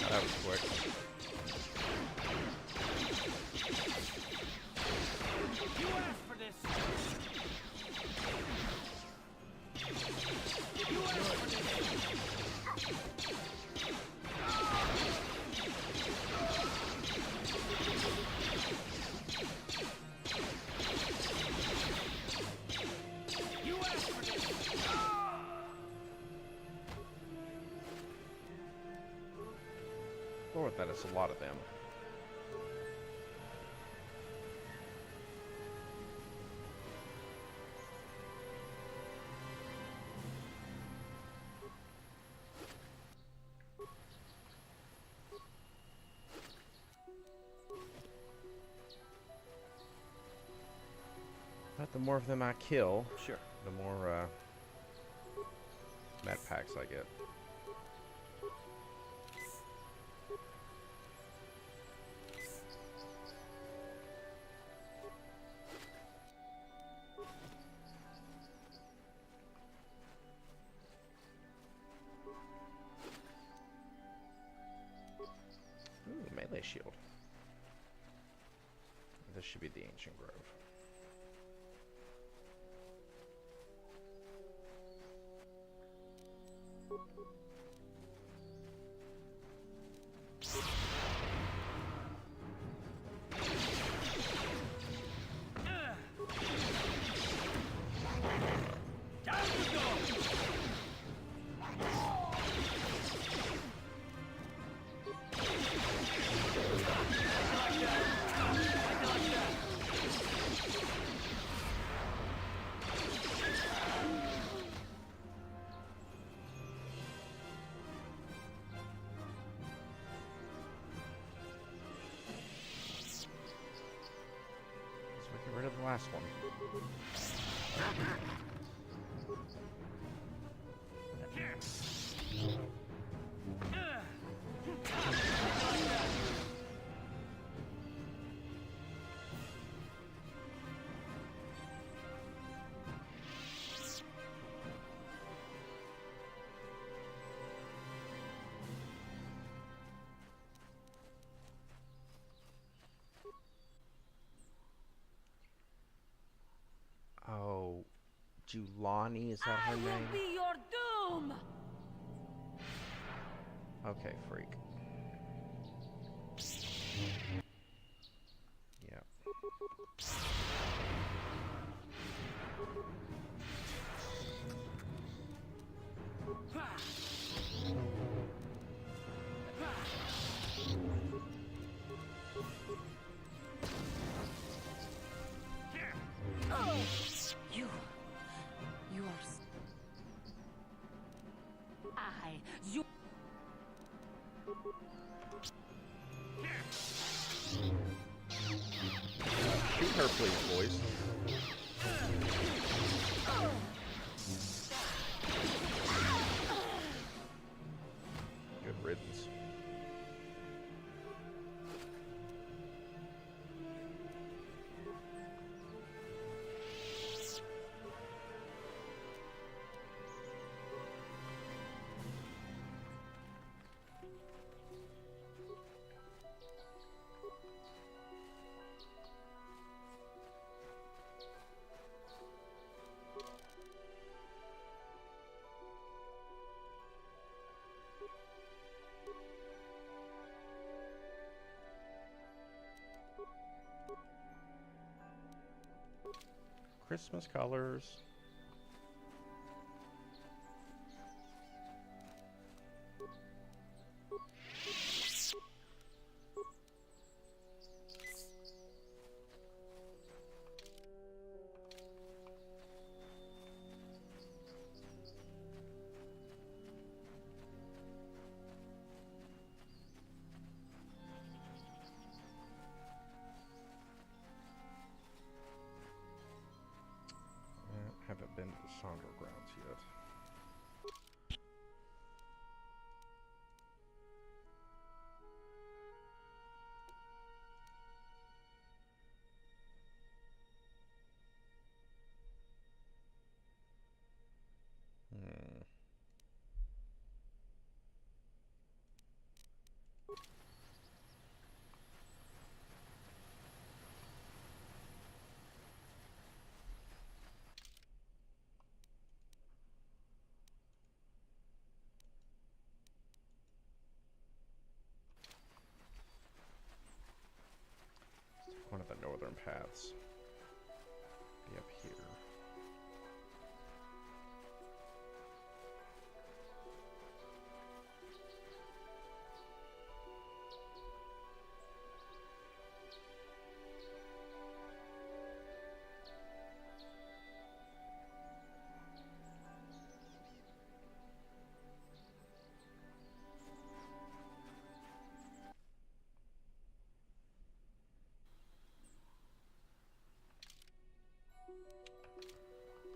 That was quick. You asked for this. You asked for this. You asked for this. Lord, that is a lot of them. But the more of them I kill, Sure. the more med packs I get. Ooh, melee shield. This should be the Ancient Grove. Get rid of the last one. Oh, Julani, is that her name? Be your doom! Okay, freak. Yeah. You are... You... Shoot her, please, boys. Good riddance. Christmas colors. been to the Sandor grounds yet. One of the northern paths. Be up here.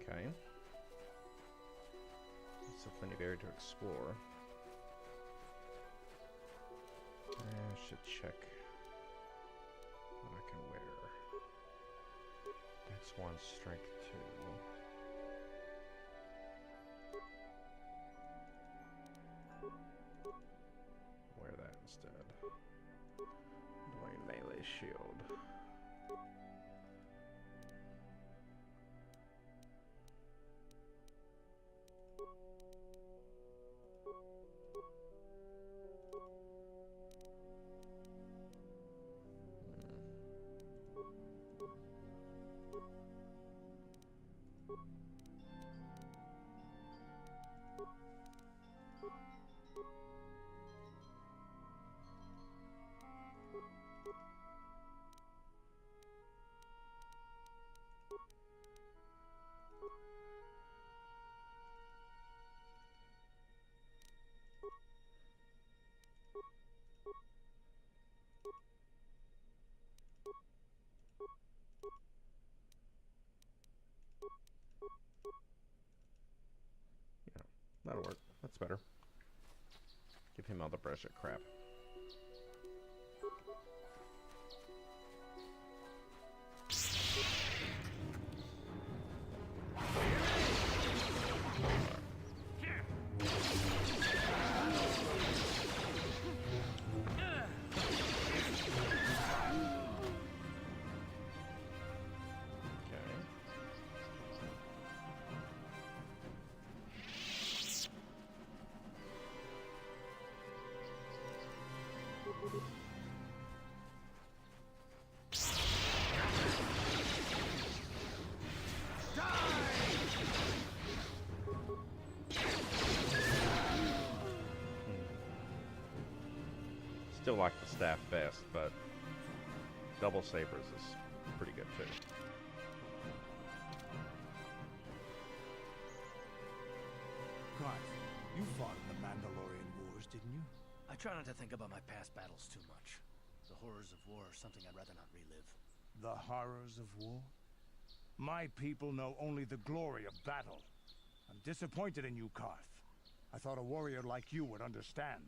Okay. Still plenty of area to explore. I should check what I can wear. Dex 1, Strength 2. Wear that instead. Doing melee shield. Yeah, that'll work. That's better. Give him all the pressure crap. Still like the staff best, but double sabers is pretty good too. Karth, you fought in the Mandalorian Wars, didn't you? I try not to think about my past battles too much. The horrors of war are something I'd rather not relive. The horrors of war? My people know only the glory of battle. I'm disappointed in you, Karth. I thought a warrior like you would understand.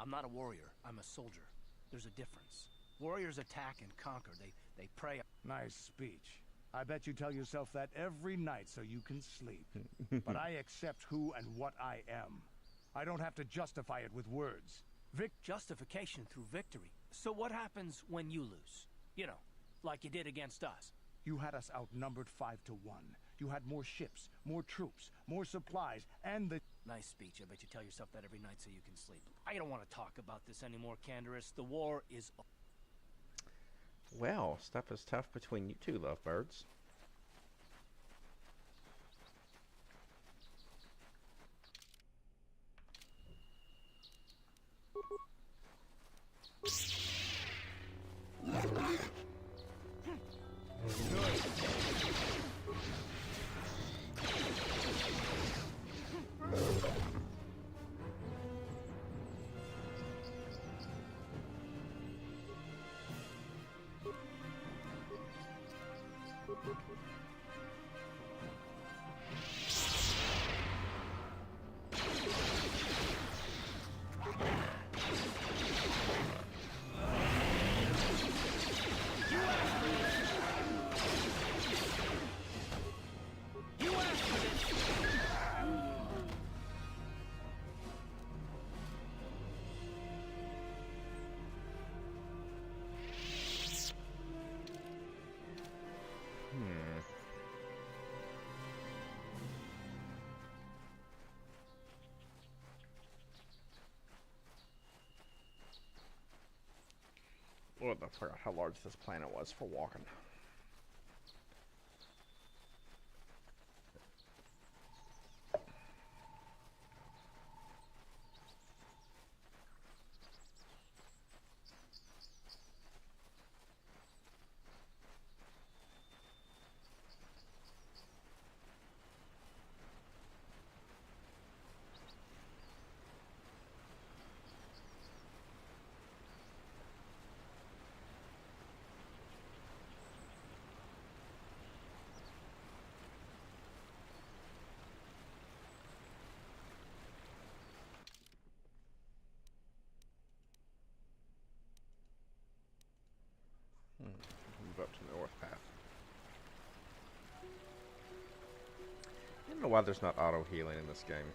I'm not a warrior. I'm a soldier. There's a difference. Warriors attack and conquer. They prey. Nice speech. I bet you tell yourself that every night so you can sleep. But I accept who and what I am. I don't have to justify it with words. Justification through victory. So what happens when you lose? You know, like you did against us. You had us outnumbered 5-1. You had more ships, more troops, more supplies, and the... Nice speech. I bet you tell yourself that every night so you can sleep. I don't want to talk about this anymore, Canderous. The war is... Well, stuff is tough between you two lovebirds. Oh, I forgot how large this planet was for walking. Move up to the north path. I don't know why there's not auto healing in this game.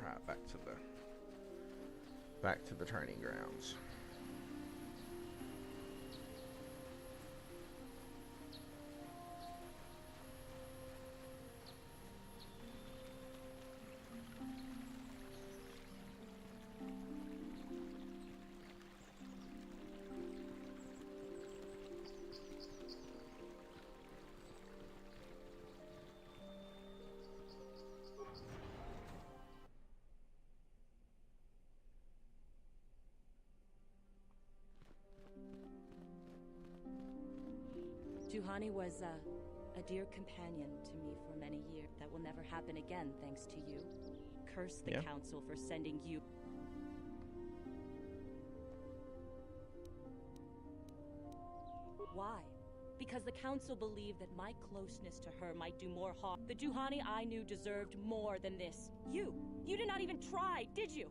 Alright, back to the training grounds. Juhani was a dear companion to me for many years. That will never happen again, thanks to you. Curse the council for sending you. Why? Because the council believed that my closeness to her might do more harm. The Juhani I knew deserved more than this. You did not even try, did you?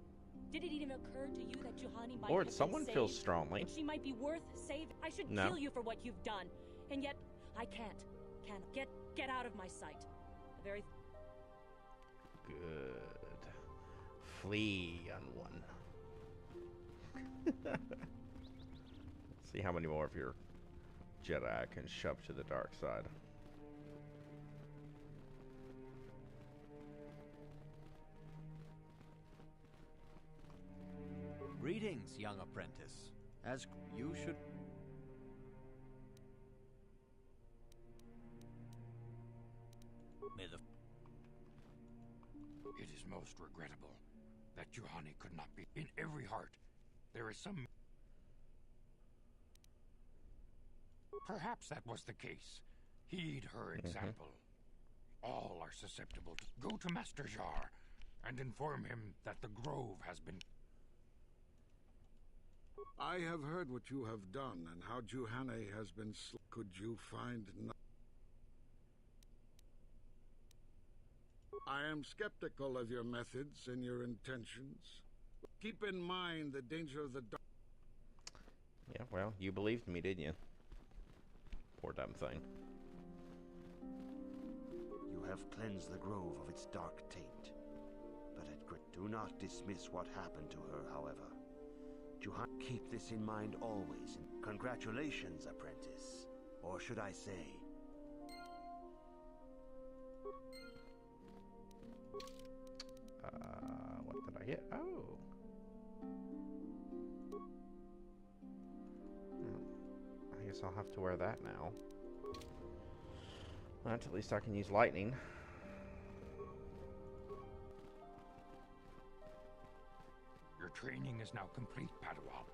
Did it even occur to you that Juhani might Lord, have someone been feels saved? strongly. She might be worth saving. I should kill you for what you've done. And yet, I can't. Get out of my sight. A very... Good. Flee, young one. See how many more of your Jedi I can shove to the dark side. Greetings, young apprentice. As you should... May the... It is most regrettable that Juhani could not be. In every heart, there is some... Perhaps that was the case. Heed her example. All are susceptible to... Go to Master Jar and inform him that the grove has been... I have heard what you have done and how Juhani has been Could you find no... I am skeptical of your methods and your intentions. Keep in mind the danger of the dark. Yeah, well, you believed me, didn't you? Poor dumb thing. You have cleansed the grove of its dark taint. But do not dismiss what happened to her, however. Juhani, keep this in mind always. Congratulations, apprentice. Or should I say, get? Oh. I guess I'll have to wear that now. But at least I can use lightning. Your training is now complete, Padawan.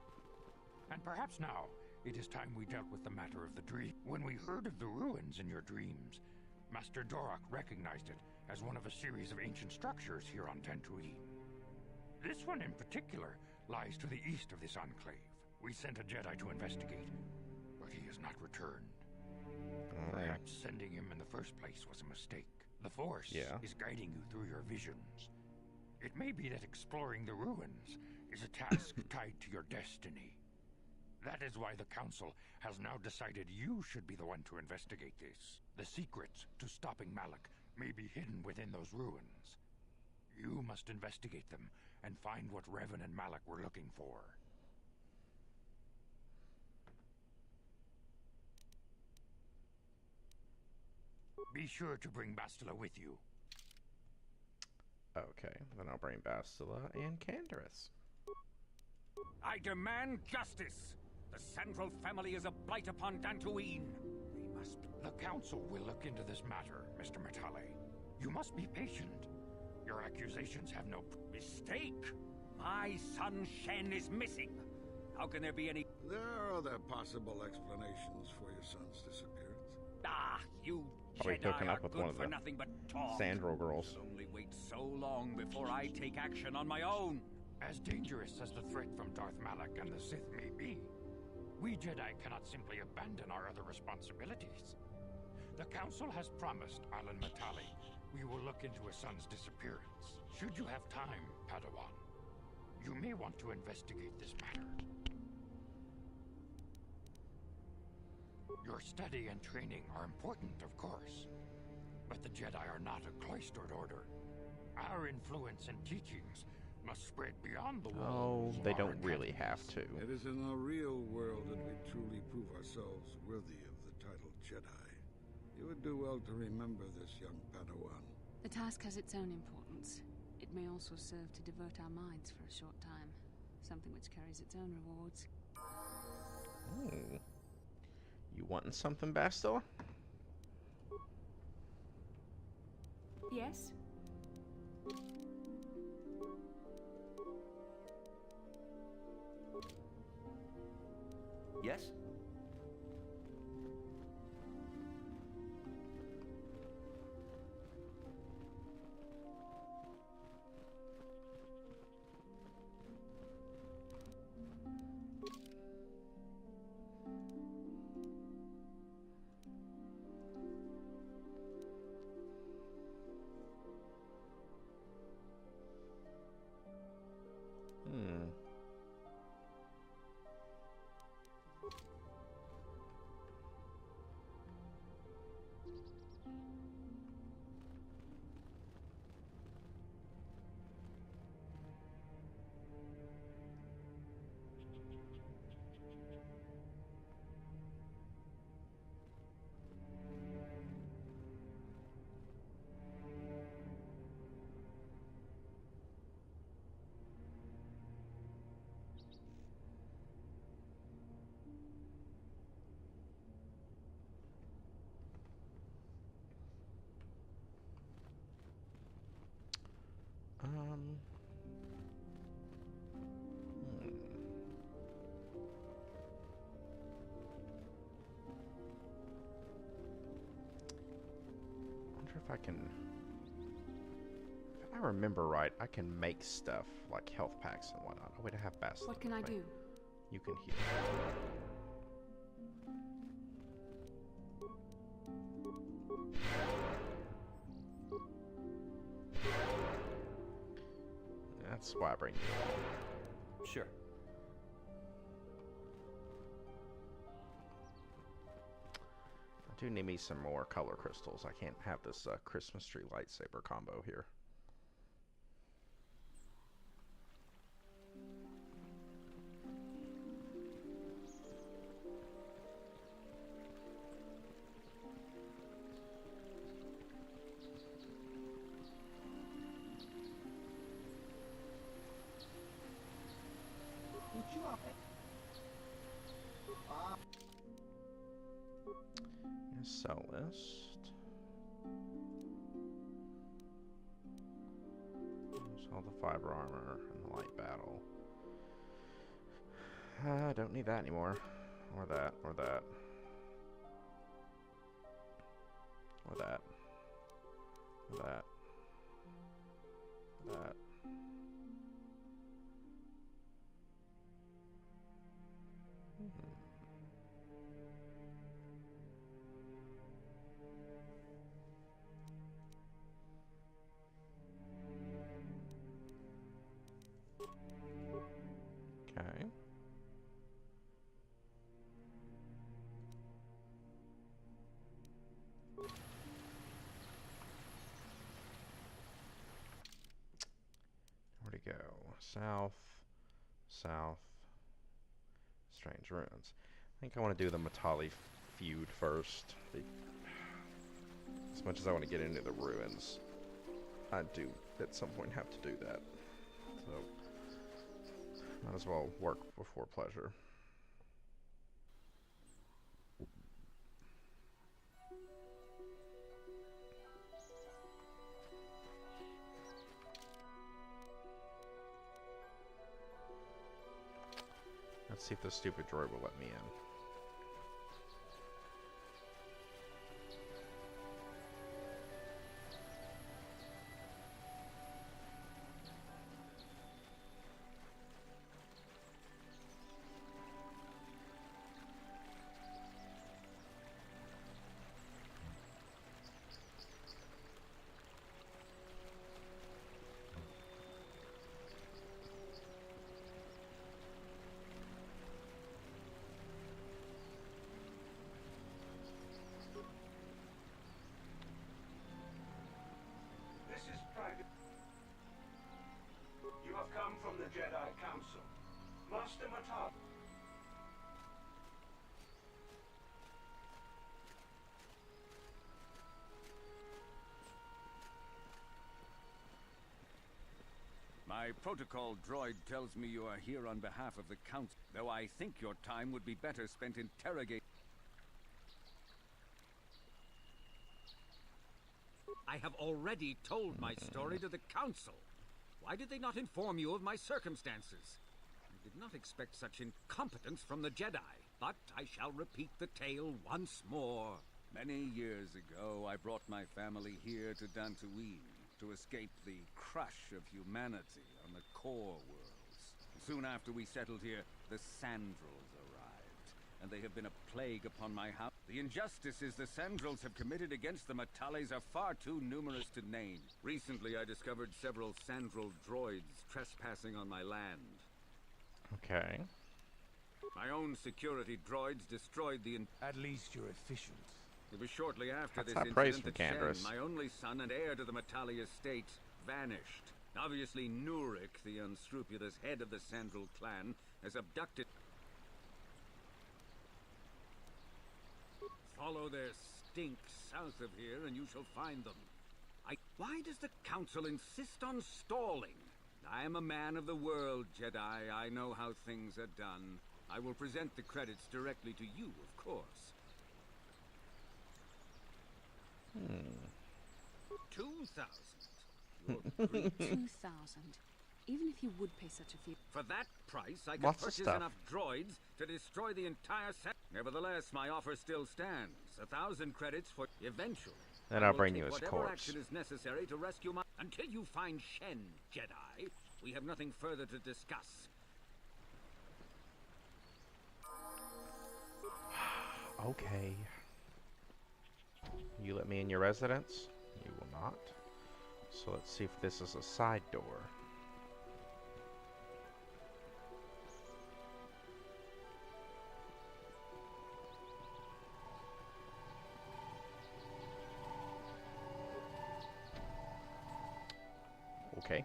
And perhaps now, it is time we dealt with the matter of the dream. When we heard of the ruins in your dreams, Master Dorak recognized it as one of a series of ancient structures here on Dantooine. This one in particular lies to the east of this enclave. We sent a Jedi to investigate, but he has not returned. Perhaps sending him in the first place was a mistake. The Force is guiding you through your visions. It may be that exploring the ruins is a task tied to your destiny. That is why the Council has now decided you should be the one to investigate this. The secrets to stopping Malak may be hidden within those ruins. You must investigate them and find what Revan and Malak were looking for. Be sure to bring Bastila with you. Okay, then I'll bring Bastila and Canderous. I demand justice! The Central family is a blight upon Dantooine. We must... The Council will look into this matter, Mr. Matale. You must be patient. Your accusations have no... Mistake? My son Shen is missing. How can there be any... There are other possible explanations for your son's disappearance. Ah, you Probably Jedi hooking are up with good one of for the nothing but talk. Sandro girls. Only wait so long before I take action on my own. As dangerous as the threat from Darth Malak and the Sith may be, we Jedi cannot simply abandon our other responsibilities. The Council has promised Alan Matale we will look into his son's disappearance. Should you have time, Padawan, you may want to investigate this matter. Your study and training are important, of course, but the Jedi are not a cloistered order. Our influence and teachings must spread beyond the walls. Oh, they don't really have to. It is in the real world that we truly prove ourselves worthy of the title Jedi. You would do well to remember this, young Padawan. The task has its own importance. It may also serve to divert our minds for a short time. Something which carries its own rewards. Ooh. You wanting something, Bastila? Yes? Yes? Wonder if I can... If I remember right, I can make stuff like health packs and whatnot. Oh, wait, I have Bastila. What can I do? You can heal. That's why I bring you. Sure. I do need me some more color crystals. I can't have this Christmas tree lightsaber combo here. Sell list. Sell the fiber armor and the light battle. I don't need that anymore. Or that, or that. Or that. Or that. That. Okay. Where'd it go? South, south, strange ruins. I think I want to do the Matali feud first. As much as I want to get into the ruins, I do at some point have to do that. So, might as well work before pleasure. Let's see if the stupid droid will let me in. You have come from the Jedi Council. Master Matali. My protocol droid tells me you are here on behalf of the Council, though I think your time would be better spent interrogating. I have already told my story to the Council. Why did they not inform you of my circumstances? I did not expect such incompetence from the Jedi, but I shall repeat the tale once more. Many years ago, I brought my family here to Dantooine to escape the crush of humanity on the core worlds. Soon after we settled here, the Sandrels arrived, and they have been a plague upon my house. The injustices the Sandrels have committed against the Matalis are far too numerous to name. Recently, I discovered several Sandrel droids trespassing on my land. Okay. My own security droids destroyed the... At least you're efficient. It was shortly after That's this high praise incident from that Candace. Shen, my only son and heir to the Matali estate, vanished. Obviously, Nurik, the unscrupulous head of the Sandrel clan, has abducted... Follow their stink south of here and you shall find them. Why does the Council insist on stalling? I am a man of the world, Jedi. I know how things are done. I will present the credits directly to you, of course. 2,000. You're greedy. 2,000. Even if you would pay such a fee. For that price, I can Lots of purchase stuff. enough droids to destroy the entire set. Nevertheless, my offer still stands. 1,000 credits for eventually. Then I I'll will bring take you his whatever corpse. action is necessary to rescue my... Until you find Shen, Jedi, we have nothing further to discuss. Okay. You let me in your residence? You will not. So let's see if this is a side door. Okay.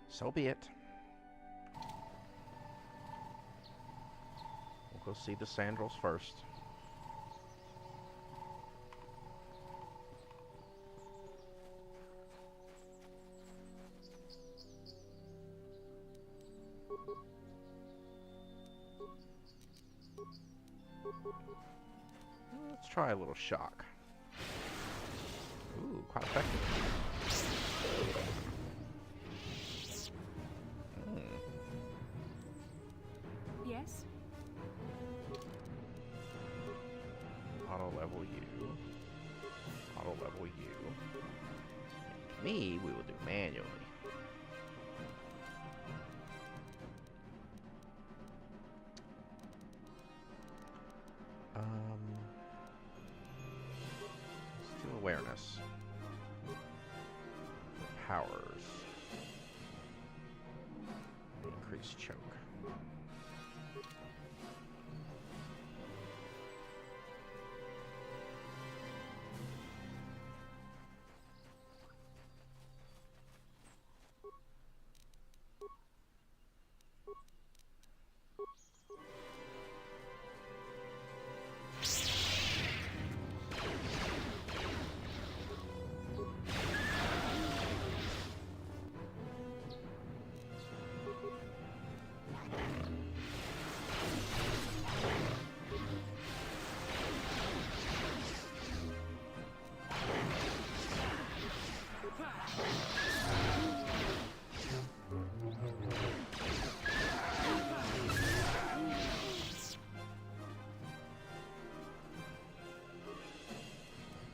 So be it. We'll go see the Sandrels first. try a little shock. Ooh, quite effective. Yes? Auto level you. Auto level you. Me, we will do manually. Let's do awareness. Powers. Increase choke.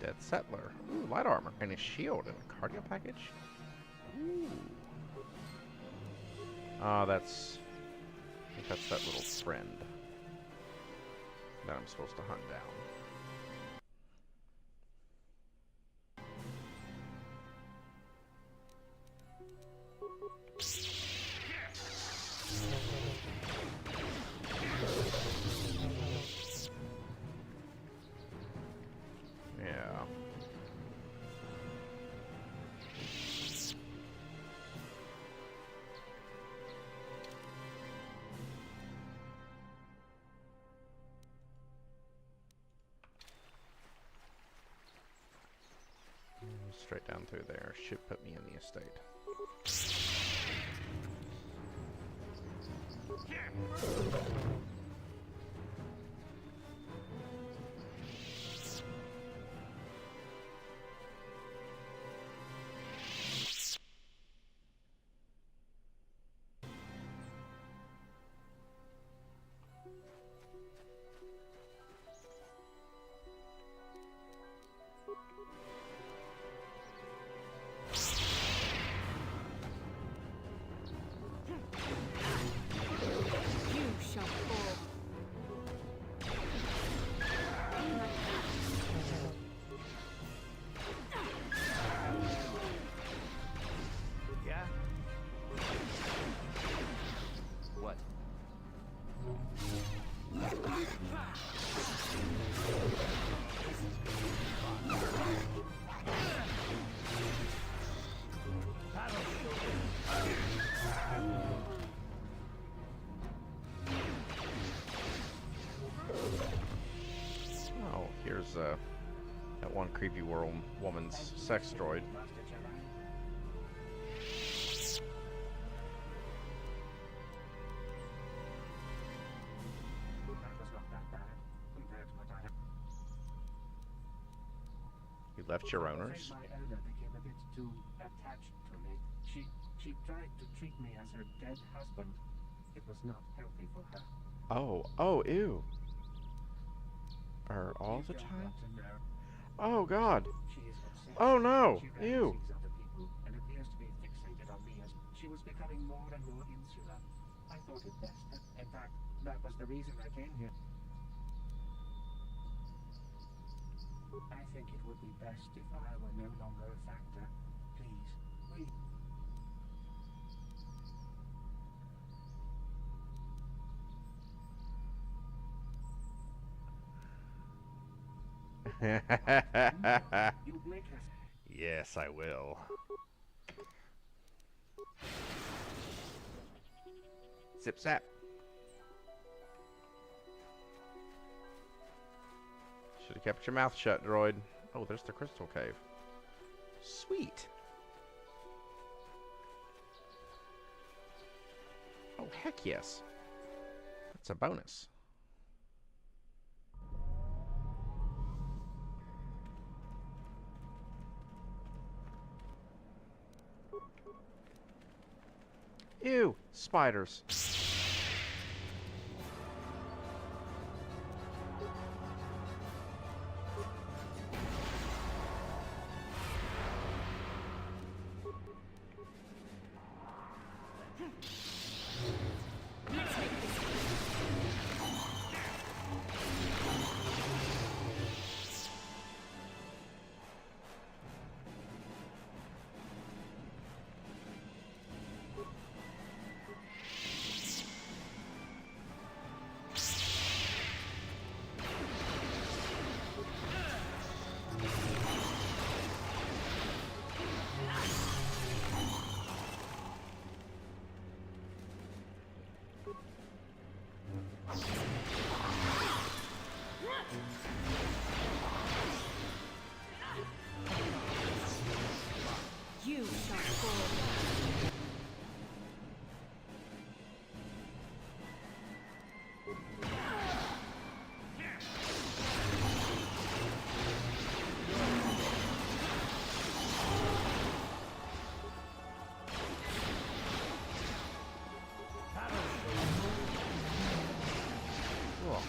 Dead Settler. Ooh, light armor and a shield and a cardio package. Ooh. Oh, that's... I think that's that little friend that I'm supposed to hunt down. Yeah. Straight down through there should put me in the estate. Oh, here's that one creepy woman's sex droid. You left your owners? My owner became a bit too attached to me. She tried to treat me as her dead husband. It was not healthy for her. Oh, ew. Or all the time? Oh God. Oh no, ew. And appears to be fixated on me as she was becoming more and more insular. I thought it best. In fact, that was the reason I came here. I think it would be best if I were no longer a factor. Please, Yes, I will. Zip zap. Should have kept your mouth shut, droid. Oh, there's the crystal cave. Sweet. Oh, heck yes. That's a bonus. Ew, spiders. You shall fall. Cool.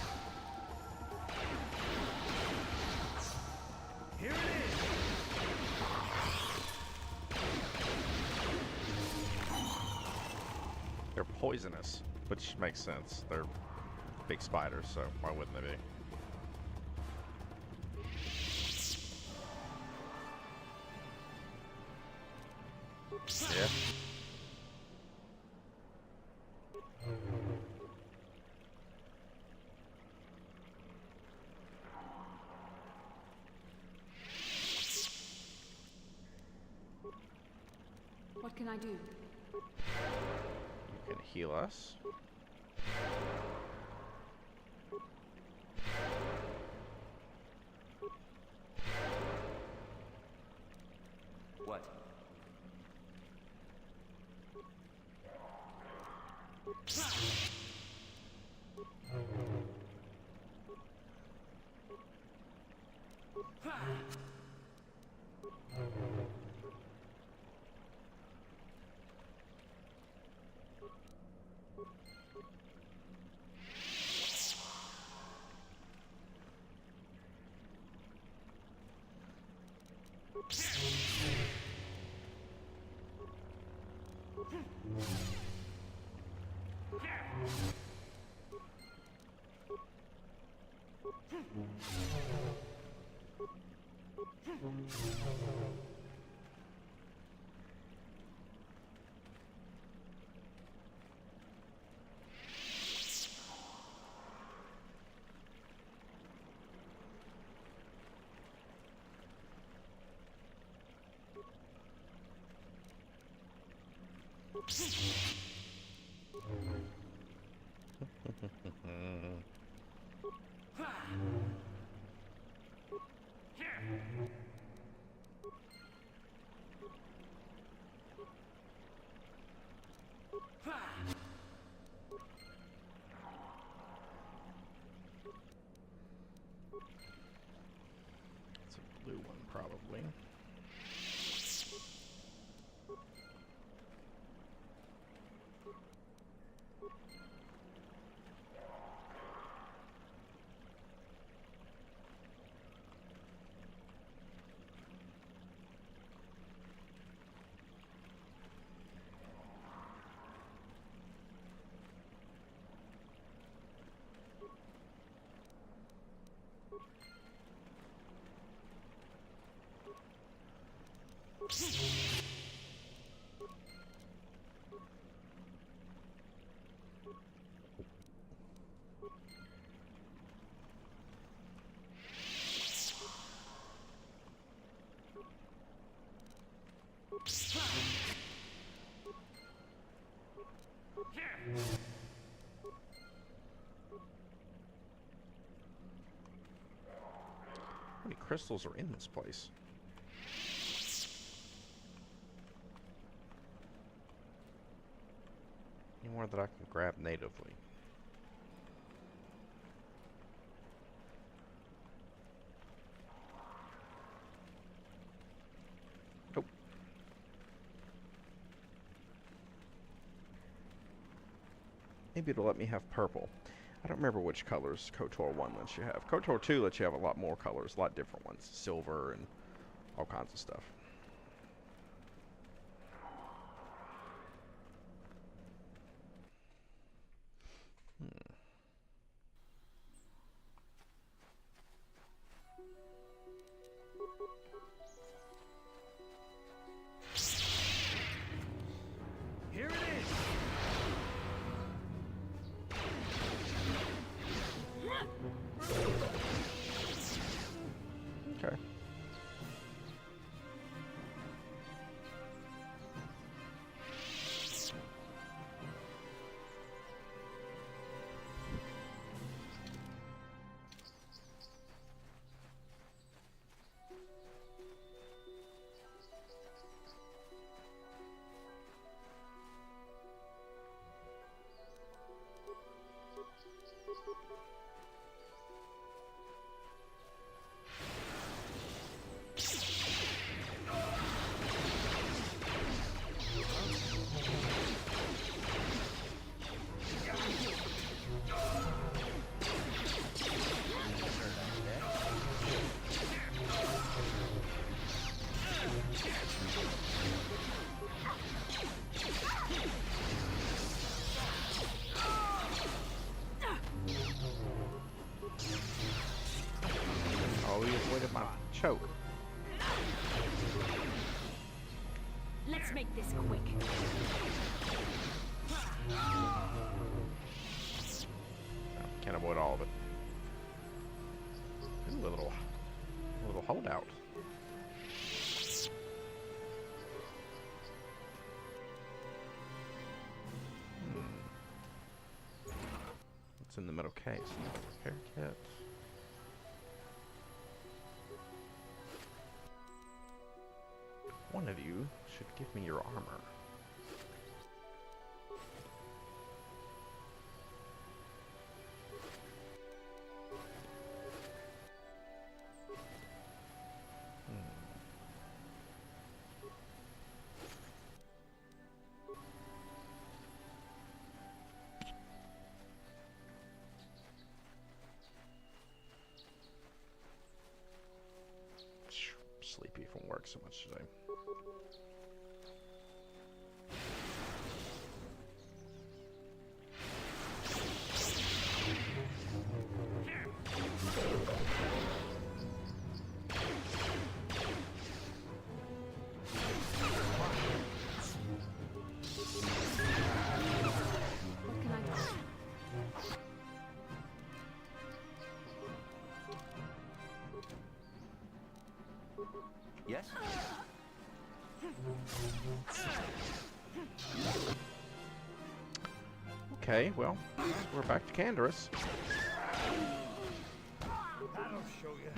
Here it is. They're poisonous, which makes sense. They're big spiders, so why wouldn't they be? Yeah. What can I do? You can heal us. What? It's a blue one, probably. How many crystals are in this place? Any more that I can grab natively? Nope. Maybe it'll let me have purple. I don't remember which colors KOTOR 1 lets you have. KOTOR 2 lets you have a lot more colors, a lot different ones. Silver and all kinds of stuff. Here it is. Okay. Oh, he avoided my choke. Let's make this quick. Can't avoid all of it. Ooh, a little holdout. What's in the middle case? Repair kit. One of you should give me your armor. Sleepy from work so much today. Yes? Okay, well, we're back to Canderous. That'll show you.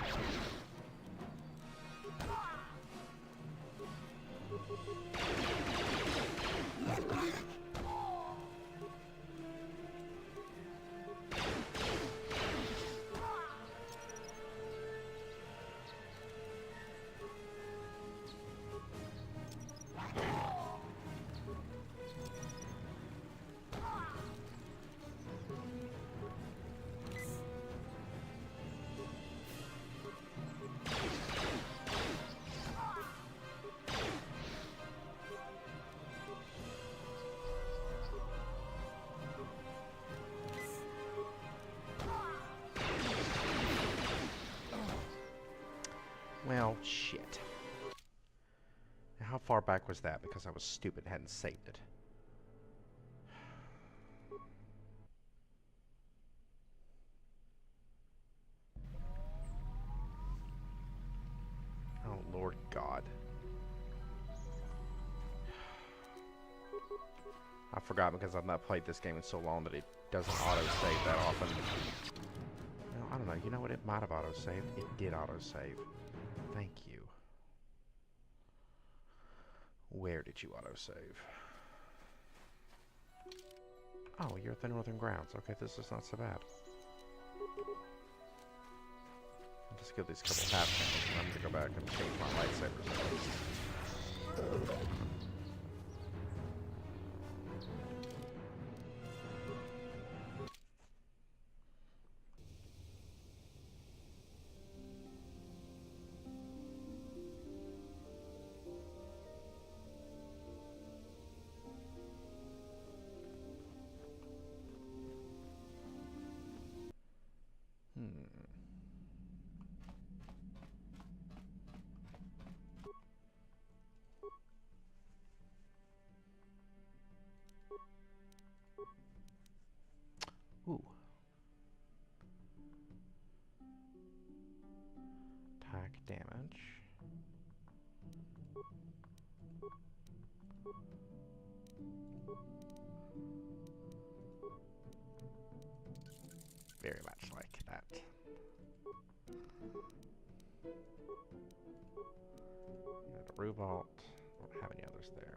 Well, shit. Now, how far back was that? Because I was stupid and hadn't saved it. Oh, Lord God. I forgot because I've not played this game in so long that it doesn't auto-save that often. Well, I don't know. You know what? It might have auto-saved. It did auto-save. Thank you. Where did you autosave? Oh, you're at the Northern Grounds. Okay, this is not so bad. I'll just give these couple tap things and I'm gonna go back and change my lightsabers. attack damage. Very much like that. And a Rubalt. Don't have any others there.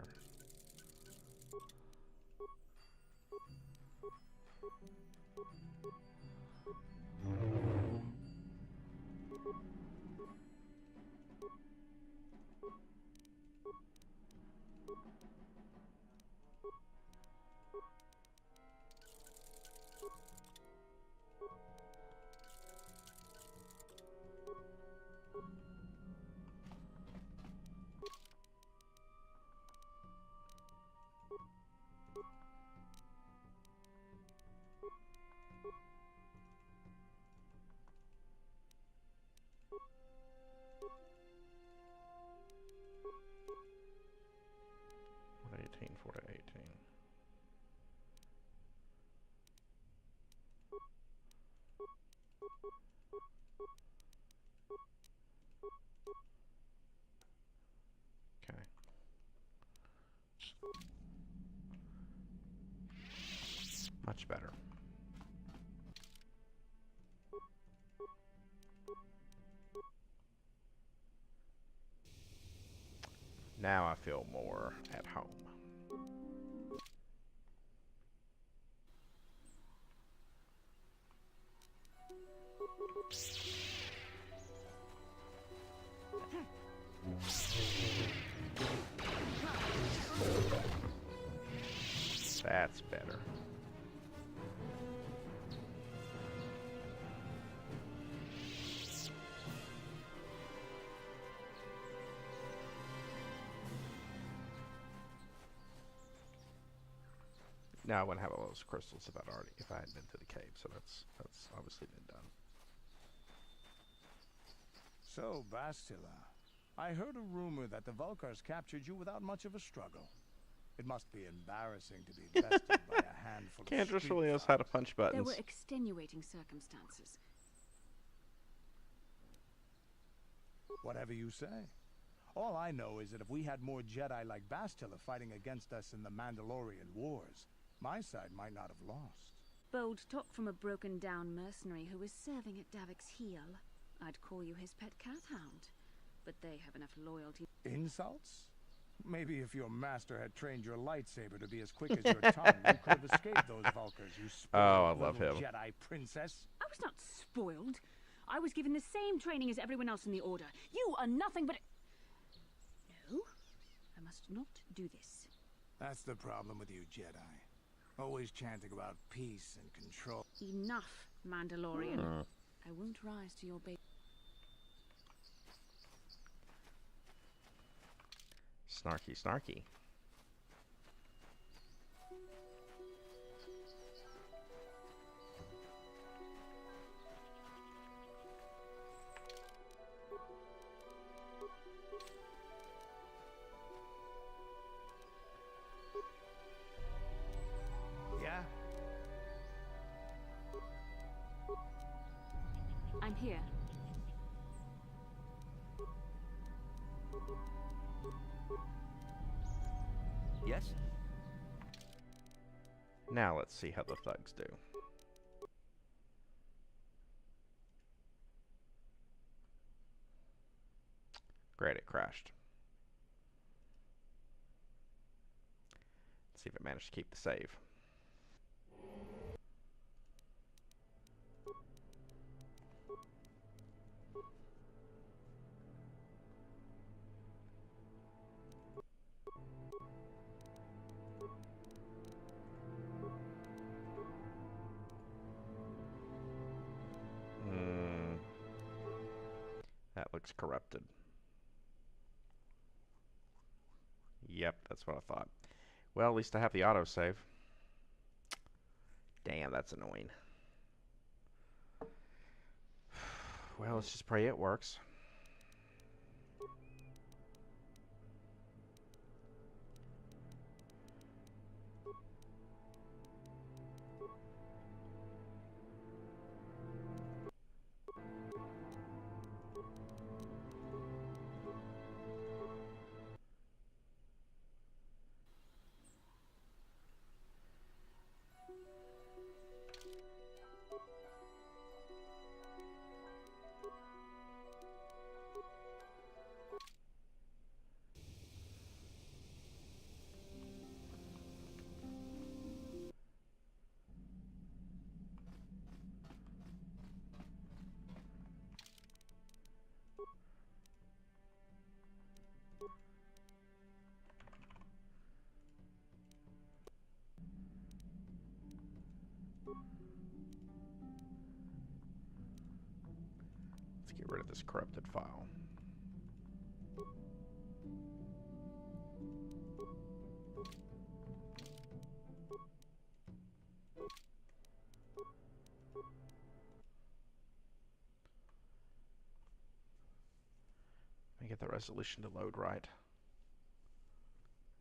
What 18, 4 to 18. Okay. Much better. Now I feel more at home. That's better. Now I wouldn't have all those crystals if I had been to the cave, so that's obviously been done. So, Bastila, I heard a rumor that the Vulkars captured you without much of a struggle. It must be embarrassing to be bested by a handful of Candace really knows how to punch buttons. There were extenuating circumstances. Whatever you say. All I know is that if we had more Jedi like Bastila fighting against us in the Mandalorian Wars, my side might not have lost. Bold talk from a broken-down mercenary who is serving at Davik's heel. I'd call you his pet cat hound, but they have enough loyalty. Insults? Maybe if your master had trained your lightsaber to be as quick as your tongue, you could have escaped those Vulkars, you spoiled little Jedi princess. I was not spoiled. I was given the same training as everyone else in the Order. You are nothing but... No, I must not do this. That's the problem with you Jedi. Always chanting about peace and control. Enough, Mandalorian. I won't rise to your bait. Snarky, snarky. Yeah? I'm here. Yes? Now let's see how the thugs do. Great, it crashed. Let's see if it managed to keep the save. That looks corrupted. Yep, that's what I thought. Well, at least I have the autosave. Damn, that's annoying. Well, let's just pray it works. rid of this corrupted file. Let me get the resolution to load right.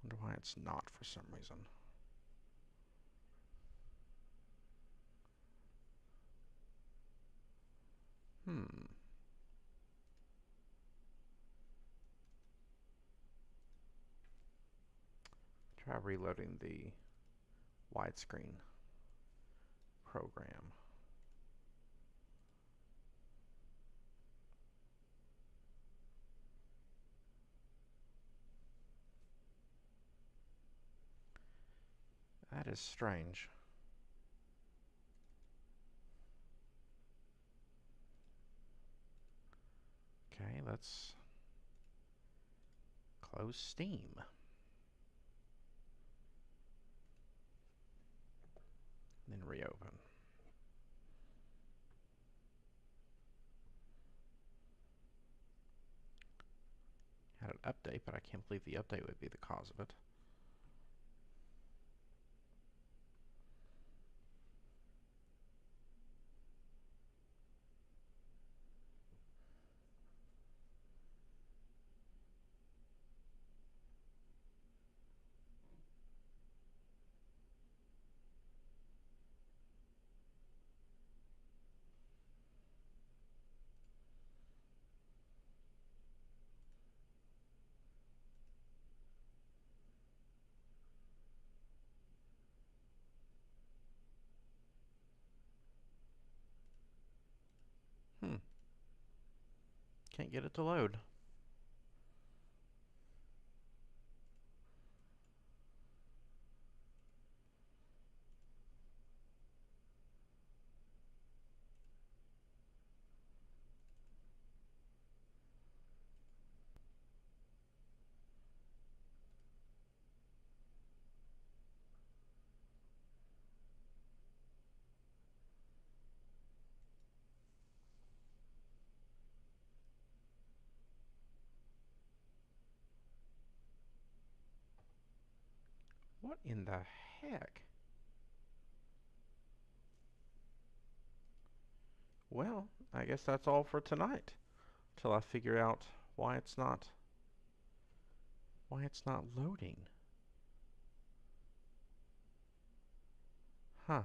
Wonder why it's not for some reason. Try reloading the widescreen program. That is strange. Okay, let's close Steam. Then reopen. Had an update, but I can't believe the update would be the cause of it. Can't get it to load. What in the heck? Well, I guess that's all for tonight. Till I figure out why it's not loading. Huh.